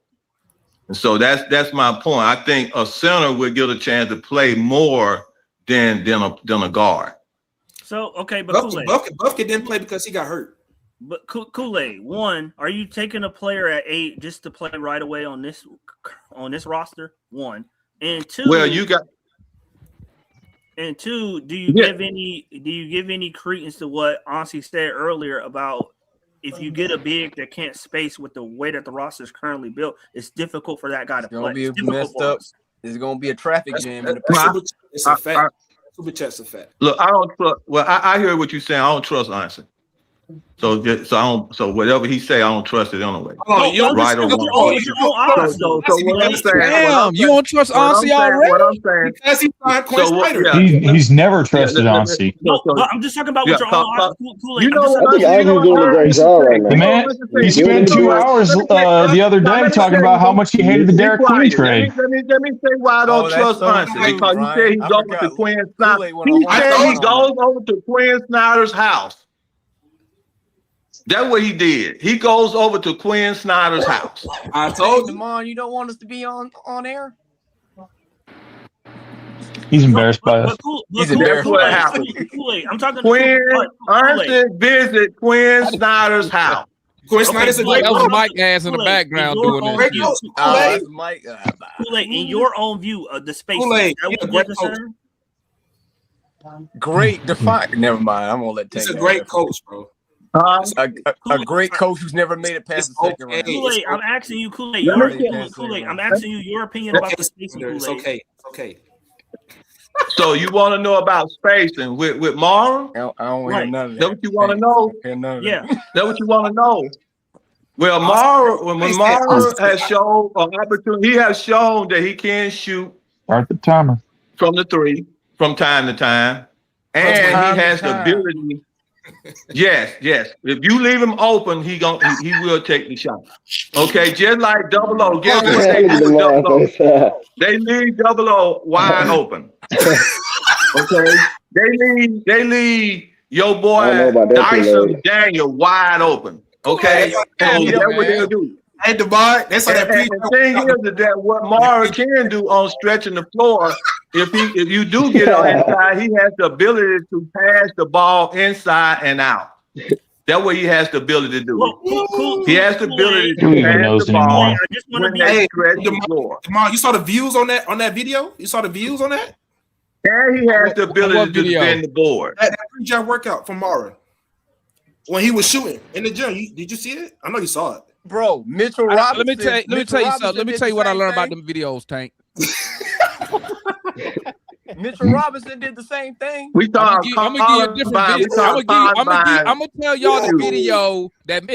And so that's my point. I think a center will get a chance to play more than a guard. So okay, but Kool-Aid. Buffkin didn't play because he got hurt. But Kool-Aid, one, are you taking a player at 8 just to play right away on this roster? One. And two, Well, you got. And two, do you give any credence to what Ansi said earlier about if you get a big that can't space with the way that the roster is currently built, it's difficult for that guy to play. It's gonna be messed up. It's gonna be a traffic jam. It's a fact. Super chat's a fact. Look, I don't trust. Well, I hear what you're saying. I don't trust Ansi. So whatever he say, I don't trust it anyway. Right or wrong. Damn, you don't trust Ansi already? What I'm saying. Because he signed Quinn Snyder. He's never trusted Ansi. No, but I'm just talking about what your own odds. I think Ansi's doing a great job right now. The man, he spent 2 hours the other day talking about how much he hated the Derek Queen trade. Let me say why I don't trust Ansi. Because he said he goes to Quinn Snyder. He said he goes over to Quinn Snyder's house. That's what he did. He goes over to Quinn Snyder's house. I told you. Demond, you don't want us to be on air? He's embarrassed by us. He's embarrassed by what happened. I'm talking Quinn Ansi visit Quinn Snyder's house. Quinn Snyder's a great That was coach. Mike ass in the background doing own this. view. That's Mike. Kool-Aid, in your own view of the space, Kool-Aid, that he's a was great necessary? Great define. Never mind. I'm gonna let He's Tank a go. great coach, bro. A great coach who's never made it past the second round. Kool-Aid, I'm asking you, Kool-Aid. Let Your me opinion, finish. Kool-Aid. I'm asking you your opinion about the spacing, It's Kool-Aid. okay. It's okay. So you want to know about spacing with Mara? I don't hear none of That that. what you want to know? Hear none of Yeah. That what you want to know? Well, when Mara has shown an opportunity, he has shown that he can shoot Start the timer. from the 3 from time to time, and he has the ability. Yes. If you leave him open, he will take the shot. Okay, just like Double O. Guess what they do with Double O? They leave Double O wide open. Okay, they leave your boy Dyson Daniel wide open. Okay, so that's what they'll do. Hey, Demond, that's how that And the thing is that what Mara can do on stretching the floor, if you do get on inside, he has the ability to pass the ball inside and out. That's what he has the ability to do. He has the ability to pass the ball when they stretch the floor. Demond, you saw the views on that video? You saw the views on that? And he has the ability to defend the board. That pre-jump workout from Mara when he was shooting in the gym. Did you see it? I know you saw it. Bro, Mitchell Robinson. Let me tell you something. Let me tell you what I learned about them videos, Tank. Mitchell Robinson did the same thing. We thought I'm gonna give you a different video. I'm gonna tell y'all the video that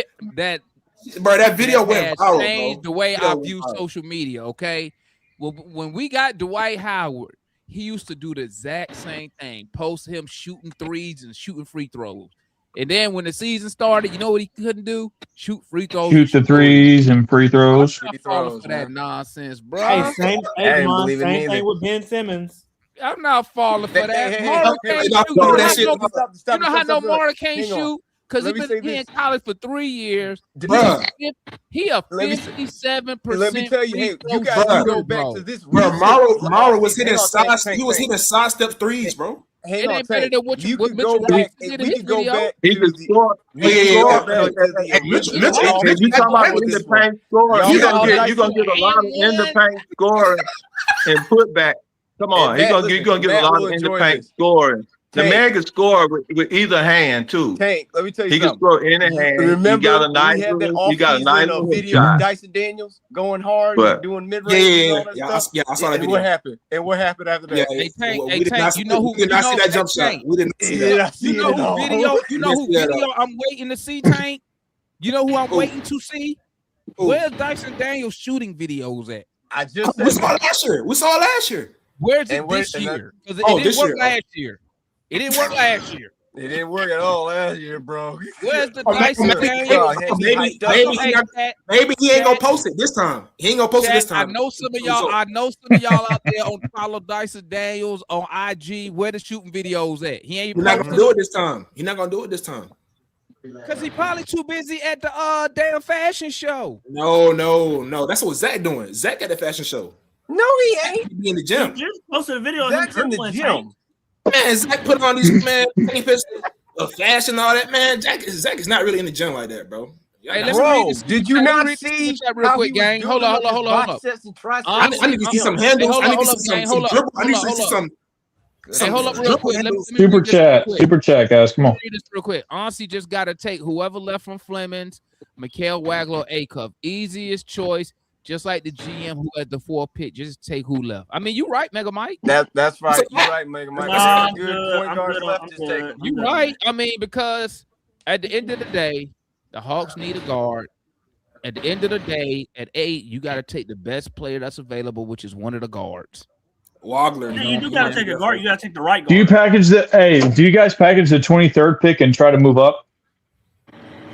bro, that video went viral, changed bro. the way I view social media. Okay, well, when we got Dwight Howard, he used to do the exact same thing. Post him shooting threes and shooting free throws. And then when the season started, you know what he couldn't do? Shoot free throws. Shoot the threes and free throws. I'm not falling for that nonsense, bro. Hey, same thing with Ben Simmons. I'm not falling for that. Hey, Mara can't shoot. You know how no Mara can't Hang on. shoot? Because Let he's me been say in this. college for 3 years. Bruh. He a Let me say- 57%. Let me tell you, hey, you free guys throw can go shooter, back bro. to this. Bro, Mara was hitting side. side. He was hitting sidestep threes, bro. Hang It on, ain't better Tank. than what You what could go Mitchell back. Robinson If did in we his could go video. back He to could the. score. We could go back to the Hey, Mitch, original offense. if you talking about with in this the one. paint scoring, Y'all you're got gonna nice get a lot of in the paint scoring and put back. Come on, And Matt, you're gonna get a Matt lot will of in the enjoy paint this. scoring. The Tank. man can score with either hand too. Tank, let me tell you He can something. score in the hand. Remember, he got a nice we had that little, he got a nice off-season little video shot. with Dyson Daniels going hard, But- doing mid-range and all that stuff. I saw that And video. what happened? And what happened after that? Yeah, Hey, Tank, we hey, did Tank, not, you know who? we did not see that jump Hey, shot. Tank, We did not see Did I that. see you know it at who all? video? You know who Yes, yeah. video I'm waiting to see, Tank? You know who I'm Who? waiting to see? Who? Where's Dyson Daniels shooting videos at? I just We said saw it last year. We saw it last year. Where's it And where- this and that- year? Because Oh, it this didn't work year. last year. It didn't work last year. it didn't work at all last year, bro. Where's the Oh, Dyson maybe- Daniels? maybe he ain't gonna post it this time. He ain't gonna post it this time. I know some of y'all. I know some of y'all out there on follow Dyson Daniels on IG. Where the shooting videos at? He ain't He's not gonna do it this time. He's not gonna do it this time. because he probably too busy at the damn fashion show. No. That's what Zach doing. Zach got a fashion show. No, he ain't. He be in the gym. You just posted a video of him Zach's in the dribbling, gym. Tank. Man, Zach put on these man fashion and all that. Man, Zach is not really in the gym like that, bro. Hey, let me Bro, read this. did you let me not read this see chat real how quick, he was gang? Hold building on, up his hold on. biceps and triceps? I need to see some handles. hold I need up, to see gang, some hold up, dribble. I need hold to up, see hold some. Hey, hold up real dribble quick. Let me handles. read Super this real chat, quick. super chat, guys. Come Let on. me read this real quick. Honestly, just got to take whoever left from Flemings, Mikael Wagler, A-Cup. Easiest choice, just like the GM who had the 4th pick. Just take who left. I mean, you right, Mega Mike. That's right. You're right, Mega Mike. Nah, I'm Good good. point I'm guard good. left. I'm Just good. take him. I'm You good. right. I mean, because at the end of the day, the Hawks need a guard. At the end of the day, at 8, you got to take the best player that's available, which is one of the guards. Wagler. Yeah, you do gotta take a guard. You gotta take the right guard. Do you package the? Hey, do you guys package the 23rd pick and try to move up?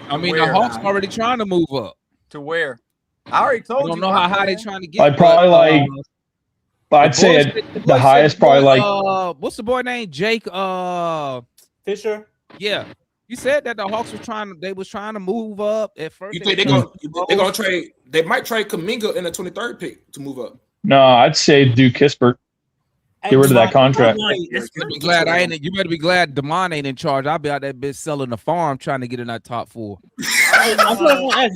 I mean, Where? the Hawks already trying to move up. To where? I already I told don't you. know my how high they plan. trying to get. I'd probably but, like. I'd say the highest, probably like. what's the boy name? Jake. Fisher. Yeah. You said that the Hawks was trying to move up at first. You think they're gonna trade? They might trade Kuminga in the 23rd pick to move up. No, I'd say do Kispert. Get rid of that contract. You better be glad Damon ain't in charge. I'll be out that bitch selling the farm trying to get in that top 4. I'm just gonna ask,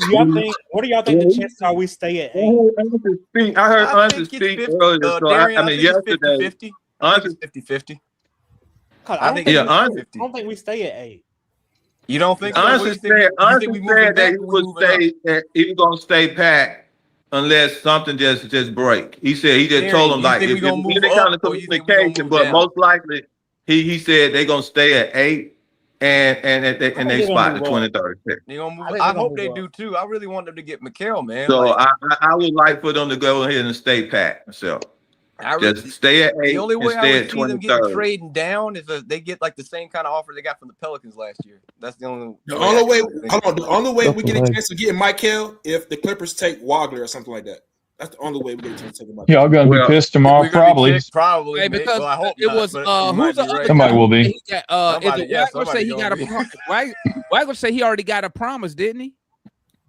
what do y'all think the chances are we stay at 8? I heard I Uncle think speak it's earlier. So Darian, I mean, think it's yesterday. 50-50. I think it's 50-50. I think- I don't think we stay at 8. You don't think so? What do Honestly you think? You said think we moving that back he or we would moving up? stay. That he was gonna stay packed unless something just break. He said he just Darren, told him you like think if we gonna it's move any kind up of or you think we gonna communication, move but down? most likely he said they're gonna stay at 8 and they they're spot gonna the move up. 23rd pick. They gonna move. I think I they're gonna hope move they up. do too. I really want them to get Mikael, man. So Like, I would like for them to go ahead and stay packed. So I really, just stay at 8 the only and way I stay would at see them getting 23rd. trading down is if they get like the same kind of offer they got from the Pelicans last year. That's the only. The only way, the only way we That's get a right. chance of getting Michael if the Clippers take Wagler or something like that. That's the only way we get a chance to take him. Y'all gonna be pissed tomorrow, We're gonna be probably. kicked, probably. Hey, mate. because Well, I hope it not, was but you might who's the be other right. Somebody will be. He got, Somebody- is it yeah, Wagler say he somebody got a gonna Wagler say he already got a promise, didn't he?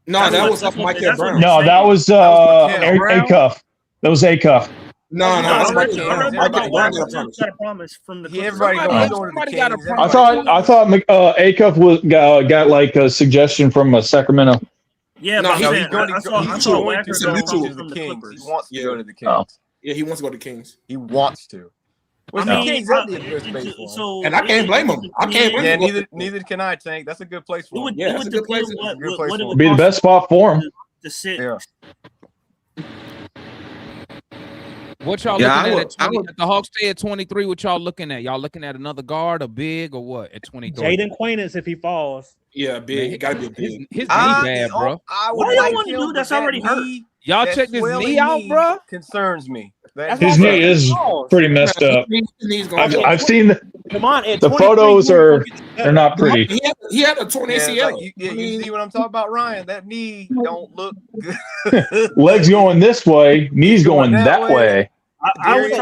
No, That's that what- was off that's what- Michael that's what Brown. No, that was Mikael Brown? A-Cuff. That was A-Cuff. No, I that's read Michael that Brown. Michael Michael Brown Brown got a promise. got a promise from the Yeah, Clippers. everybody going to Somebody the got a Kings. promise. I thought A-Cuff was got like a suggestion from Sacramento. Yeah, No, but he's I'm he's saying, going I to saw go. I He's saw going Wagner to It's a got a mutual. promise the from the Kings. He Clippers. wants to Yeah. go to the Kings. Oh. Yeah, he wants to go to Kings. He wants to. Which I the mean, Kings have the good space for him. so And I can't blame him. I can't blame Yeah, him. neither can I, Tank. That's a good place It for would, him. Yeah, it that's would a good place. depend It's a good what place it for would him. Be the cost best spot for him. to sit. Yeah. What y'all Yeah, looking I at? would- At 20, if the Hawks stay at 23, what y'all looking at? Y'all looking at another guard, a big, or what? At 23, Jaden Quainance if he falls. Yeah, big. It gotta be a big. his knee I bad, bro. I What would do y'all like want to him, do but that's that already hurt? knee- Y'all that check this swelling knee out, bro. concerns me. His knee is pretty messed up. I've seen the photos are they're not pretty. He had a torn ACL. You see what I'm talking about, Ryan? That knee don't look good. Legs going this way, knees going that way. I would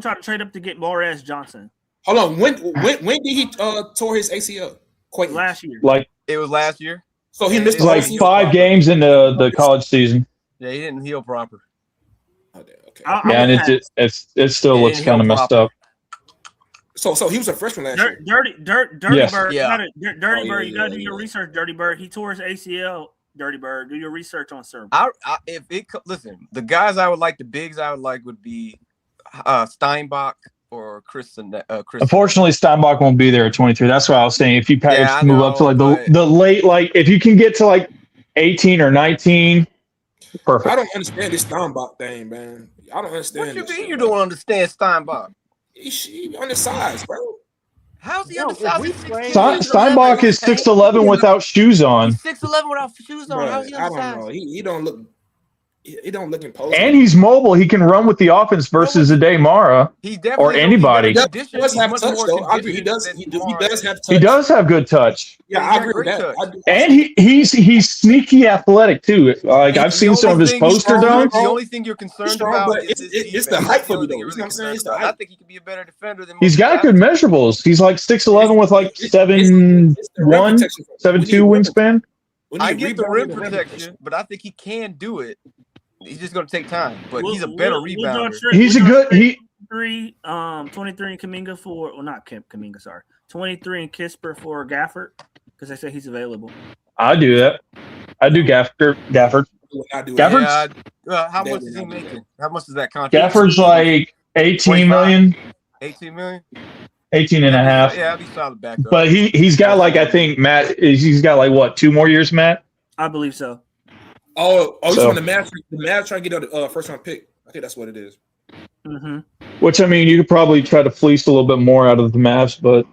try to trade up to get Morris Johnson. Hold on. When did he tore his ACL? Quite last year. Like it was last year. So he missed like 5 games in the college season. Yeah, he didn't heal proper. Yeah, and it still looks kind of messed up. So he was a freshman last year. Dirty Yes. Bird. Yeah. Dirty Bird. You gotta do your research, Dirty Bird. He tore his ACL. Dirty Bird. Do your research on Serb. Listen, the guys I would like, the bigs I would like would be Steinbach or Christian. Unfortunately, Steinbach won't be there at 23. That's why I was saying if you Yeah, I move know, up to like but- the late, like if you can get to like 18 or 19, perfect. I don't understand this Steinbach thing, man. I don't understand. What you this mean shit, you bro. don't understand Steinbach? He undersized, bro. How's he undersized? Steinbach is 6'11" without shoes on, 6'11" without shoes on. Bro, How's he I don't undersized? know. He don't look. He don't look imposing. and he's mobile. He can run with the offense versus Ade Mara He's or definitely anybody. He does have touch, though. I agree. He does have touch. He does have good touch, Yeah, I agree with that. I do. and he's sneaky athletic too. Like I've seen some of his poster dunks. The only thing you're concerned strong, about but is it's the height for me, though. You know what I'm saying? It's the I height. think he could be a better defender than He's most got good guys. measurables. He's like 6'11" with like It's the rim 7'1", protection. 7'2" wingspan. We need I get the rebounding rim and protection, but I think he can do it. He's just going to take time, but he's a We'll- better we'll draw rebounder. straight- He's a we'll draw good he. 23 in Kaminga for, well, not Kaminga, sorry. 23 in Kisper for Gafford because they say he's available. I do that. I do Gafford. I do it. Gafford's How They much would is he not do making? How much is that contract? Gafford's like 18 million, 18 million? 18 and a half. Yeah, I'd be solid backup. But he's got like, I think Matt, he's got like what, 2 more years, Matt? I believe so. Oh, he's So- on the Mavs. The Mavs trying to get a first round pick. I think that's what it is. Mm-hmm. Which, I mean, you could probably try to fleece a little bit more out of the Mavs, but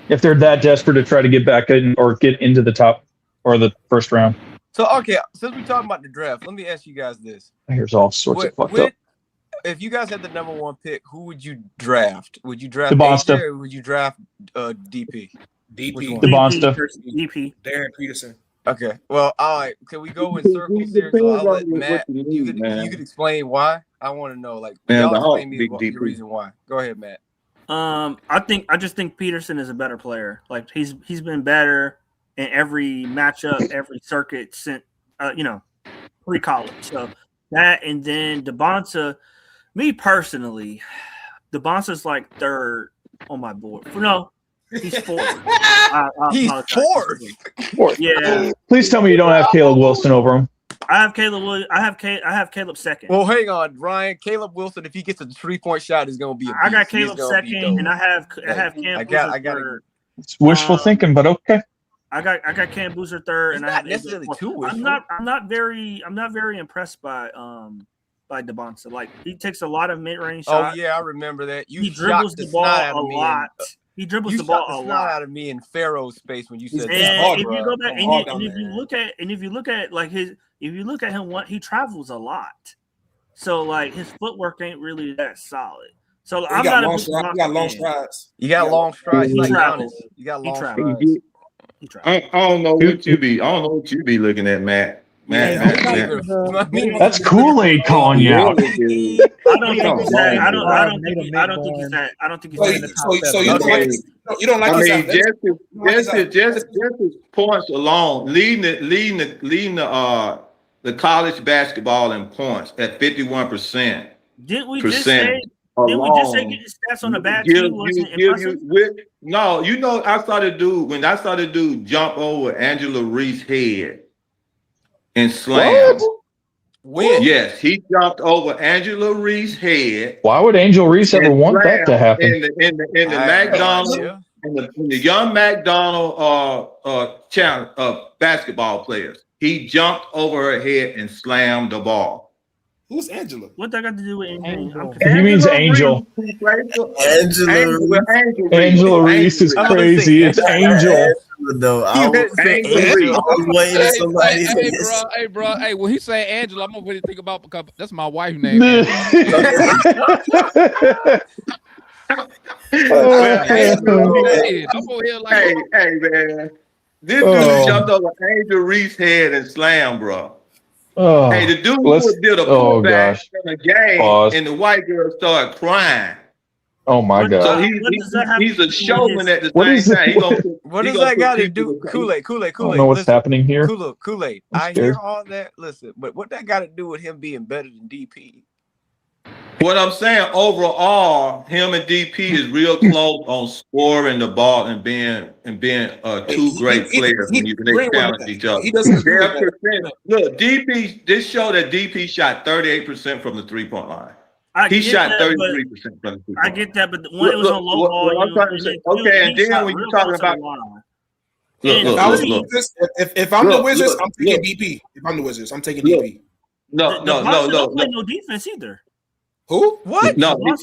if they're that desperate to try to get back in or get into the top or the first round, So, okay, since we're talking about the draft, let me ask you guys this. here's all sorts of fucked up. If you guys had the number 1 pick, who would you draft? Would you draft DeBonsta. AJ or would you draft DP? DP. Which one? DeBonsta. DP. Darren Peterson. Okay. Well, all right. Can we go in circles here? So I'll let Matt. You could explain why. I want to know. Like, Man, y'all the Hawks explain me big the DP. reason why. Go ahead, Matt. I just think Peterson is a better player. Like he's been better in every matchup, every circuit since pre-college. So that, and then DeBonsta, me personally, DeBonsta's like 3rd on my board. No, he's 4th. He's apologize. 4th. Yeah, Please tell me you don't have Caleb Wilson over him. I have Caleb. I have Caleb 2nd. Well, hang on, Ryan. Caleb Wilson, if he gets a 3-point shot, is going to be. I got Caleb 2nd, and I have Cam I Boozer got 3rd. It's wishful thinking, but okay. I got Cam Boozer 3rd, and I have not necessarily AJ 4th. too wishful. I'm not very impressed by DeBonsta. Like he takes a lot of mid-range Oh shots. yeah, I remember that. You He dribbles shocked the snot ball out a of me lot. He dribbles You the ball shot the a snot lot. out of me in Pharaoh's space when you said And if bruh. you go back Come and, on you, down and if there. you look at like if you look at him, he travels a lot. So like his footwork ain't really that solid. So I'm not a big strides. You got long fan. strides. You got long strides. He Like travels. Giannis. You got He long travels. strides. He travels. I don't know what you be. I don't know what you be looking at, Matt. That's Kool-Aid calling you out. I don't think he's that. I don't think he's that. I don't think he's in the top So seven. you don't like I his mean, athletic- just his points alone, leading the college basketball in points at 51%. Didn't we just say getting stats on a bad team wasn't impressive? No, you know, I started to jump over Angela Reese's head and slam. When? Yes, he jumped over Angela Reese's head. Why would Angel Reese ever and want that to slammed happen? in the McDonald, in the young McDonald basketball players. He jumped over her head and slammed the ball. Who's Angela? What that got to do with anything? He means Angel. Angela Reese is crazy. It's Angel. Though I was waiting for somebody. Hey, bro. Hey, when he say Angela, I'm over here think about because that's my wife's name. Hey, man. This dude jumped over Angel Reese's head and slammed, bro. Hey, the dude who did a pullback in a game, and the white girl started crying. Oh my God! So he's a showman at the same time. What does that got to do? Kool-Aid. I don't know what's happening here. Kool-Aid. I hear all that. Listen, but what that got to do with him being better than DP? What I'm saying, overall, him and DP is real close on scoring the ball and being two great players when they challenge each other. Look, DP. This show that DP shot 38% from the 3-point line. He shot 33% from the 3-point line. I get that, but one, it was on low ball. Okay, and then when you're talking about if I'm the Wizards, I'm taking DP. If I'm the Wizards, I'm taking DP. No. Don't play no defense either. Who? What? No, look.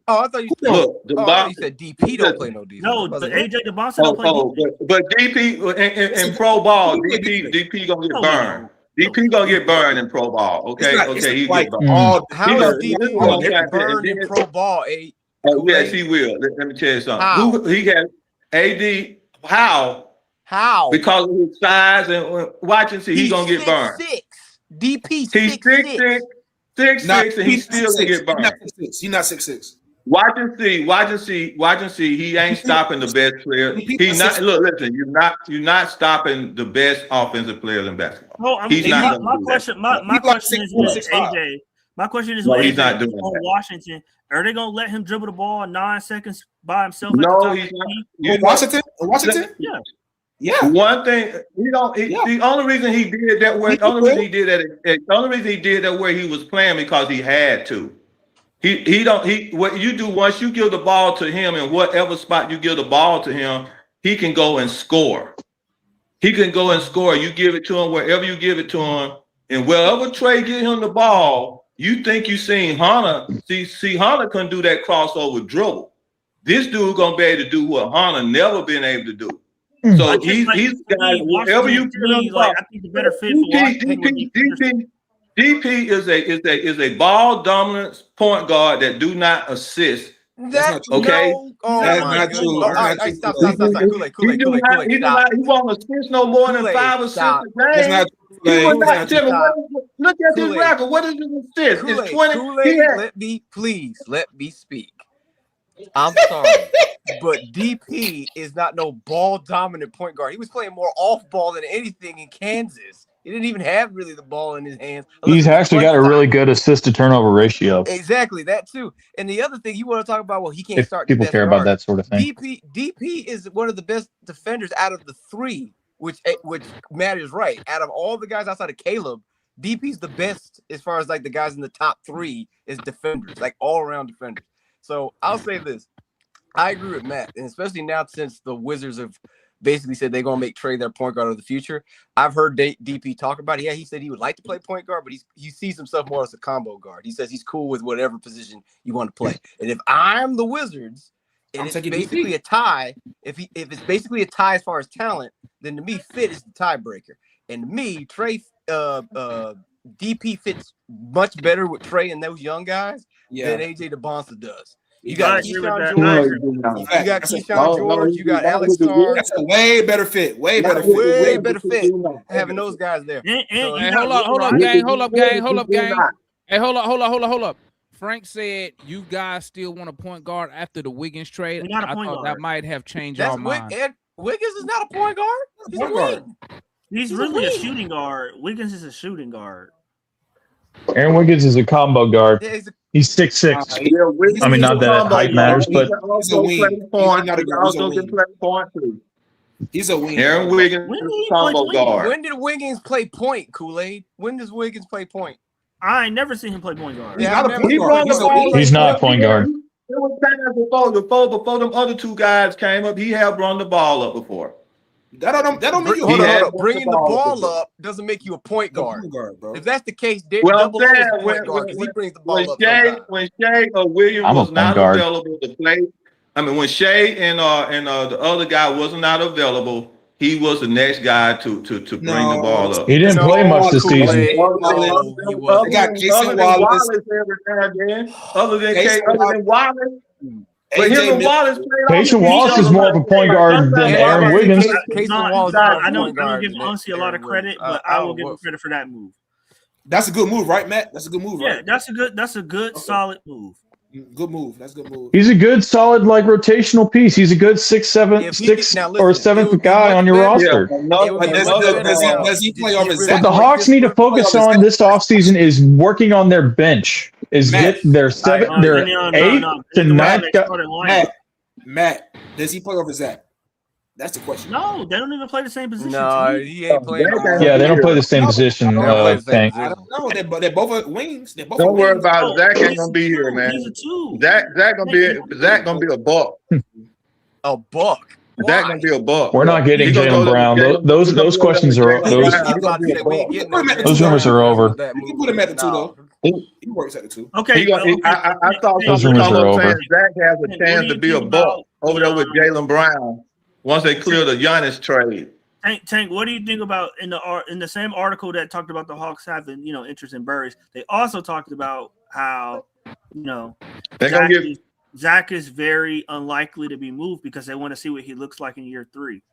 Oh, I thought you said DP don't play no defense. No, but AJ DeBonsa don't play defense. But DP in pro ball, DP gonna get burned. DP gonna get burned in pro ball. Okay, How is DP get burned in pro ball? Yes, he will. Let me tell you something. He has AD. How? Because of his size and watch and see, he's gonna get burned. DP he's 6'6", and he still gonna get burned. He's not 6'6". Watch and see. He ain't stopping the best player. He's not. Look, listen. You're not stopping the best offensive players in basketball. No, he's not. My question is with AJ. My question is with he's not doing on Washington. Are they gonna let him dribble the ball 9 seconds by himself? No, he's not. Washington. Yeah. Yeah. One thing the only reason he did that way, the only reason he did that way, he was playing because he had to. What you do once you give the ball to him in whatever spot you give the ball to him, he can go and score. He can go and score. You give it to him wherever you give it to him, and wherever Trey get him the ball, you think you seen Hunter. See, Hunter couldn't do that crossover dribble. This dude gonna be able to do what Hunter never been able to do. So he's guys wherever you put him. I think the better fit for DP is a ball dominant point guard that do not assist. That's okay. That's not true. Stop. Kool-Aid. He won't assist no more than 5 assists a game. Look at his record. What is his assist? It's 20. Let me speak. I'm sorry, but DP is not no ball dominant point guard. He was playing more off ball than anything in Kansas. He didn't even have really the ball in his hands. He's actually got a really good assist to turnover ratio. Exactly, that too. And the other thing you want to talk about, well, he can't start. People care about that sort of thing. DP is one of the best defenders out of the three, which matters, right? Out of all the guys outside of Caleb, DP's the best as far as like the guys in the top 3 is defenders, like all around defenders. So I'll say this. I agree with Matt, and especially now since the Wizards have basically said they're going to make Trey their point guard of the future. I've heard DP talk about it. Yeah, he said he would like to play point guard, but he sees himself more as a combo guard. He says he's cool with whatever position you want to play. And if I'm the Wizards, and it's basically a tie, if it's basically a tie as far as talent, then to me, fit is the tiebreaker. And to me, Trey, DP fits much better with Trey and those young guys than AJ DeBonsa does. You got Keyshawn George. You got Alex Starr. That's a way better fit. Way better fit. Having those guys there. Hey, hold up, gang. Hey, hold up. Frank said you guys still want a point guard after the Wiggins trade. I thought that might have changed our mind. Wiggins is not a point guard. He's a wing. He's really a shooting guard. Wiggins is a shooting guard. Aaron Wiggins is a combo guard. He's 6'6". I mean, not that height matters, but he's a wing. He's a wing. Aaron Wiggins is a combo guard. When did Wiggins play point, Kool-Aid? When does Wiggins play point? I ain't never seen him play point guard. He's not a point guard. There was times before them other two guys came up, he had run the ball up before. That don't make you. Hold on. Bringing the ball up doesn't make you a point guard. Bro. If that's the case, Derek Well, I'm Double O is saying a point guard because he brings the ball up. when Shea or Williams I'm a was point not guard. available to play, I mean, when Shea and the other guy wasn't not available, he was the next guy to bring the ball up. He didn't play much this season. Other than Wallace every now and then. Other than Wallace. But him and Wallace played. Casey Wallace is more of a point guard than Aaron Wiggins. I don't give Unsi a lot of credit, but I will give him credit for that move. That's a good move, right, Matt? That's a good move, Yeah, right? that's a good solid move. Good move. That's a good move. He's a good, solid, like rotational piece. He's a good 6'7", or 7th guy on your roster. Does he play over Zach? What the Hawks need to focus on this offseason is working on their bench. Is get their 8th to 9th guy. Matt, does he play over Zach? That's the question. No, they don't even play the same position. No, he ain't playing. Yeah, they don't play the same position. Tank. I don't know. They're both wings. They're both Don't worry wings. about it. Zach ain't gonna be here, man. Zach gonna be a buck. A buck. Zach gonna be a buck. We're not getting Jaylen Brown. Those questions are those rumors are over. You can put him at the 2 though. He works at the 2. Okay. I thought Those some rumors are over. saying Zach has a chance to be a buck over there with Jaylen Brown once they clear the Giannis trade. Tank, what do you think about in the same article that talked about the Hawks having interest in Burris? They also talked about how Zach is very unlikely to be moved because they want to see what he looks like in year 3.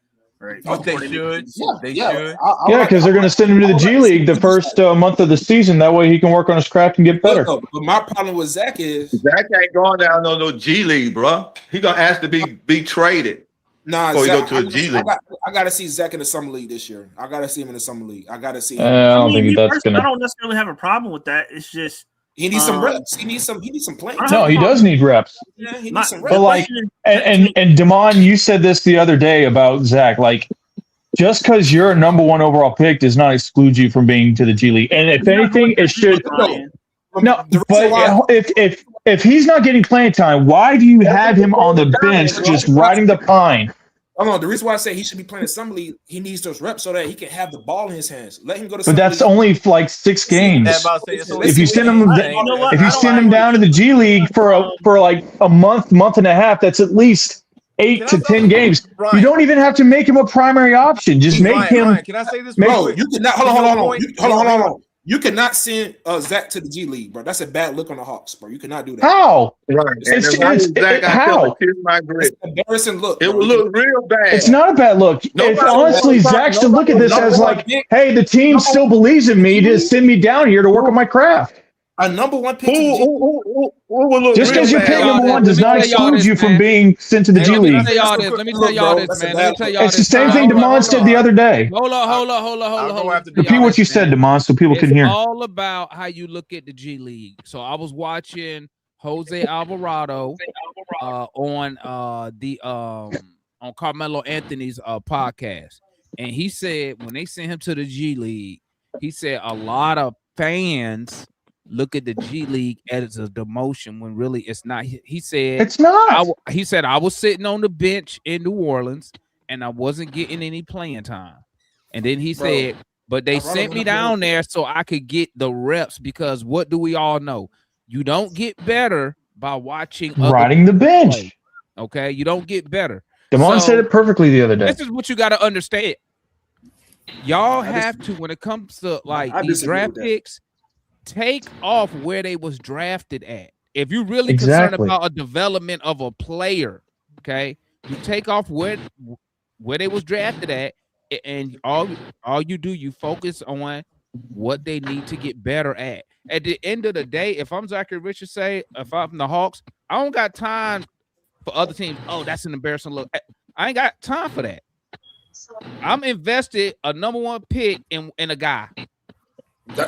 Right? But they should. They should. Yeah, because they're going to send him to the G League the first month of the season. That way he can work on his craft and get better. But my problem with Zach is Zach ain't going down no G League, bro. He gonna ask to be traded. Nah, before Zach, he go to a G League. I gotta see Zach in the summer league this year. I gotta see him in the summer league. I gotta see him. I don't think that's I gonna. don't necessarily have a problem with that. It's just He needs some reps. He needs some playing. No, he does need reps. Yeah, he needs some reps. But like, and Damon, you said this the other day about Zach. Like, just because you're a number 1 overall pick does not exclude you from being to the G League. And if anything, it should. No, but if he's not getting playing time, why do you have him on the bench just riding the pine? Hold on. The reason why I say he should be playing summer league, he needs those reps so that he can have the ball in his hands. Let him go to. But that's only like 6 games. If you send him, down to the G League for like a month and a half, that's at least 8 to 10 games. You don't even have to make him a primary option. Just make him. Can I say this? Bro, you cannot. Hold on. You cannot send Zach to the G League, bro. That's a bad look on the Hawks, bro. You cannot do that. How? Right. How? It's an embarrassing look. It would look real bad. It's not a bad look. Honestly, Zach should look at this as like, hey, the team still believes in me to send me down here to work on my craft. A number 1 pick. Just because you're pick number 1 does not exclude you from being sent to the G League. Let me tell y'all this, man. It's the same thing Damon said the other day. Hold on. Repeat what you said, Damon, so people can hear. It's all about how you look at the G League. So I was watching Jose Alvarado on Carmelo Anthony's podcast, and he said when they sent him to the G League, he said a lot of fans look at the G League as a demotion when really it's not. He said it's not. He said I was sitting on the bench in New Orleans and I wasn't getting any playing time. And then he said, but they sent me down there so I could get the reps because what do we all know? You don't get better by watching riding the bench. Play. Okay, you don't get better. Damon said it perfectly the other day. This is what you got to understand. Y'all have to, when it comes to like these draft picks, take off where they was drafted at. If you're really concerned about a development of a player, okay, you take off where they was drafted at, and all you do, you focus on what they need to get better at. At the end of the day, if I'm Zachary Richards, if I'm the Hawks, I don't got time for other teams. Oh, that's an embarrassing look. I ain't got time for that. I'm invested a number 1 pick in a guy.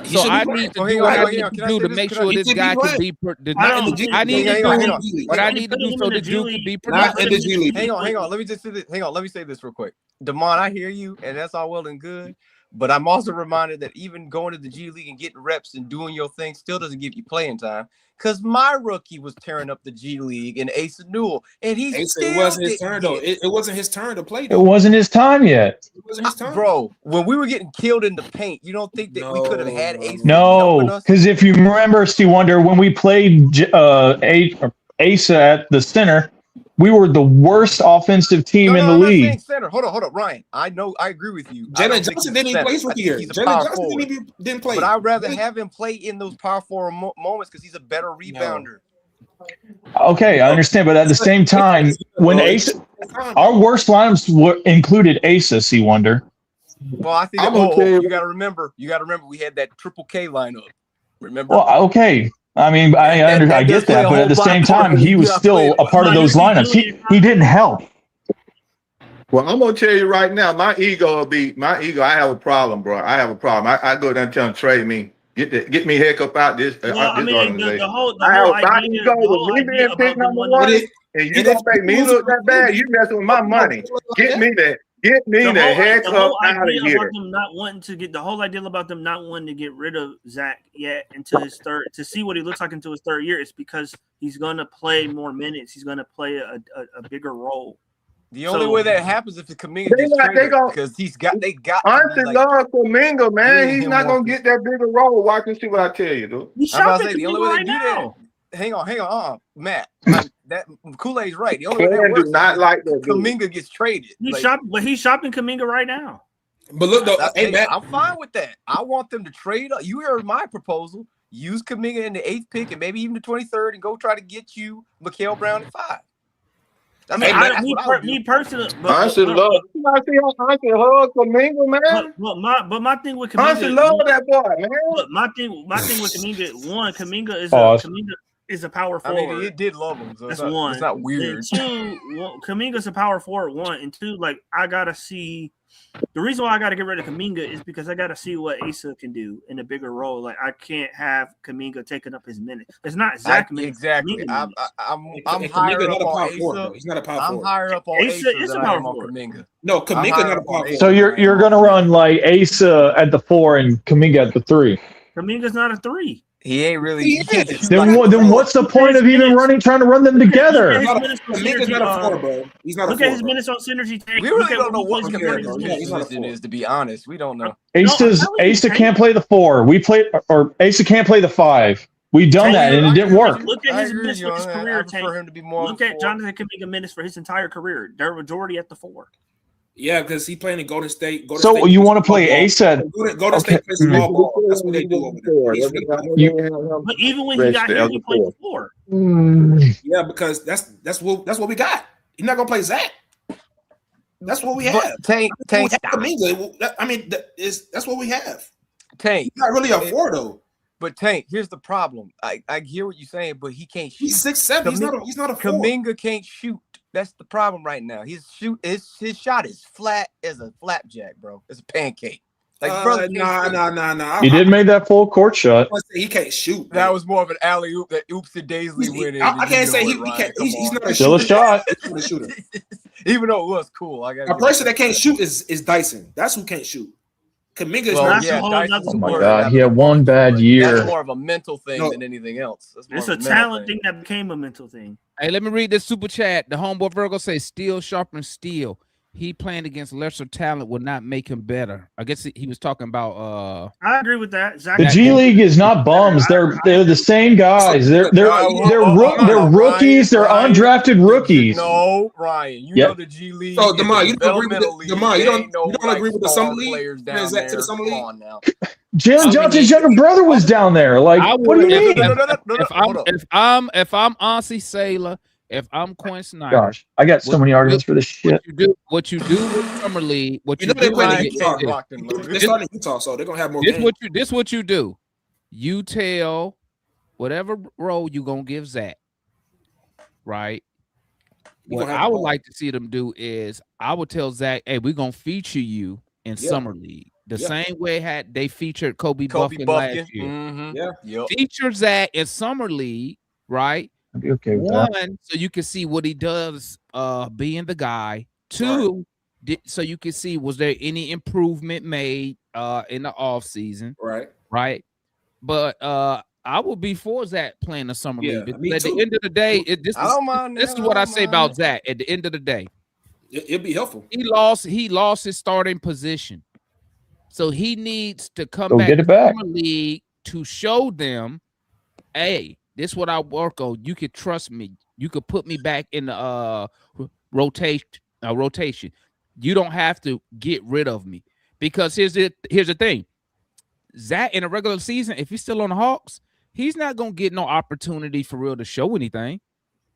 So I need to do what I need to do to make sure this guy can be. I need to do what I need to do so this dude can be productive. Hang on. Let me just say this. Hang on. Let me say this real quick. Damon, I hear you, and that's all well and good. But I'm also reminded that even going to the G League and getting reps and doing your thing still doesn't give you playing time. Because my rookie was tearing up the G League and Asa Newell, and it wasn't his turn though. It wasn't his turn to play. It wasn't his time yet. It wasn't his turn, bro. When we were getting killed in the paint, you don't think that we could have had Asa? No, because if you remember, Steve Wonder, when we played Asa at the center, we were the worst offensive team in the league. Center. Hold on, Ryan. I know, I agree with you. Jalen Johnson didn't even play his rookie year. Jalen Johnson didn't play. But I'd rather have him play in those power forward moments because he's a better rebounder. Okay, I understand, but at the same time, when Asa, our worst lineups included Asa, C Wonder. Well, I think you got to remember, we had that Triple K lineup. Remember? Well, okay. I mean, I get that, but at the same time, he was still a part of those lineups. He didn't help. Well, I'm gonna tell you right now, my ego. I have a problem, bro. I have a problem. I go down and tell him trade me. Get me heck up out this. Well, out I this mean, organization. the whole I have my idea, ego with me being picked number one, and you gonna make me look that bad. You messing with my money. Get me the heck up out of here. About them not wanting to get the whole idea about them not wanting to get rid of Zach yet until his third to see what he looks like until his third year is because he's going to play more minutes. He's going to play a bigger role. The only way that happens if the Kuminga gets traded because they got. Honestly, love Kuminga, man. He's not gonna get that bigger role. Watch and see what I tell you, dude. I'm about to say the only way they do that. Hang on, Matt. That Kool-Aid's right. The only way that works not like that. Kuminga gets traded. He's shopping Kuminga right now. But look, though, I'm fine with that. I want them to trade. You heard my proposal. Use Kuminga in the 8th pick and maybe even the 23rd, and go try to get you Mikal Brown at 5. I mean, me personally, I should love. I see how I can hug Kuminga, man. But my thing with Kuminga, I should love that boy, man. Look, my thing with Kuminga, Kuminga is a power forward. I mean, it did love him. So that's one. It's not weird. And two, Kuminga's a power forward. One and two, like I gotta see. The reason why I got to get rid of Kuminga is because I got to see what Asa can do in a bigger role. Like I can't have Kuminga taking up his minutes. It's not Zach. Exactly. I'm higher up on Asa. He's not a power I'm higher up on Asa is a power forward. Kuminga. No, Kuminga not a power forward. So you're gonna run like Asa at the 4 and Kuminga at the 3. Kuminga's not a 3. He ain't really. Then what's the point of even trying to run them together? Kuminga's not a 4, bro. He's not a 4. Look at his minutes on synergy. We really don't know what Kuminga's position is, to be honest. We don't know. Asa can't play the 4. Asa can't play the 5. We done that and it didn't work. Look at his minutes for his career. Look at Jonathan Kuminga minutes for his entire career. Their majority at the 4. Yeah, because he playing in Golden State. So you want to play Asa? Golden State plays small ball. That's what they do over there. But even when he got here, he played the 4. Yeah, because that's what we got. He's not gonna play Zach. That's what we have. Tank. I mean, that's what we have. Tank. He's not really a 4 though. But Tank, here's the problem. I hear what you're saying, but he can't shoot. He's 6'7". He's not a 4. Kuminga can't shoot. That's the problem right now. His shot is flat as a flapjack, bro. It's a pancake. Like, brother, He did make that full court shot. He can't shoot. Man. That was more of an alley oop that Oopsie Daisley went in. I can't say he can't. He's not a still a shot. He's not a shooter. Even though it was cool. A person that can't shoot is Dyson. That's who can't shoot. Kuminga is not. Oh my God, he had one bad year. That's more of a mental thing than anything else. It's a talent thing that became a mental thing. Hey, let me read this super chat. The homeboy Virgo says, "Steel sharpens steel. He playing against lesser talent will not make him better." I guess he was talking about. I agree with that. The G League is not bums. They're the same guys. They're rookies. They're undrafted rookies. No, Ryan, you know the G League. So Demar, you don't agree with Demar. You don't agree with the summer league. Zach to the summer league. Jalen Johnson's younger brother was down there. Like, what do you mean? If I'm Aussie Sailor, if I'm Quinn Snyder, gosh, I got so many arguments for this shit. What you do with summer league? What you do? They're starting Utah, so they're gonna have more. This what you do. You tell whatever role you gonna give Zach, right? What I would like to see them do is I would tell Zach, "Hey, we're gonna feature you in summer league." The same way they featured Kobe Buffkin last year. Mm-hmm. Feature Zach in summer league, right? I'd be okay with that. So you can see what he does being the guy. 2, so you can see was there any improvement made in the off season, right? But I would be for Zach playing the summer league. me Because at too. the end of the day, this I don't mind is that. what I I don't say mind about that. Zach. At the end of the day, It'd be helpful. he lost his starting position, so he needs to come Go back get to it back. summer league to show them, hey, this is what I work on. You could trust me. You could put me back in the rotation. You don't have to get rid of me, because here's the thing. Zach in a regular season, if he's still on the Hawks, he's not gonna get no opportunity for real to show anything.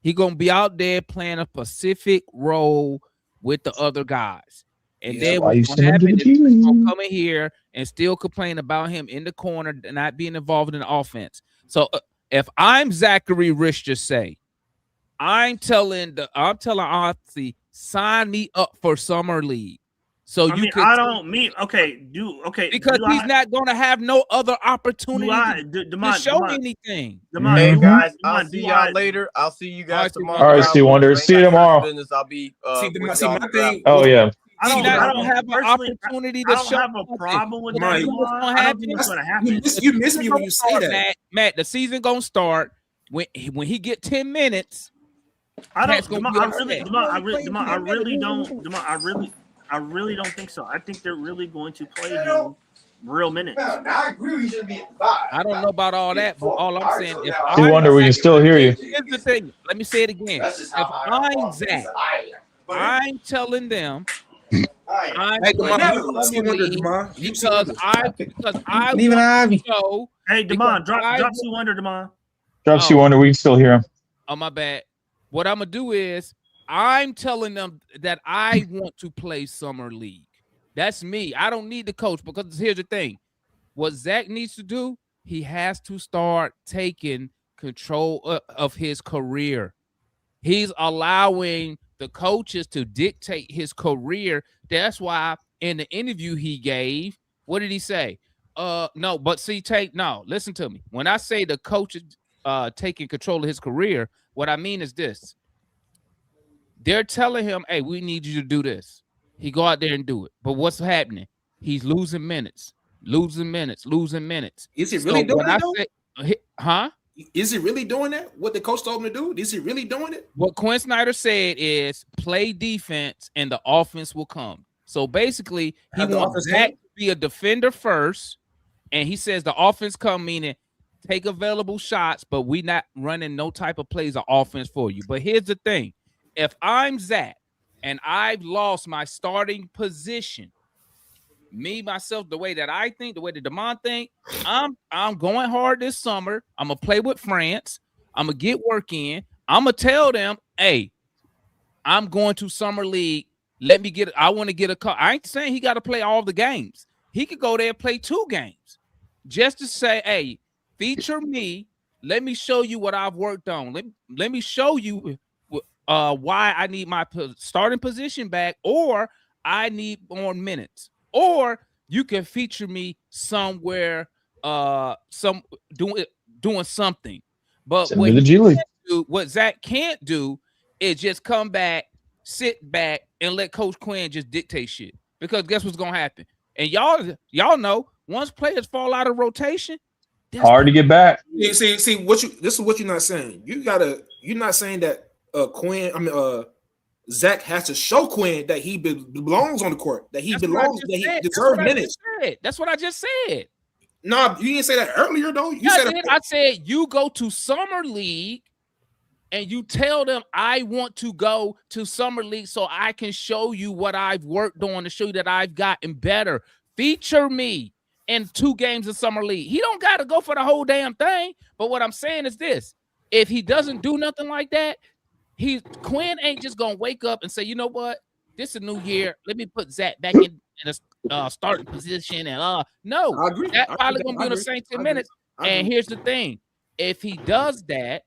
He's gonna be out there playing a specific role with the other guys. And then why you what's send gonna him to happen the is G he's gonna League? come in here and still complain about him in the corner and not being involved in the offense. So if I'm Zachary Rich, just say, I'm telling Austin, sign me up for summer league. So I you mean, could I don't mean because he's not going to have no other opportunity to Demond, show Demond, anything. Demond, Hey do guys, I- I'll Demond, see do y'all I- later. I'll see you guys tomorrow. All right, Steve Wonder. See you tomorrow. Business. I'll be See, with my y'all in the draft. thing. Oh yeah. I don't have an personally, opportunity I to don't show have a nothing. problem with Mike, that. You know what's Demond. gonna I don't happen? think it's going to You happen. miss me when you say that. Matt, the season gonna start when he get 10 minutes. I Pat's don't. gonna Demond, be upset. I really don't think so. I think they're really going to play him real minutes. I agree. We should be at 5. I don't know about all that, but all I'm saying, if Steve Wonder, we can still hear you. here's the thing. Let me say it again. If I'm Zach, I'm telling them. I'm Hey, playing Demond, summer Wonder, league Demond. because I Leave it, want Ivy. to show. Hey, Demond, Because I drop C Wonder, Demond. Drop C Wonder, we can still hear him. Oh, my bad. What I'm gonna do is I'm telling them that I want to play summer league. That's me. I don't need the coach, because here's the thing. What Zach needs to do, he has to start taking control of his career. He's allowing the coaches to dictate his career. That's why in the interview he gave, what did he say? No, but see, listen to me. When I say the coach is taking control of his career, what I mean is this. They're telling him, hey, we need you to do this. He go out there and do it. But what's happening? He's losing minutes. Is he really doing it? Huh? Is he really doing that? What the coach told him to do? Is he really doing it? What Quinn Snyder said is play defense and the offense will come. So basically, he Have the wants offense Zach come? to be a defender first, and he says the offense come, meaning take available shots, but we not running no type of plays of offense for you. But here's the thing. If I'm Zach and I've lost my starting position, me, myself, the way that I think, the way that Demond think, I'm going hard this summer. I'm going to play with France. I'm going to get work in. I'm going to tell them, hey, I'm going to summer league. I want to get a call. I ain't saying he got to play all the games. He could go there and play 2 games just to say, hey, feature me. Let me show you what I've worked on. Let me show you why I need my starting position back, or I need more minutes, or you can feature me somewhere, doing something. But what Zach can't do is just come back, sit back, and let Coach Quinn just dictate shit. Because guess what's gonna happen? And y'all know once players fall out of rotation, hard to get back. See, this is what you're not saying. You're not saying that Zach has to show Quinn that he belongs on the court, that he belongs, that he deserves minutes. That's what I just said. No, you didn't say that earlier, though. I said you go to summer league and you tell them I want to go to summer league so I can show you what I've worked on, to show you that I've gotten better. Feature me in 2 games of summer league. He don't got to go for the whole damn thing. But what I'm saying is this: if he doesn't do nothing like that, Quinn ain't just gonna wake up and say, you know what, this is a new year. Let me put Zach back in a starting position. And no, I agree. Zach probably gonna be in the same 10 minutes. And here's the thing: if he does that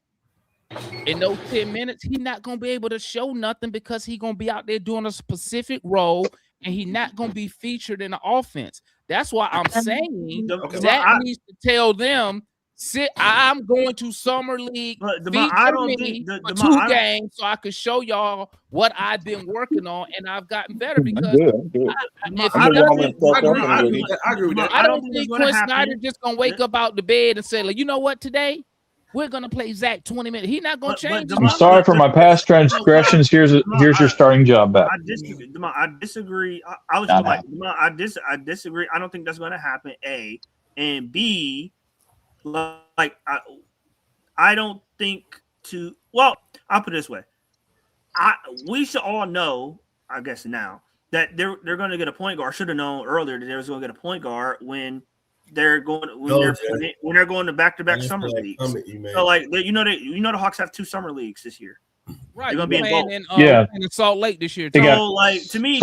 in those 10 minutes, he's not gonna be able to show nothing, because he's gonna be out there doing a specific role, and he's not gonna be featured in the offense. That's why I'm saying Zach needs to tell them, I'm going to summer league But feature I don't me think for 2 games so I could show y'all what I've been working on, and I've gotten better because I don't think Quinn Snyder just gonna wake up out the bed and say, like, you know what, today we're gonna play Zach 20 minutes. He's not gonna change. I'm sorry for my past transgressions. Here's your starting job back. I disagree. I disagree. I don't think that's going to happen. A and B, like I don't think to. Well, I'll put it this way. We should all know, I guess now, that they're going to get a point guard. Should have known earlier that they was going to get a point guard when they're going when they're going to back-to-back summer leagues. So like the Hawks have 2 summer leagues this year. Right, they're going to be in both. In Salt Lake this year. So like to me,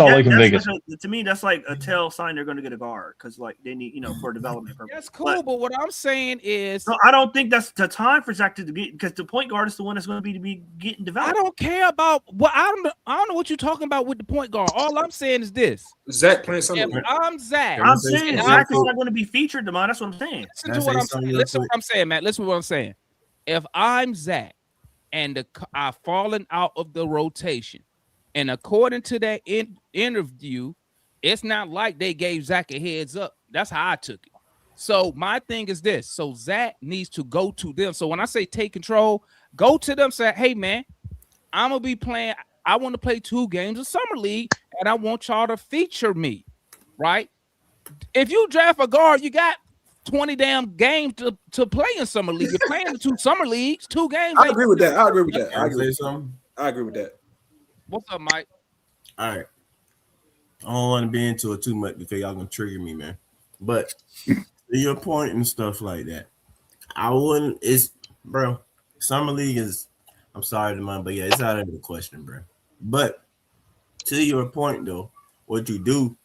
that's like a tell sign they're going to get a guard because like they need for development purposes. That's cool, but what I'm saying is, I don't think that's the time for Zach to get because the point guard is the one that's going to be getting developed. I don't care about what I don't know what you're talking about with the point guard. All I'm saying is this: Zach playing something. If I'm Zach, I'm saying Zach is not going to be featured tomorrow. That's what I'm saying. Listen to what I'm saying. Listen to what I'm saying, Matt. Listen to what I'm saying. If I'm Zach and I've fallen out of the rotation, and according to that interview, it's not like they gave Zach a heads up. That's how I took it. So my thing is this. So Zach needs to go to them. So when I say take control, go to them, say, hey, man, I'm going to be playing. I want to play 2 games of Summer League, and I want y'all to feature me, right? If you draft a guard, you got 20 damn games to play in Summer League. You're playing the 2 Summer Leagues, 2 games. I agree with that. I agree with that. What's up, Mike? All right. I don't want to be into it too much because y'all gonna trigger me, man. But to your point and stuff like that, I wouldn't. Bro. Summer League is. I'm sorry to mind, but yeah, it's out of the question, bro. But to your point, though, what you do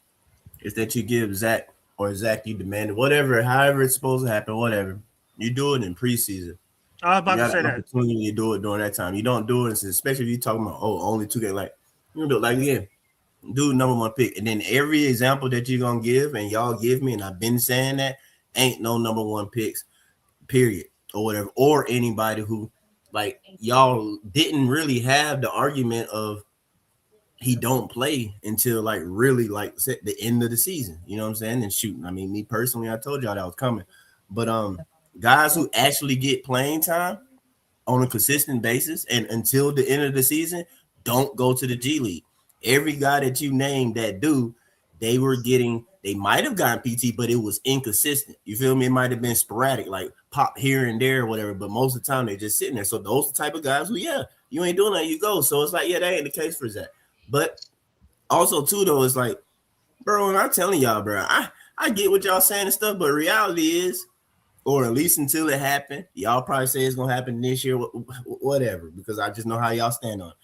is that you give Zach. Or Zach, you demanded whatever, however it's supposed to happen, whatever. You do it in preseason. I was about to say that. Opportunity to do it during that time. You don't do it, especially if you're talking about only 2 games. Like you do it like do number 1 pick, and then every example that you're gonna give and y'all give me, and I've been saying that ain't no number 1 picks, period, or whatever, or anybody who like y'all didn't really have the argument of. He don't play until like really like the end of the season. You know what I'm saying? And shooting. I mean, me personally, I told y'all that was coming. But guys who actually get playing time on a consistent basis and until the end of the season don't go to the G League. Every guy that you named that do, they might have gotten PT, but it was inconsistent. You feel me? It might have been sporadic, like pop here and there or whatever. But most of the time they're just sitting there. So those are the type of guys who, you ain't doing that, you go. So it's like, that ain't the case for Zach. But also, too, though, it's like, bro, and I'm telling y'all, bro, I get what y'all saying and stuff, but reality is, or at least until it happened, y'all probably say it's going to happen this year, whatever, because I just know how y'all stand on it.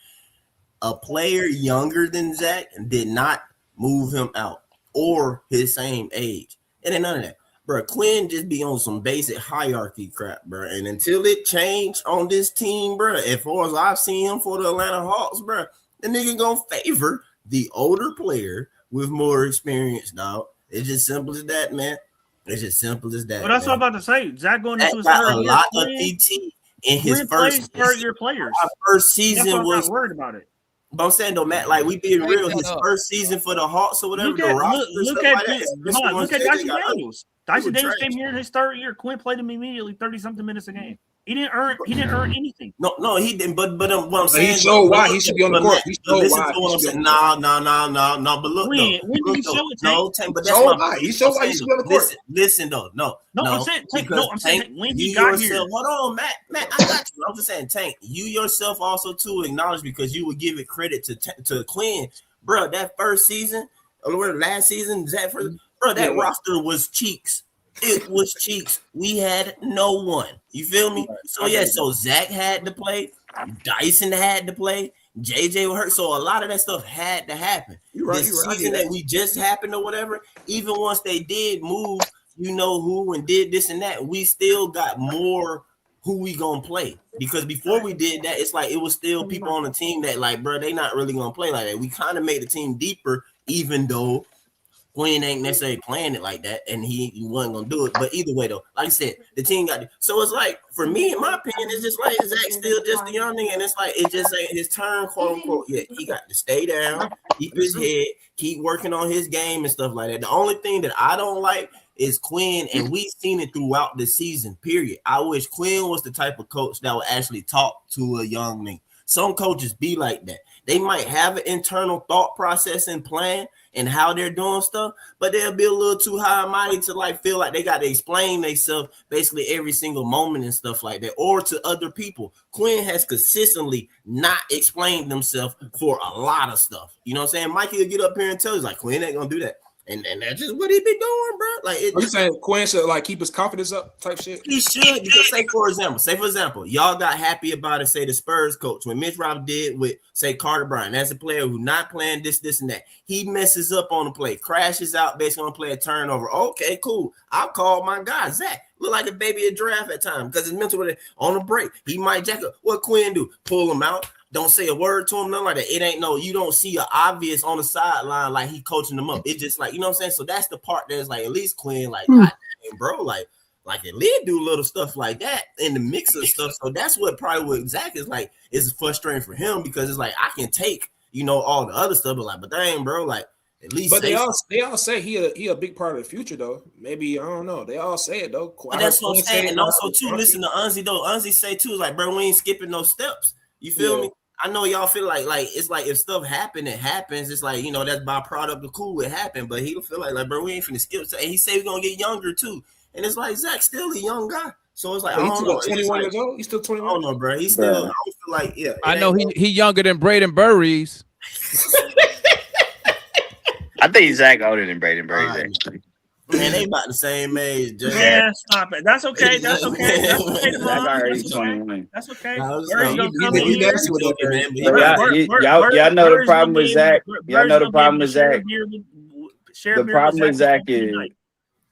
A player younger than Zach did not move him out or his same age. It ain't none of that. Bro, Quinn just be on some basic hierarchy crap, bro. And until it changed on this team, bro, as far as I've seen him for the Atlanta Hawks, bro, the nigga gonna favor the older player with more experience, dog. It's just simple as that, man. It's just simple as that. But that's what I'm about to say. Zach going into his third year. A lot of PT in his first third-year players. Our first season that's why I'm was not worried about it. But I'm saying though, Matt, like we being real, his first season for the Hawks or whatever. Look at Dyson Daniels. Dyson Daniels came here in his 3rd year. Quinn played him immediately 30-something minutes a game. He didn't earn anything. No, he didn't. But what I'm saying, he showed why he should be on the court. Listen to what I'm saying. No. But look, when did he show it? No, but that's why he showed why he should be on the court. Listen, though, no. I'm saying when he got here. Hold on, Matt, I got you. I'm just saying, Tank, you yourself also too acknowledge because you would give it credit to Quinn, bro. That first season, or last season, that roster was cheeks. It was cheeks. We had no one. You feel me? So so Zach had to play. Dyson had to play. JJ was hurt. So a lot of that stuff had to happen. Season that we just happened or whatever, even once they did move, who and did this and that, we still got more who we gonna play. Because before we did that, it's like it was still people on the team that like, bro, they not really gonna play like that. We kind of made the team deeper, even though Quinn ain't necessarily playing it like that, and he wasn't gonna do it. But either way, though, like I said, the team got it. So it's like, for me, in my opinion, it's just like Zach still just a young nigga, and it's like it just ain't his turn, quote unquote. Yeah, he got to stay down, keep his head, keep working on his game and stuff like that. The only thing that I don't like is Quinn, and we've seen it throughout the season, period. I wish Quinn was the type of coach that would actually talk to a young nigga. Some coaches be like that. They might have an internal thought process and plan and how they're doing stuff, but they'll be a little too high and mighty to like feel like they got to explain themselves basically every single moment and stuff like that, or to other people. Quinn has consistently not explained themselves for a lot of stuff. You know what I'm saying? Mikey will get up here and tell us like Quinn ain't gonna do that. And that's just what he be doing, bro. Like, Are you saying Quinn should like keep his confidence up type shit? He should, because say for example, y'all got happy about it, say the Spurs coach, when Mitch Rob did with, say, Carter Bryant, as a player who not playing this, and that. He messes up on the play, crashes out basically on play a turnover. Okay, cool. I'll call my guy, Zach. Look like a baby at draft at times because his mental on a break. He might jack up. What Quinn do? Pull him out. Don't say a word to him, nothing like that. It ain't you don't see an obvious on the sideline like he coaching them up. It's just like, you know what I'm saying? So that's the part that's like, at least Quinn, like, God damn, bro, like at least do little stuff like that in the mix of stuff. So that's what probably what Zach is like, is frustrating for him, because it's like, I can take, all the other stuff, but dang, bro, like, at least. But they all say he a big part of the future though. Maybe, I don't know. They all say it though. But that's what I'm saying. And also too, listen to Unzi though. Unzi say too, like, bro, we ain't skipping no steps. You feel me? I know y'all feel like it's like if stuff happen, it happens. It's like, that's byproduct of cool, it happened. But he'll feel like bro, we ain't finna skip. And he say we're gonna get younger too. And it's like Zach's still a young guy. So it's like, I don't know. 21 years old? He's still 21? I don't know, bro. He's still, I don't feel like, yeah. I know he younger than Braden Burries. I think Zach older than Braden Burries, actually. Man, they about the same age. Just. Yeah, stop it. That's okay. That's okay. That's okay. Zach already 21. That's okay. Y'all know the problem with Zach. Y'all know the problem with Zach.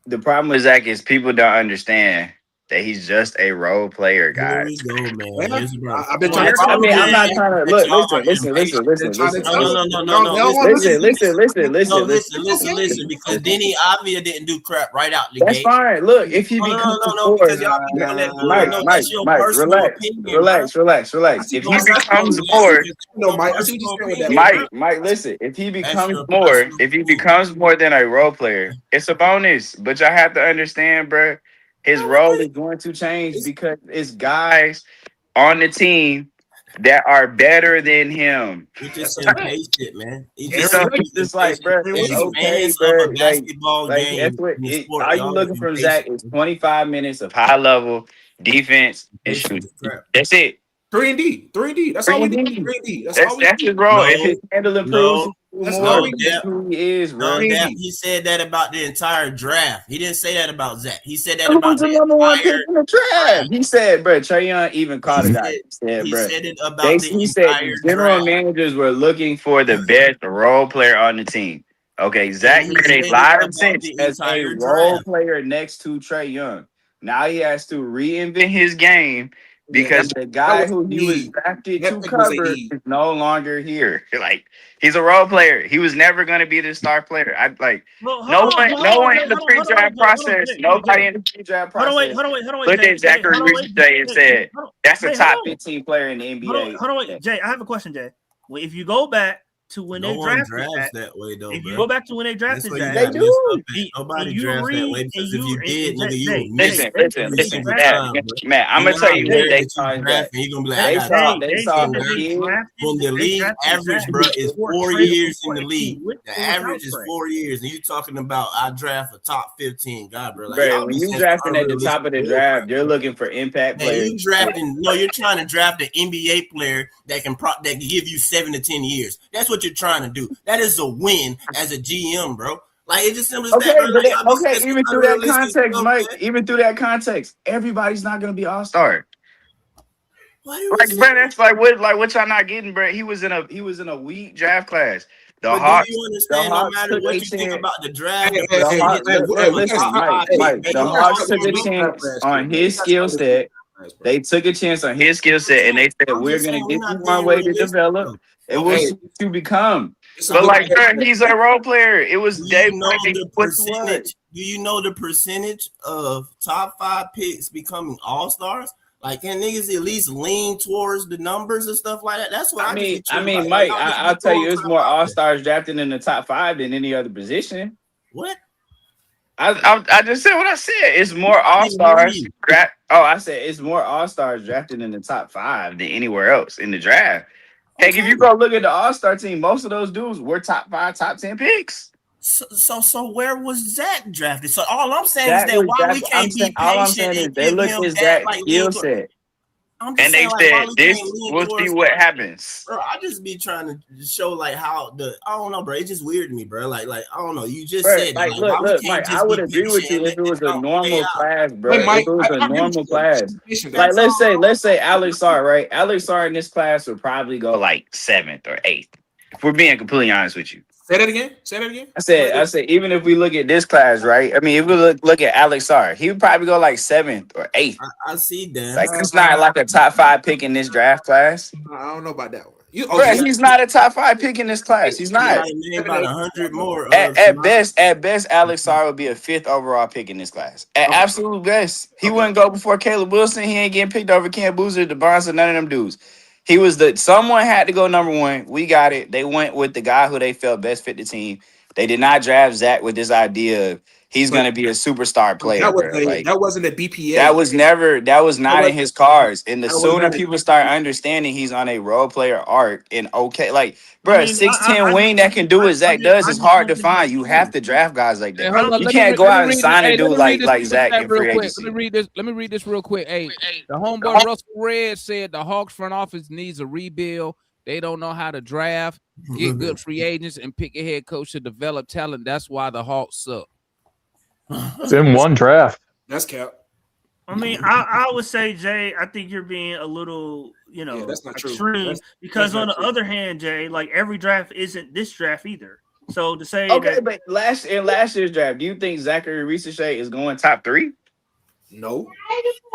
The problem with Zach is people don't understand that he's just a role player, guys. I've been trying to. I mean, I'm not trying to look. Listen. Listen. Because Denny Avia didn't do crap right out the gate. That's fine. Look, if he becomes relax. If he becomes more, Mike, listen. If he becomes more than a role player, it's a bonus. But y'all have to understand, bro. His role is going to change because it's guys on the team that are better than him. He just impatient, man. It's like, bro, it's okay, bro. Basketball game. That's what all you looking from Zach is 25 minutes of high level defense and shooting. That's it. 3-and-D. That's all we need. 3-and-D. That's his role. If his handle improves, That's who he is, bro. He said that about the entire draft. He didn't say that about Zach. He said that Who about was the number one pick in the draft? He said, bro, Trae Young even called it out. He said it about the he said entire general draft. managers were looking for the best role player on the team. Okay, Zach made a lot of sense as a role player next to Trae Young. Now he has to reinvent his game because the guy who he was drafted to cover is no longer here. Like, he's a role player. He was never going to be the star player. No one in the pre-draft process. Nobody in the pre-draft process. Hold on, wait. Look at Zachary Richardson and said, that's a top 15 player in the NBA. Hold on, wait. Jay, I have a question, Jay. Well, if you go back to when they drafted that way, though, if you go back to when they drafted that, they do. Nobody drafts that way because if you did, nigga, you listen, Matt, I'm gonna tell you what they saw. You're gonna be like, they saw when the league average, bro, is 4 years in the league. The average is 4 years, and you're talking about I draft a top 15 guy, bro. Bro, when you drafting at the top of the draft, you're looking for impact players. You're trying to draft an NBA player that can give you 7 to 10 years. That's what you're trying to do. That is a win as a GM, bro. Like, it's just simple as that. Even through that context, Mike. Even through that context, everybody's not going to be all-star. Bro, that's like what y'all not getting, bro. He was in a weak draft class. The Hawks. Do you understand? No matter what you think about the draft, the Hawks took a chance on his skill set. They took a chance on his skill set, and they said, "We're going to give you one way to develop, and we'll see what you become." But like, bro, he's a role player. It was Do day you know one. the percentage? Do you know the percentage of top 5 picks becoming all-stars? Like, can niggas at least lean towards the numbers and stuff like that? That's what I mean, like, Mike, y'all just I'll be tell you, throwing it's crap more out all there. stars drafted in the top 5 than any other position. What? I just said what I said. It's more all stars. I said it's more all stars drafted in the top 5 than anywhere else in the draft. Heck, if you go look at the all-star team, most of those dudes were top 5, top 10 picks. So where was Zach drafted? So all I'm saying Zach is that was why we drafted- can't be all I'm patient saying is and they give looked him at that Zach's like skill lean set. I'm just And they saying, like, why said, we this can't lean will see towards, what happens. bro. I just be trying to show like how I don't know, bro. It's just weird to me, bro. Like I don't know. You just Bro, said like, that. Like, why look, we can't Mike, I just would be agree with patient you and if let it was this a stuff play normal out? class, bro. Wait, Mike, if it was a I agree with normal you. class. Like, let's say Alex Sarr, right? Alex Sarr in this class would probably go like 7th or 8th. If we're being completely honest with you. Say that again. Say that again. I said, even if we look at this class, right? I mean, if we look at Alex Sarr, he would probably go like 7th or 8th. I see that. Like, it's not like a top 5 pick in this draft class. I don't know about that one. Bro, he's not a top 5 pick in this class. He's not. Like, maybe about 100 more. At best, Alex Sarr would be a 5th overall pick in this class. At absolute best, he wouldn't go before Caleb Wilson. He ain't getting picked over Cam Boozer, DeBronson, none of them dudes. He was someone had to go number 1. We got it. They went with the guy who they felt best fit the team. They did not draft Zach with this idea of he's going to be a superstar player. That wasn't a BPA. That was not in his cards. And the that was sooner never- people start understanding he's on a role player arc and like, bro, 6'10" wing that can do what Zach does is hard to find. You have to draft guys like that. You can't go out and sign a dude like Zach in free agency. Let me read this real quick. Hey, the homeboy Russell Red said the Hawks front office needs a rebuild. They don't know how to draft, get good free agents, and pick a head coach to develop talent. That's why the Hawks suck. It's in one draft. That's cap. I mean, I would say, Jay, I think you're being a little, that's not true. extreme because on the other hand, Jay, like every draft isn't this draft either. So to say but last year's draft, do you think Zachary Ricochet is going top 3? No.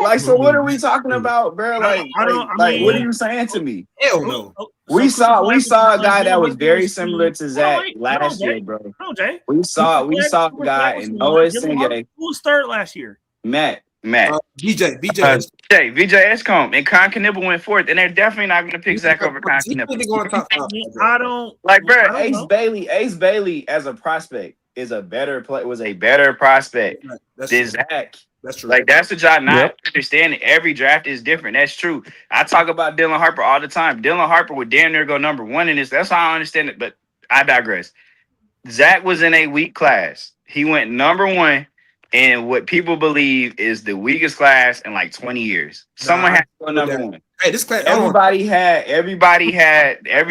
Like, so what are we talking about, bro? Like, what are you saying to me? Hell no. We saw a guy that was very similar to Zach last year, bro. No, Jay. We saw a guy in Noah Singay. Who was third last year? Matt. BJ Escombe and Con Knibble went 4th, and they're definitely not going to pick Zach over Con Knibble. I don't like, bro. I don't Ace Bailey as a prospect was a better prospect than Zach. That's true. Like, that's what y'all not understanding. Every draft is different. That's true. I talk about Dylan Harper all the time. Dylan Harper would damn near go number 1 in this. That's how I understand it, but I digress. Zach was in a weak class. He went number 1 in what people believe is the weakest class in like 20 years. Someone had to go number 1. Hey, this class. Every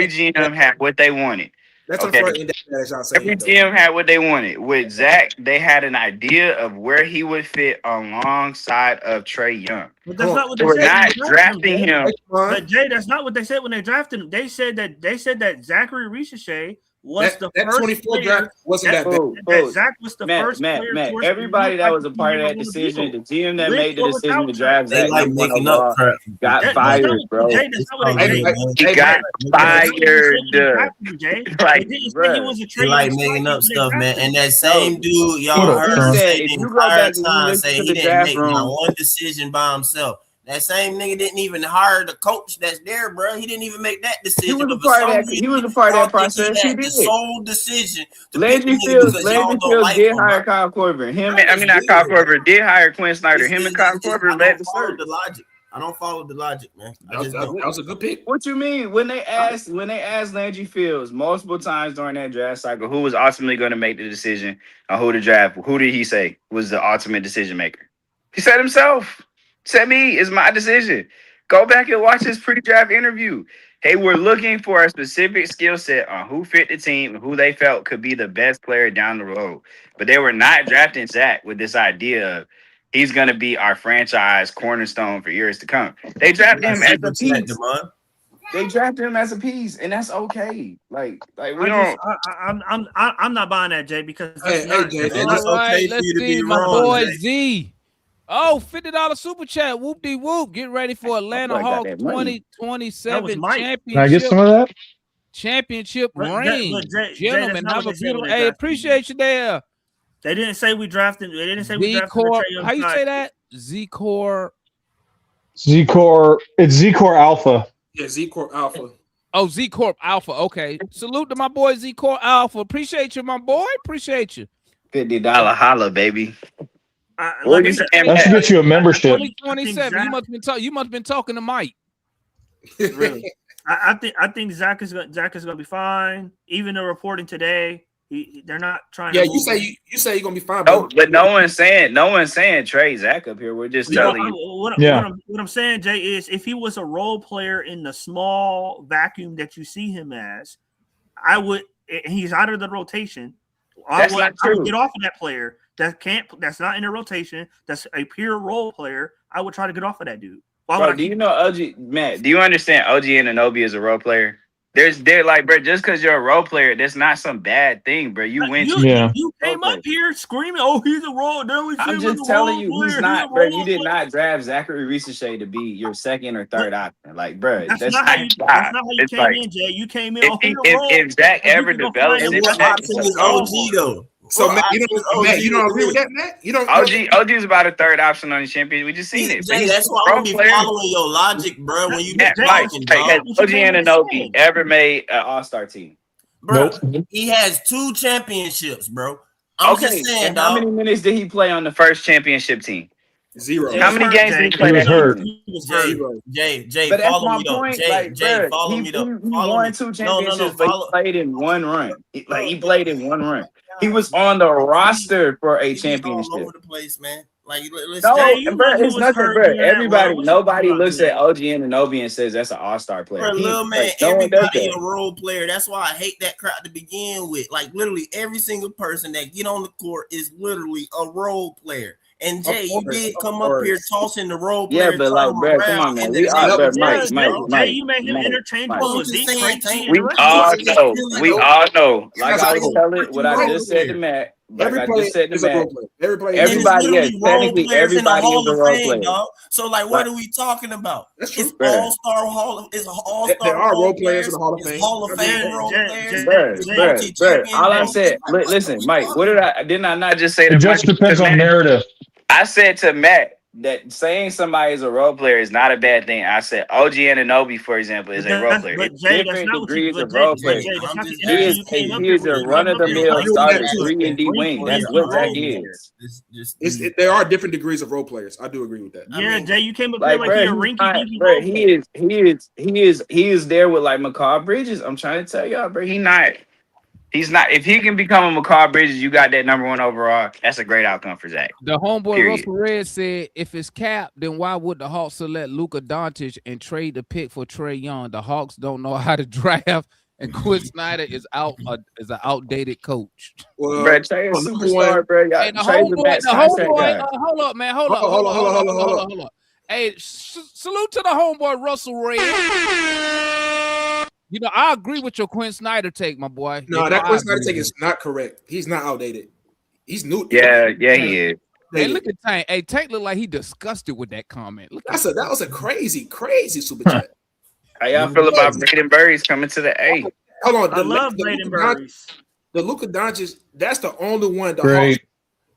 GM had what they wanted. That's okay. Every GM had what they wanted. With Zach, they had an idea of where he would fit alongside of Trae Young. But that's not what they We're said. not drafting him. But Jay, that's not what they said when they drafted him. They said that Zachary Ricochet was the first 24 draft wasn't that bad. Zach was the first player. Matt, everybody that was a part of that decision, the GM that made the decision to draft Zach, like making up crap. got fired, bro. He got fired. Like, bro, they like making up stuff, man. And that same dude, y'all heard say the entire time say he didn't make not one decision by himself. That same nigga didn't even hire the coach that's there, bro. He didn't even make that decision. He was a part of that process. He did. The sole decision. Landry Fields did hire Kyle Korver. Not Kyle Korver, did hire Quinn Snyder. Him and Kyle Korver led the search. I don't follow the logic, man. That was a good pick. What you mean? When they asked Landry Fields multiple times during that draft cycle who was ultimately going to make the decision on who to draft, who did he say was the ultimate decision maker? He said himself. Said me, it's my decision. Go back and watch his pre-draft interview. Hey, we're looking for a specific skill set on who fit the team and who they felt could be the best player down the road. But they were not drafting Zach with this idea of he's going to be our franchise cornerstone for years to come. They drafted him as a piece. They drafted him as a piece, and that's okay. Like we don't. I'm not buying that, Jay, because it's okay for you to be wrong. Boy Z. Oh, $50 super chat. Whoop de whoop. Get ready for Atlanta Hawks 2027 championship. Can I get some of that? championship But ring. Jay, Gentlemen, that's not have what a they said beautiful. when they Hey, drafted appreciate you there. They didn't say we drafted. They didn't say we drafted Z-Corp. Trae Young. How you say that? Z-Corp. Z-Core. It's Z-Core Alpha. Yeah, Z-Corp Alpha. Oh, Z-Corp Alpha. Okay. Salute to my boy Z-Corp Alpha. Appreciate you, my boy. Appreciate you. $50 holla, baby. That should get you a membership. 2027. You must have been talking to Mike. Really? I think Zach is gonna be fine. Even the reporting today, they're not trying. Yeah, to you say you're gonna be fine. No, but no one's saying trade Zach up here. We're just telling you. What I'm saying, Jay, is if he was a role player in the small vacuum that you see him as, I would. He's out of the rotation. I would get off of that player that's not in the rotation. That's a pure role player. I would try to get off of that dude. Bro, do you know OG, Matt? Do you understand OG Anunoby is a role player? They're like, bro, just because you're a role player, that's not some bad thing, bro. You win. You came up here screaming, "Oh, he's a role." I'm just telling you, he's not, bro. You did not draft Zachary Risacher to be your second or third option, like, bro. That's not how you came in, Jay. You came in. If Zach ever develops, what option is OG though? So Matt, you don't agree with that, Matt? You don't. OG is about a third option on the champion. We just seen it. Jay, that's why I'm gonna be following your logic, bro. When you Mike, has OG Anunoby ever made an All-Star team? Bro, he has 2 championships, bro. I'm just saying, and how many minutes did he play on the first championship team? 0. How many games did he play? Jay, but that's follow my me though. point. Jay, follow me though. He won 2 championships, but he played in one run. He played in one run. He was on the roster for a championship. All over the place, man. Like, no, bro, it's nothing, bro. Nobody looks at OG Anunoby and says that's an all-star player. Bro, little man, everybody a role player. That's why I hate that crowd to begin with. Like, literally, every single person that get on the court is literally a role player. And Jay, you did come up here tossing the role player. Yeah, but like, bro, come on, man. We all, bro, Mike, you made him interchangeable with Zeke. We all know. Like I was telling, what I just said to Matt. Everybody is technically everybody is a role player. So, like, what are we talking about? It's all-star Hall. It's an all-star. There are role players in the Hall of Fame. Hall of Fame role players. All I said, listen, Mike. What didn't I not just say? It just depends on narrative. I said to Matt that saying somebody is a role player is not a bad thing. I said OG Anunoby, for example, is a role player. It's different degrees of role player. He is a run-of-the-mill starter 3-and-D wing. That's what Zach is. There are different degrees of role players. I do agree with that. Yeah, Jay, you came up here like you're a rinky-dinky bro, he is there with like McCall Bridges. I'm trying to tell y'all, bro. He's not. If he can become a McCall Bridges, you got that #1 overall. That's a great outcome for Zach. The homeboy Russell Red said, if it's cap, then why would the Hawks select Luka Doncic and trade the pick for Trae Young? The Hawks don't know how to draft, and Quinn Snyder is an outdated coach. Well, bro, Trae is a superstar, bro. Hey, hold up, man. Hold up. Hey, salute to the homeboy Russell Red. You know, I agree with your Quinn Snyder take, my boy. No, that Quinn Snyder take is not correct. He's not outdated. He's new. Yeah, he is. Hey, look at Tank. Hey, Tank look like he disgusted with that comment. That was a crazy super chat. How y'all feel about Braden Burris coming to the A? Hold on, I love Braden Burris. The Luka Doncic, that's the only one the Hawks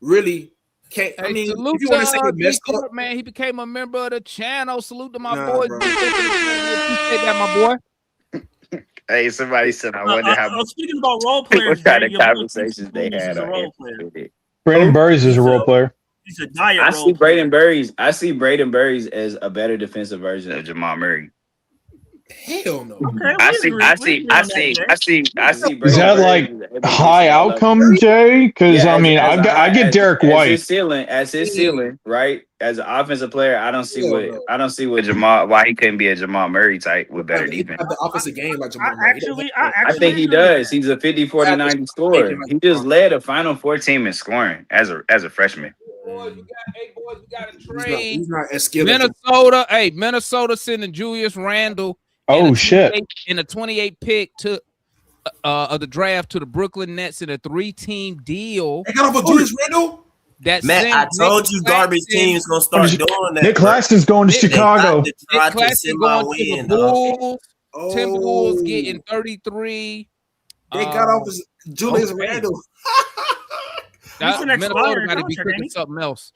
really can't. I mean, if you want to say he messed up, man, he became a member of the channel. Salute to my boy. Appreciate that, my boy. Hey, somebody said, I wonder how. Speaking about role players, what kind of conversations they had. Braden Burris is a role player. He's a dire I role see Braden Burris. I see Braden Burris as a better defensive version of Jamal Murray. Hell no. Okay, I see. Is that like high outcome, Jay? Because I mean, I get Derek White as his ceiling, right? As an offensive player, I don't see what Jamal, why he couldn't be a Jamal Murray type with better defense. The offensive game like Jamal Murray. I think he does. He's a 50, 40, 90 scorer. He just led a Final Four team in scoring as a freshman. Boys, we got a trade. He's not as skilled. Minnesota. Hey, Minnesota sending Julius Randle. Oh shit! In a 28 pick to of the draft to the Brooklyn Nets in a 3-team deal. They got off of Julius Randle. Matt, I told you garbage teams gonna start doing that. Nick Claxton's going to Chicago. Nick Claxton going to the Bulls. Timberwolves getting 33. They got off Julius okay. Randle. Minnesota got to be cooking something else.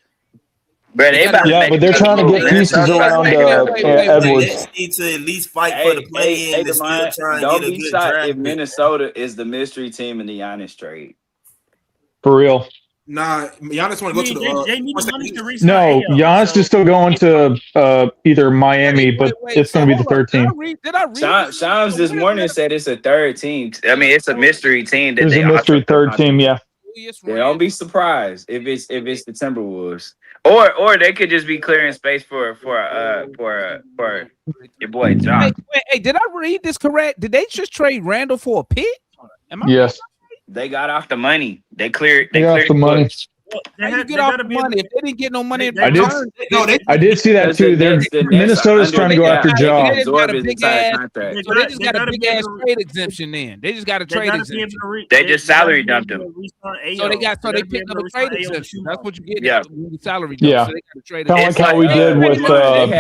But they're trying to get pieces around Edwards. They need to at least fight for the play-in to still try and don't get a be good shocked draft. if Minnesota is the mystery team in the Giannis trade. For real. Nah, Giannis want to go to the. They need the money to reach. No, Giannis is still going to either Miami, but it's going to be the third team. Shams this morning said it's a third team. I mean, it's a mystery team. There's a mystery third team, yeah. Don't be surprised if it's the Timberwolves, or they could just be clearing space for your boy John. Hey, did I read this correct? Did they just trade Randall for a pick? Yes. They got off the money. They cleared. They got the money. How you get off the money if they didn't get no money? I did see that too. Minnesota's trying to go after Ja. They just got a big ass trade exemption. Then they just got a trade exemption. They just salary dumped him. So they picked up a trade exemption. That's what you get. Yeah, salary dump. Yeah, So they got a trade kind of like how we did with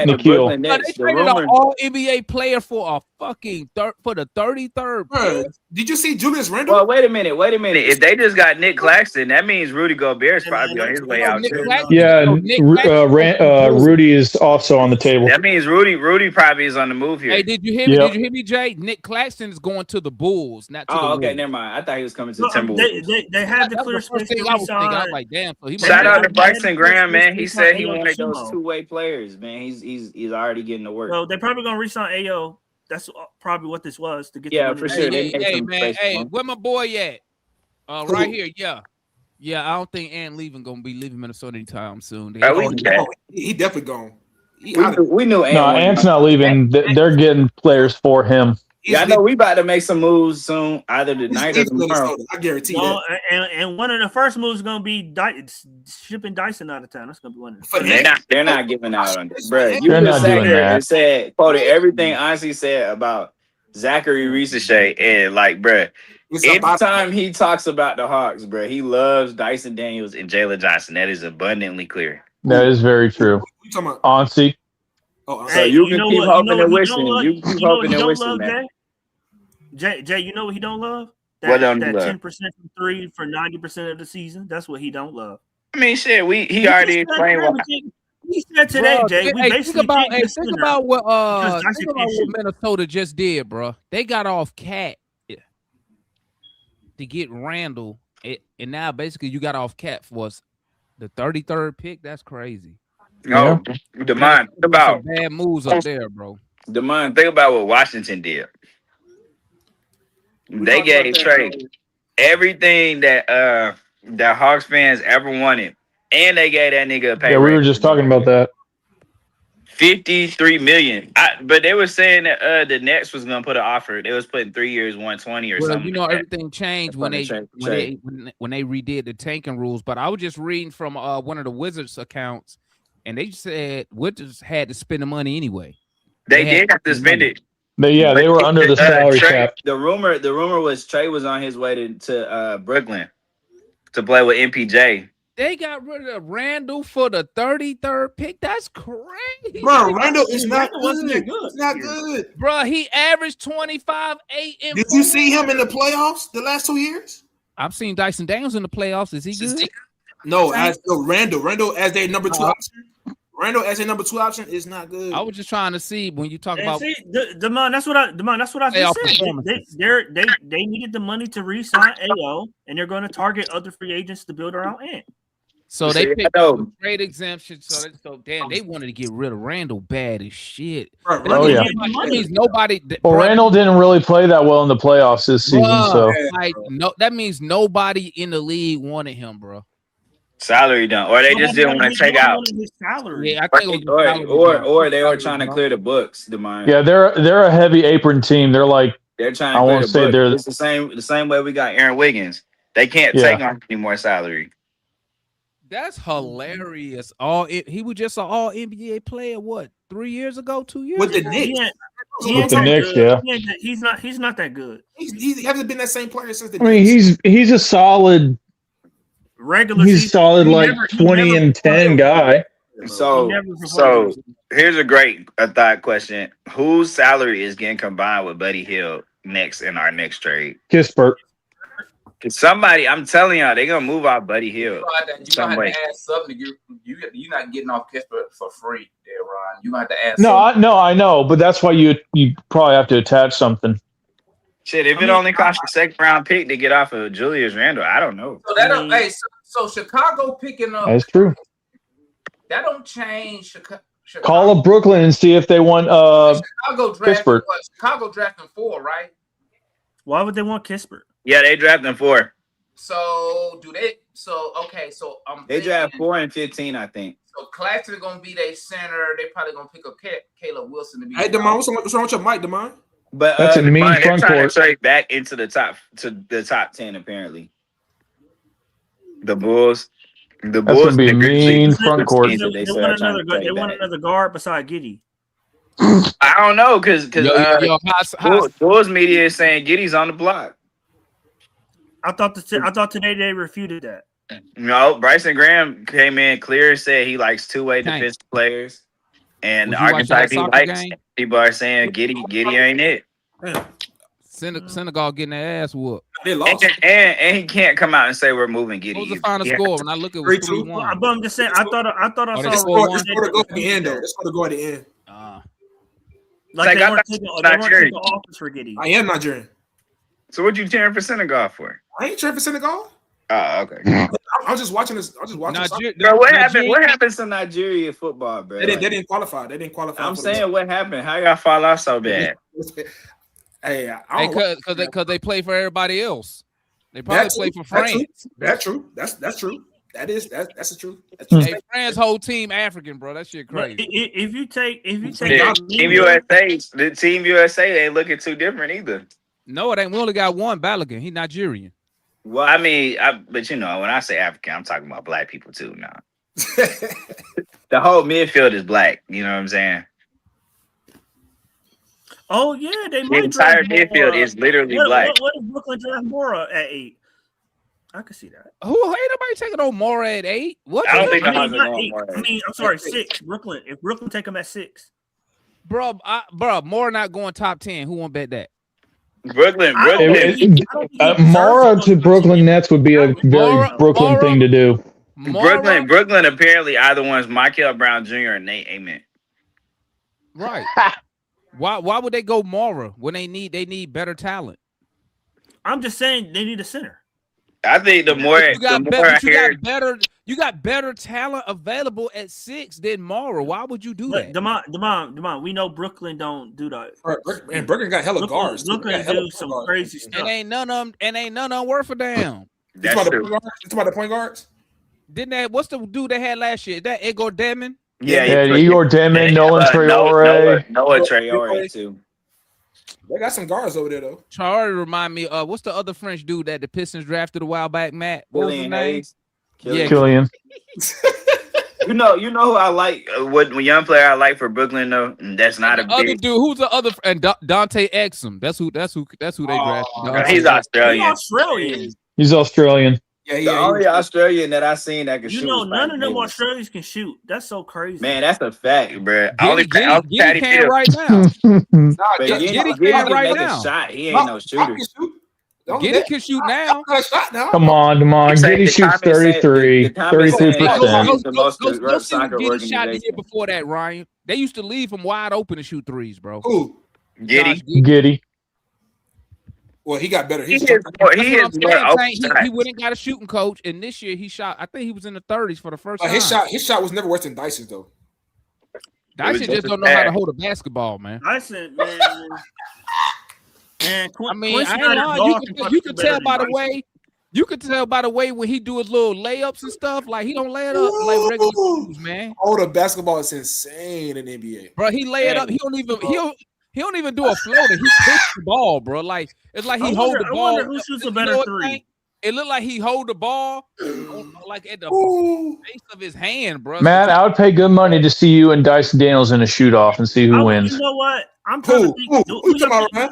Nikhil. They traded an All NBA player for a fucking for the 33rd. Bro, did you see Julius Randle? Well, wait a minute. If they just got Nick Claxton, that means Rudy Gobert's probably on his way out too. Yeah, Rudy is also on the table. That means Rudy probably is on the move here. Hey, did you hear me? Did you hear me, Jay? Nick Claxton is going to the Bulls, not to the okay, Wolves. never mind. I thought he was coming to the Timberwolves. They had the clear space. I was like, damn. So he shout out to Bryson Graham, man. He said he wanted those two-way players, man. He's already getting to work. So they're probably gonna re-sign AO. That's probably what this was to get. Yeah, for sure. Hey, man. Hey, where my boy at? Right here. Yeah. I don't think Ant gonna be leaving Minnesota anytime soon. He definitely gone. We knew Ant. No, Ant's not leaving. They're getting players for him. Yeah, I know we about to make some moves soon, either tonight or tomorrow. I guarantee that. And one of the first moves is gonna be shipping Dyson out of town. That's gonna be one of them. They're not giving out on this, bro. You They're not doing that. And quoted everything Ansi said about Zachary Ricochet, and like, bro, anytime he talks about the Hawks, bro, he loves Dyson Daniels and Jalen Johnson. That is abundantly clear. That is very true. Ansi. So you can keep hoping and wishing. You keep hoping and wishing, man. Jay, you know what he don't love? What don't that he love? 10% from three for 90% of the season. That's what he don't love. I mean, shit, he already explained why. He said today, Jay. Think about what Minnesota just did, bro. They got off Cat to get Randall, and now basically you got off Cat for the 33rd pick. That's crazy. No, Demond, think about bad moves up there, bro. Demond, think about what Washington did. They gave Trey everything that Hawks fans ever wanted, and they gave that nigga a pay. Yeah, we were just talking about that. $53 million. But they were saying that the Nets was gonna put an offer. They was putting 3 years, 120 or something. You know, everything changed when they trade. redid the tanking rules. But I was just reading from one of the Wizards accounts, and they said Wizards had to spend the money anyway. They did have to spend it. They were under the salary cap. The rumor was Trey was on his way to Brooklyn to play with MPJ. They got rid of Randall for the 33rd pick. That's crazy. Bro, Randall is not good. It's not good. Bro, he averaged 25, 8, and Did you see him in the playoffs the last 2 years? I've seen Dyson Daniels in the playoffs. Is he good? No, Randall as their number 2 option. Randall as a number 2 option is not good. I was just trying to see when you talk about Demond. That's what I just said. They needed the money to re-sign AO, and they're going to target other free agents to build around Ant. So they picked up a trade exemption. So damn, they wanted to get rid of Randall bad as shit. That means nobody. Randall didn't really play that well in the playoffs this season. So that means nobody in the league wanted him, bro. Salary dump, or they just didn't want to take out. Yeah, I think or they were trying to clear the books. Yeah, they're a heavy apron team. They're trying to clear the books. It's the same way we got Aaron Wiggins. They can't take on any more salary. That's hilarious. He was just an all NBA player. What, 3 years ago, 2 years with the ago? Knicks? With the Knicks, yeah. He's not that good. He hasn't been that same player since the. I mean, he's a solid. Regular. He's solid, like 20 and 10 guy. So Here's a great thought question: whose salary is getting combined with Buddy Hield next in our next trade? Kispert. Cause somebody, I'm telling y'all, they're gonna move out Buddy Hield. You some gonna way. have to add something to get you're not getting off Kispert for free, there, Ron. You gonna have to add No, I know, but that's why you probably have to attach something. Shit, if it only costs a second round pick to get off of Julius Randle, I don't know. So that don't, hey, so Chicago picking up. That's true. That don't change Chicago. Call up Brooklyn and see if they want Chicago drafting Kispert. what? Chicago drafting 4, right? Why would they want Kispert? Yeah, they drafted 4. So do they? So okay, so They draft 4 and 15, I think. So Claxton gonna be their center. They probably gonna pick up Caleb Wilson to be. Hey, Demond, what's wrong with your mic, Demond? But That's a mean they're front trying court. to trade back into the top 10. Apparently, the Bulls. The That's Bulls gonna be a mean front court. They want another guard beside Giddey. I don't know because how- Bulls media is saying Giddy's on the block. I thought today they refuted that. No, Bryson Graham came in clear and said he likes two-way Dang. defensive players, and the Would you watch archetype that he soccer likes. game? People are saying Giddy ain't it. Senegal getting their ass whooped. They lost. And he can't come out and say we're moving Giddy. What was the final He has score? to- When I look, it was 3-1. But I'm just saying. I thought I Oh, they saw scored It's going to go at the end, though. It's going to go at the end. like Like, they I weren't thought taking it was they weren't Nigerian. taking offers for Giddey. I am Nigerian. So what you cheering for Senegal for? I ain't cheering for Senegal. Oh, okay. I'm just watching this. I'm just watching. soccer. Bro, what happened? What happens to Nigeria football, bro? They didn't qualify. They didn't qualify. I'm for saying, what happened? How y'all fall off so bad? Hey, I don't Because they play for everybody else. They probably play for France. That's true. That's true. That's the truth. Hey, France whole team African, bro. That shit crazy. If you take Yeah, Team USA, the Team USA ain't looking too different either. No, it ain't. We only got one Balogun. He Nigerian. Well, I mean, but you know, when I say African, I'm talking about black people too now. The whole midfield is black. You know what I'm saying? Oh yeah, they The might entire draft more. midfield is literally black. What if Brooklyn draft Mora at 8? I could see that. Who ain't nobody taking on Mora at 8? What? I don't think I the mean, Hawks are not going 8. more. I mean, I'm sorry, 6. Brooklyn. If Brooklyn take them at 6, Bro, Mora not going top 10. Who won't bet that? Brooklyn. Mara to Brooklyn Nets would be a very Brooklyn thing to do. Brooklyn apparently are the ones Michael Brown Jr. and Nate Amen. Right. Why would they go Mora when they need better talent? I'm just saying they need a center. I think the more You got, the more I hear, you got better talent available at 6 than Mara. Why would you do that? Demond, we know Brooklyn don't do that. And Brooklyn got hella guards. too. They Brooklyn got hella do some guards. crazy stuff. And ain't none of them worth a damn. You talking about the point guards? Didn't that? What's the dude they had last year? Is that Igor Demon? Yeah, Igor Demon, Nolan Traore. Noah Traore too. They got some guards over there though. Traore remind me of what's the other French dude that the Pistons drafted a while back, Matt? What was his Killian name? Hayes. Yeah, Killian. You know who I like. What young player I like for Brooklyn though. And that's not a the other big. dude. Who's the other? And Dante Exum. That's who they drafted. He's Australian. He's Australian. The only Australian that I seen that can shoot. You know, was none Patty of them Davis. Australians can shoot. That's so crazy. Man, that's a fact, bro. Giddy can right now. But Giddy Giddy can right make now. a shot. He ain't no shooter. Giddy can shoot now. Come on. Giddy shoots 33, 33%. Go see who Giddy shot the year before that, Ryan. They used to leave him wide open to shoot threes, bro. Who? Giddy. Well, he got better. He is more He went and got a shooting coach, and this year he shot. I think he was in the 30s for the first time. His shot was never worse than Dyson's though. Dyson just don't know how to hold a basketball, man. Dyson, man. I mean, I ain't lying. You can tell by the way. You could tell by the way when he do his little layups and stuff. Like he don't lay it up like regular dudes, man. Oh, the basketball is insane in the NBA, bro. He lay it up. He don't even do a floater. He pushed the ball, bro. Like it's like he hold the ball. I wonder who shoots a better three. It looked like he hold the ball like at the base of his hand, bro. Man, I would pay good money to see you and Dyson Daniels in a shoot off and see who wins. You know what? I'm trying to think. Who talking about, man?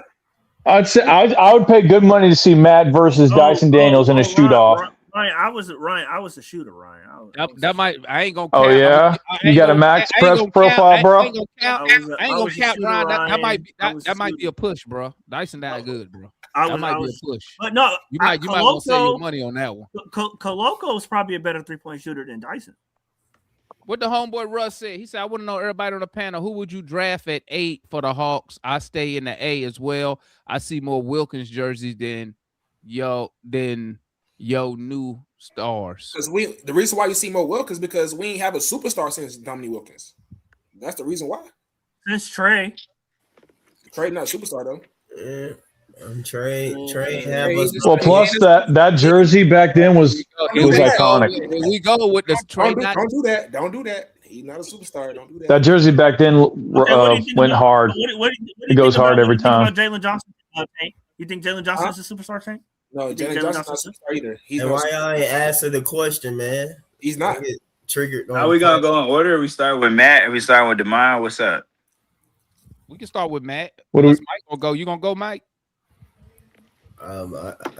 I'd say I would pay good money to see Matt versus Dyson Daniels in a shoot off. I was a shooter, Ryan. That might. I ain't gonna. Oh count. yeah, you got a max press profile, bro. I ain't gonna count, Ryan. That might be. That might be a push, bro. Dyson that good, bro. That might be a push. But no, you might want to save your money on that one. Koloko is probably a better 3-point shooter than Dyson. What the homeboy Russ said, he said, I want to know everybody on the panel, who would you draft at 8 for the Hawks? I stay in the A as well. I see more Wilkins jerseys than new stars. Because the reason why you see more Wilkins because we ain't have a superstar since Dominique Wilkins. That's the reason why. Since Trey. Trey not a superstar though. Yeah. Trey have us. Well, plus that jersey back then was iconic. We go with the Trey. Don't do that. Don't do that. He's not a superstar. Don't do that. That jersey back then went hard. It goes hard every time. Jalen Johnson, you think Jalen Johnson is a superstar, Tank? No, Jalen Johnson's not a superstar either. And why y'all ain't answer the question, man? He's not. Triggered. How we gonna go in order? We start with Matt. We start with Demond. What's up? We can start with Matt. Mike gonna go? You gonna go, Mike? I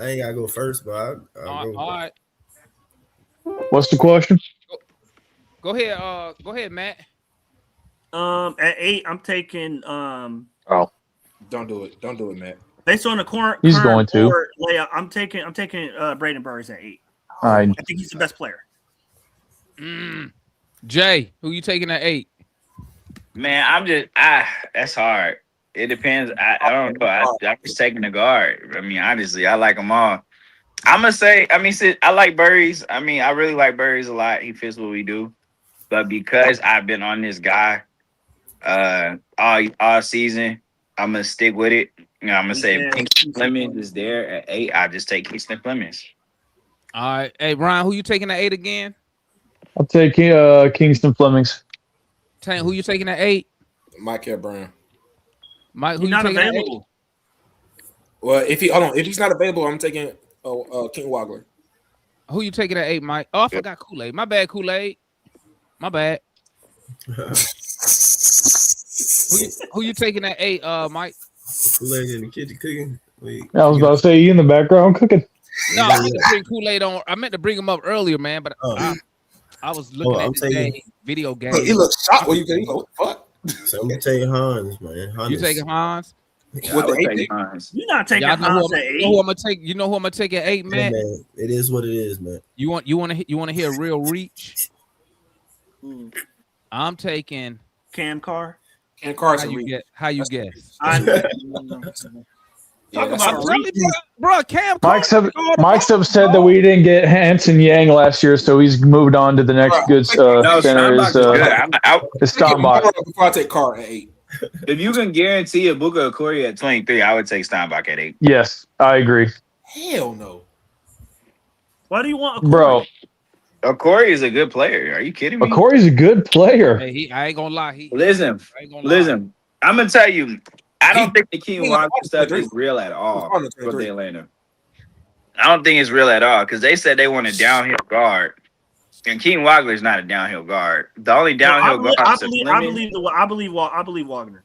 ain't gotta go first, but I'll go. All right. What's the question? Go ahead. Go ahead, Matt. At 8, I'm taking. Oh, don't do it. Don't do it, Matt. Based on the current going to layout, I'm taking Braden Burris at 8. All right. I think he's the best player. Jay, who you taking at 8? Man, that's hard. It depends. I don't know. I'm just taking the guard. I mean, honestly, I like them all. I'm gonna say. I mean, I like Burries. I mean, I really like Burries a lot. He fits what we do. But because I've been on this guy all season, I'm gonna stick with it. You know, I'm gonna say Kingston Flemings is there at 8. I just take Kingston Flemings. All right. Hey, Ryan, who you taking at 8 again? I'll take Kingston Flemings. Tank, who you taking at 8? Mike Brown. Mike, who you taking at 8? Well, if he's not available, I'm taking King Wagler. Who you taking at 8, Mike? Oh, I forgot Kool-Aid. My bad, Kool-Aid. My bad. who you taking at 8, Mike? Kool-Aid in the kitchen cooking. I was about to say you in the background cooking. No, I meant to bring Kool-Aid on. I meant to bring him up earlier, man, but I was looking at this video game. He looks shocked when you get what the fuck? So I'm gonna take Hans, man. You taking Hans? With the Hans. You're not taking Hans at 8. You know who I'm gonna take? You know who I'm gonna take at 8, man? Hey, man? It is what it is, man. You want to hear real reach? I'm taking Cam Carr. Cam Carr. How you guess? Talk about bro. Cam Mike's upset that we didn't get Hanson Yang last year, so he's moved on to the next good center. Is Steinbach. Before I take Carr at 8. If you can guarantee a Ibuka Okorie at 23, I would take Steinbach at 8. Yes, I agree. Hell no. Why do you want Okorie? Bro? Okorie is a good player. Are you kidding me? Okorie's a good player. Hey, I ain't gonna lie. Listen. I'm gonna tell you. I don't think the King Wagner stuff is real at all for the Atlanta. I don't think it's real at all because they said they want a downhill guard, and King Wagner is not a downhill guard. The only downhill guard is I believe Wagner.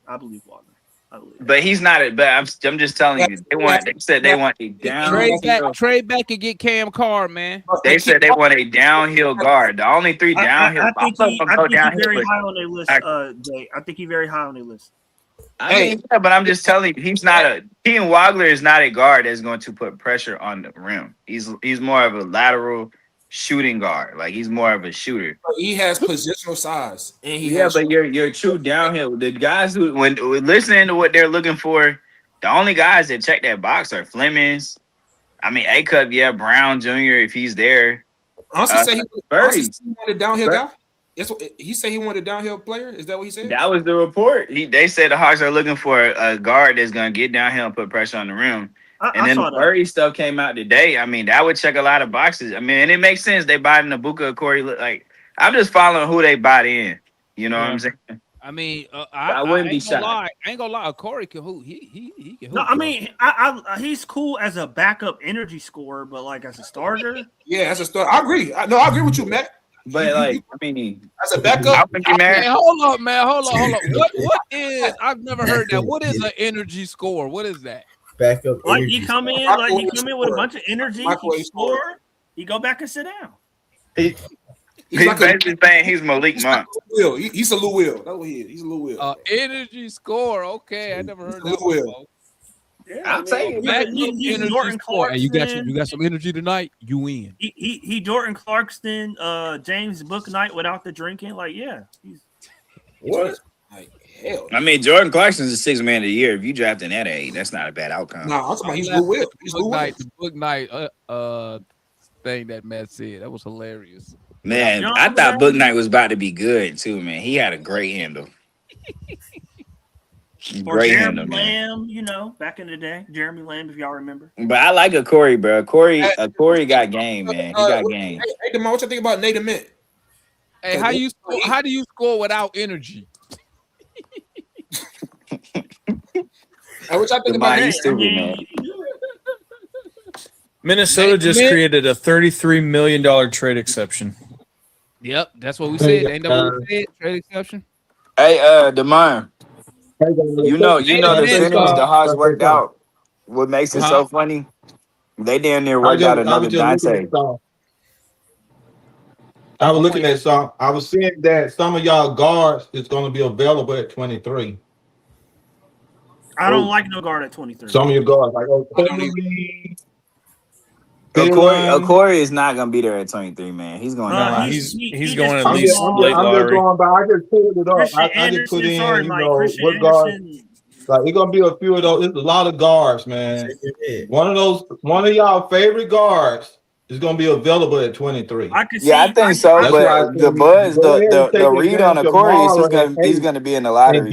But he's not it. But I'm just telling you, they said they want a downhill. Trade back and get Cam Carr, man. They said they want a downhill guard. The only 3 downhill. I think he's very high on their list. Jay, I think he's very high on their list. I mean, yeah, but I'm just telling you, Keaton Wagler is not a guard that's going to put pressure on the rim. He's more of a lateral shooting guard. Like he's more of a shooter. He has positional size, and but you're true downhill. The guys who when listening to what they're looking for, the only guys that check that box are Flemings. I mean, A-Cup, Brown Jr. if he's there. Honestly, he wanted a downhill guy. He said he wanted a downhill player. Is that what he said? That was the report. They said the Hawks are looking for a guard that's going to get downhill and put pressure on the rim. And then the Murray stuff came out today. I mean, that would check a lot of boxes. I mean, and it makes sense. They bought in Ibuka Okorie. Like, I'm just following who they bought in. You know what I'm saying? I mean, I wouldn't be shocked. I ain't gonna lie. Okorie can hoop. He can hoop. No, I mean, he's cool as a backup energy scorer, but like as a starter. Yeah, as a starter. I agree. I agree with you, Matt. But like, I mean, as a backup, hold up, man. Hold up. What is? I've never heard that. What is an energy score? What is that? Backup. Like you come in with a bunch of energy, you score. He go back and sit down. He's like basically saying he's Malik Monk. Will. He's a Lou Will. That's what he is. He's a Lou Will. Energy score. Okay, I never heard Lou that Will. before. Yeah, I'll tell you, man. He's Jordan Hey, you Clarkson. got some energy tonight. You win. He Jordan Clarkson, James Booknight without the drinking. Like, yeah, he's What? Like, hell. I mean, Jordan Clarkson's a 6th man of the year. If you draft in that age, that's not a bad outcome. No, I'm talking about he's Lou Will. He's Lou Will. The book night thing that Matt said, that was hilarious. Man, I thought Book Knight was about to be good too, man. He had a great handle. or Great Jeremy handle, man. Lamb, you know, back in the day. Jeremy Lamb, if y'all remember. But I like a Corey, bro. Corey got game, man. He got game. Hey, Demar, what you think about Nathan Mint? Hey, how do you score without energy? What y'all think about that? Minnesota just created a $33 million trade exception. Yep, that's what we said. Ain't that what we said? Trade exception. Hey, Demar. You know the series the Hawks worked out. What makes it so funny? They damn near worked out another Dante. I was looking at some. I was seeing that some of y'all guards is going to be available at 23. I don't like no guard at 23. Some of your guards, like Corey is not gonna be there at 23, man. He's going. He's going at least late I'm just going by. I just put it up. I just put in, what guard. Like it's gonna be a few of those. It's a lot of guards, man. One of y'all favorite guards is gonna be available at 23. I think so. But the buzz, the read on the Corey is he's gonna be in the lottery. And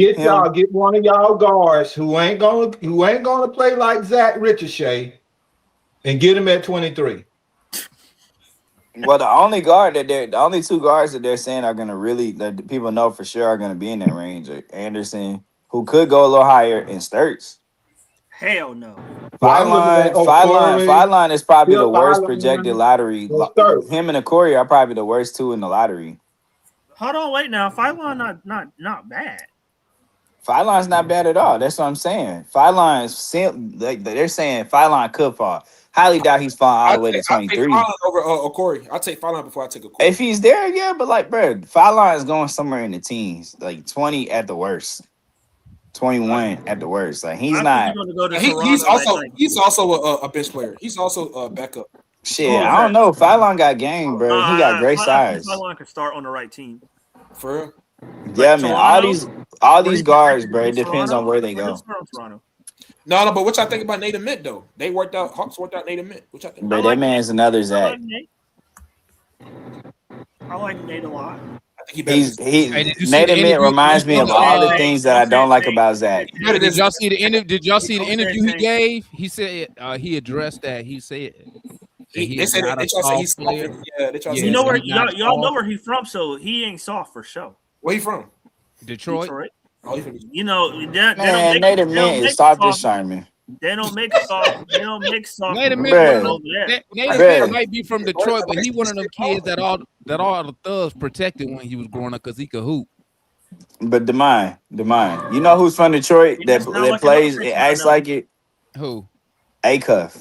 get one of y'all guards who ain't gonna play like Zach Richardson, and get him at 23. Well, the only two guards that they're saying are gonna really that people know for sure are gonna be in that range are Anderson, who could go a little higher, and Sturts. Hell no. Five-line is probably the worst projected lottery. Him and Corey are probably the worst two in the lottery. Hold on, wait now. 5-line not bad. 5-line's not bad at all. That's what I'm saying. 5-line's they're saying 5-line could fall. Highly doubt he's falling all the way to 23. I'll take 5-line over Corey. I'll take 5-line before I take a Corey. If he's there, yeah, but like, bro, 5-line is going somewhere in the teens, like 20 at the worst. 21 at the worst. Like he's not. He's also a bench player. He's also a backup. Shit, I don't know. 5-line got game, bro. He got great size. 5-line could start on the right team. For real? Yeah, man. All these guards, bro. It depends on where they go. No, but what y'all think about Nathan Mint though? Hawks worked out Nathan Mint. What y'all think? Bro, that man's another Zach. I like Nate a lot. Nathan Mint reminds me of all the things that I don't like about Zach. Did y'all see the interview he gave? He said he addressed that. He said they said he's soft. Yeah, you know where y'all know where he's from, so he ain't soft for sure. Where he from? Detroit. Oh, you know, man, Nathan Mint is soft as Sherman. They don't make soft. They don't make soft. Nathan Mint might be from Detroit, but he one of them kids that all the thugs protected when he was growing up because he could hoop. But Demine, you know who's from Detroit that plays and acts like it? Who? A-Cuff.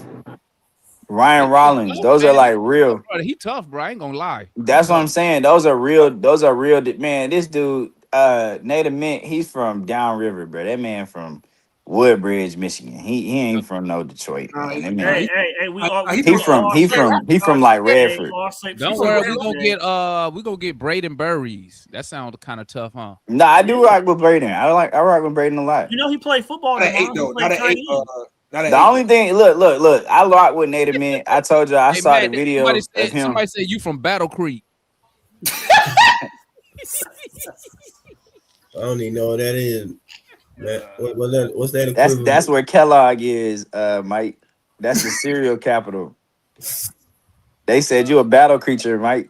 Ryan Rollins. Those are like real. He tough, bro. I ain't gonna lie. That's what I'm saying. Those are real. Man, this dude, Nathan Mint, he's from downriver, bro. That man from Woodbridge, Michigan. He ain't from no Detroit. He from like Redford. Don't worry, we gonna get Braden Burries. That sounds kind of tough, huh? Nah, I do rock with Braden. I rock with Braden a lot. You know he played football. The only thing, look, I rock with Nathan Mint. I told you I saw the video of him. Somebody said you from Battle Creek. I don't even know what that is. What's that? That's where Kellogg is, Mike. That's the cereal capital. They said you a battle creature, Mike.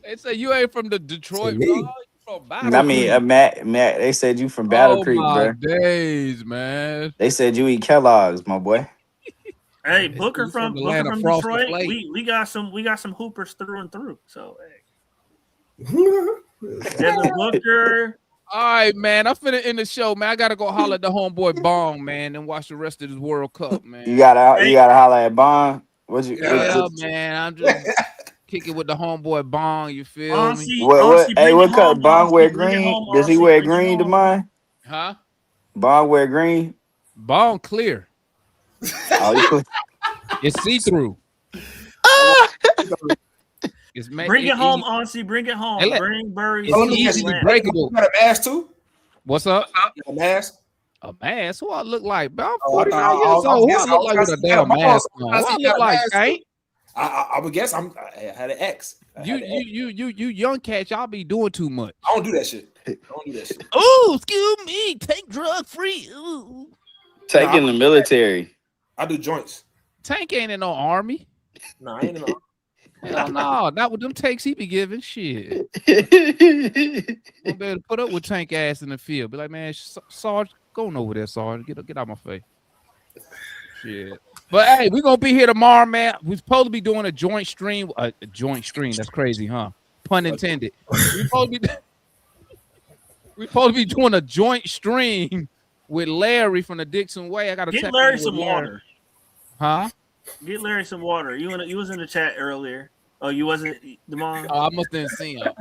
They said you ain't from the Detroit, bro. Matt. They said you from Battle Creek, bro. Days, man. They said you eat Kellogg's, my boy. Hey, Booker from Detroit. We got some hoopers through and through. So Devin Booker. All right, man. I'm finna end the show, man. I gotta go holler at the homeboy Bong, man, and watch the rest of this World Cup, man. You gotta holler at Bong. What you? Yeah, man. I'm just kicking with the homeboy Bong. You feel me? What? Hey, what color? Bond wear green? Does he wear green to mine? Huh? Bond wear green? Bong clear. Oh, It's see through. It's Bring it home, Aussie. Bring it home. Bring Burry. It's easily breakable. You got a mask too? What's up? A mask? A mask? Who I look like? Bro, I'm Oh, 49 I years old. Who I look like with a I damn mask on? I What I see you look got a like, mask, Tank? I would guess I had an X. You young cats, y'all be doing too much. I don't do that shit. Oh, excuse me, Tank drug free. Ooh. Tank in the military. I do joints. Tank ain't in no army. No, I ain't in no. Hell no, not with them takes he be giving. Shit. I'm better put up with Tank ass in the field. Be like, man, Sarge, go on over there, Sarge. Get out my face. Shit. But hey, we're gonna be here tomorrow, man. We're supposed to be doing a joint stream. A joint stream. That's crazy, huh? Pun intended. We're supposed to be doing a joint stream with Larry from the Dixon Way. I gotta Get check Larry in with some water. Huh? Get Larry some water. You was in the chat earlier. Oh, you wasn't, Demond? Oh, I must have seen him.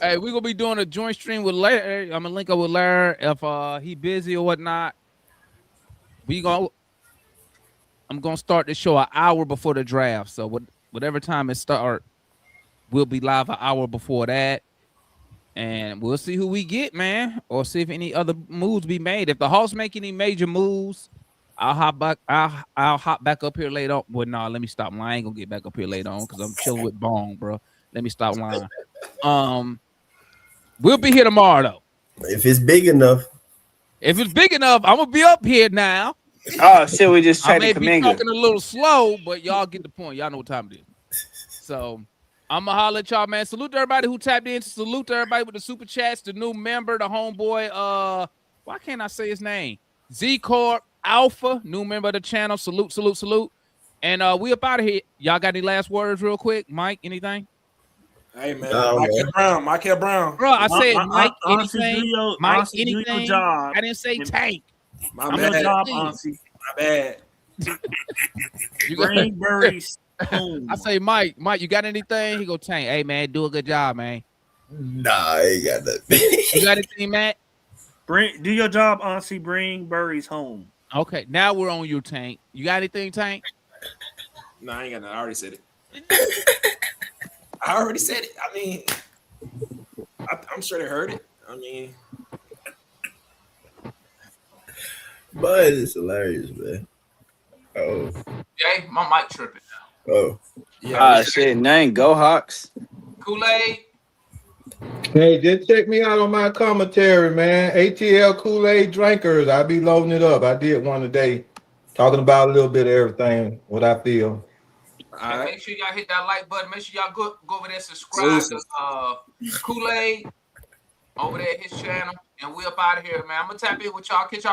Hey, we're gonna be doing a joint stream with Larry. I'm gonna link up with Larry if he busy or whatnot. I'm gonna start the show an hour before the draft. So whatever time it start, we'll be live an hour before that. And we'll see who we get, man, or see if any other moves be made. If the Hawks make any major moves, I'll hop back. I'll hop back up here later on. Well, no, let me stop. I ain't gonna get back up here later on because I'm chilling with Bong, bro. Let me stop lying. We'll be here tomorrow though. If it's big enough. If it's big enough, I'm gonna be up here now. Oh shit, we just I checked may the be Kaminga. talking a little slow, but y'all get the point. Y'all know what time it is. So I'm gonna holler at y'all, man. Salute to everybody who tapped in. Salute to everybody with the super chats, the new member, the homeboy. Why can't I say his name? Z Corp Alpha, new member of the channel. Salute, salute, salute. And we up out of here. Y'all got any last words, real quick? Mike, anything? Hey man, Michael Brown. Bro, I said Mike, Honestly, anything? Mike, anything? Job. I didn't say Tank. My bad. My bad. You got Bring Burry's home. I say, Mike, you got anything? He go, Tank. Hey, man, do a good job, man. Nah, I ain't got nothing. You got anything, Matt? Do your job, honestly. Bring Burry's home. Okay, now we're on you, Tank. You got anything, Tank? No, I ain't got nothing. I already said it. I already said it. I mean, I'm sure they heard it. I mean, but it's hilarious, man. Oh. Jay, my mic tripping now. Oh. Yeah. Shit, name Go Hawks. Kool-Aid. Hey, just check me out on my commentary, man. ATL Kool-Aid drinkers. I be loading it up. I did one today, talking about a little bit of everything, what I feel. And make sure y'all hit that like button. Make sure y'all go over there, subscribe to Kool-Aid over there at his channel. And we up out of here, man. I'm gonna tap in with y'all. Catch y'all.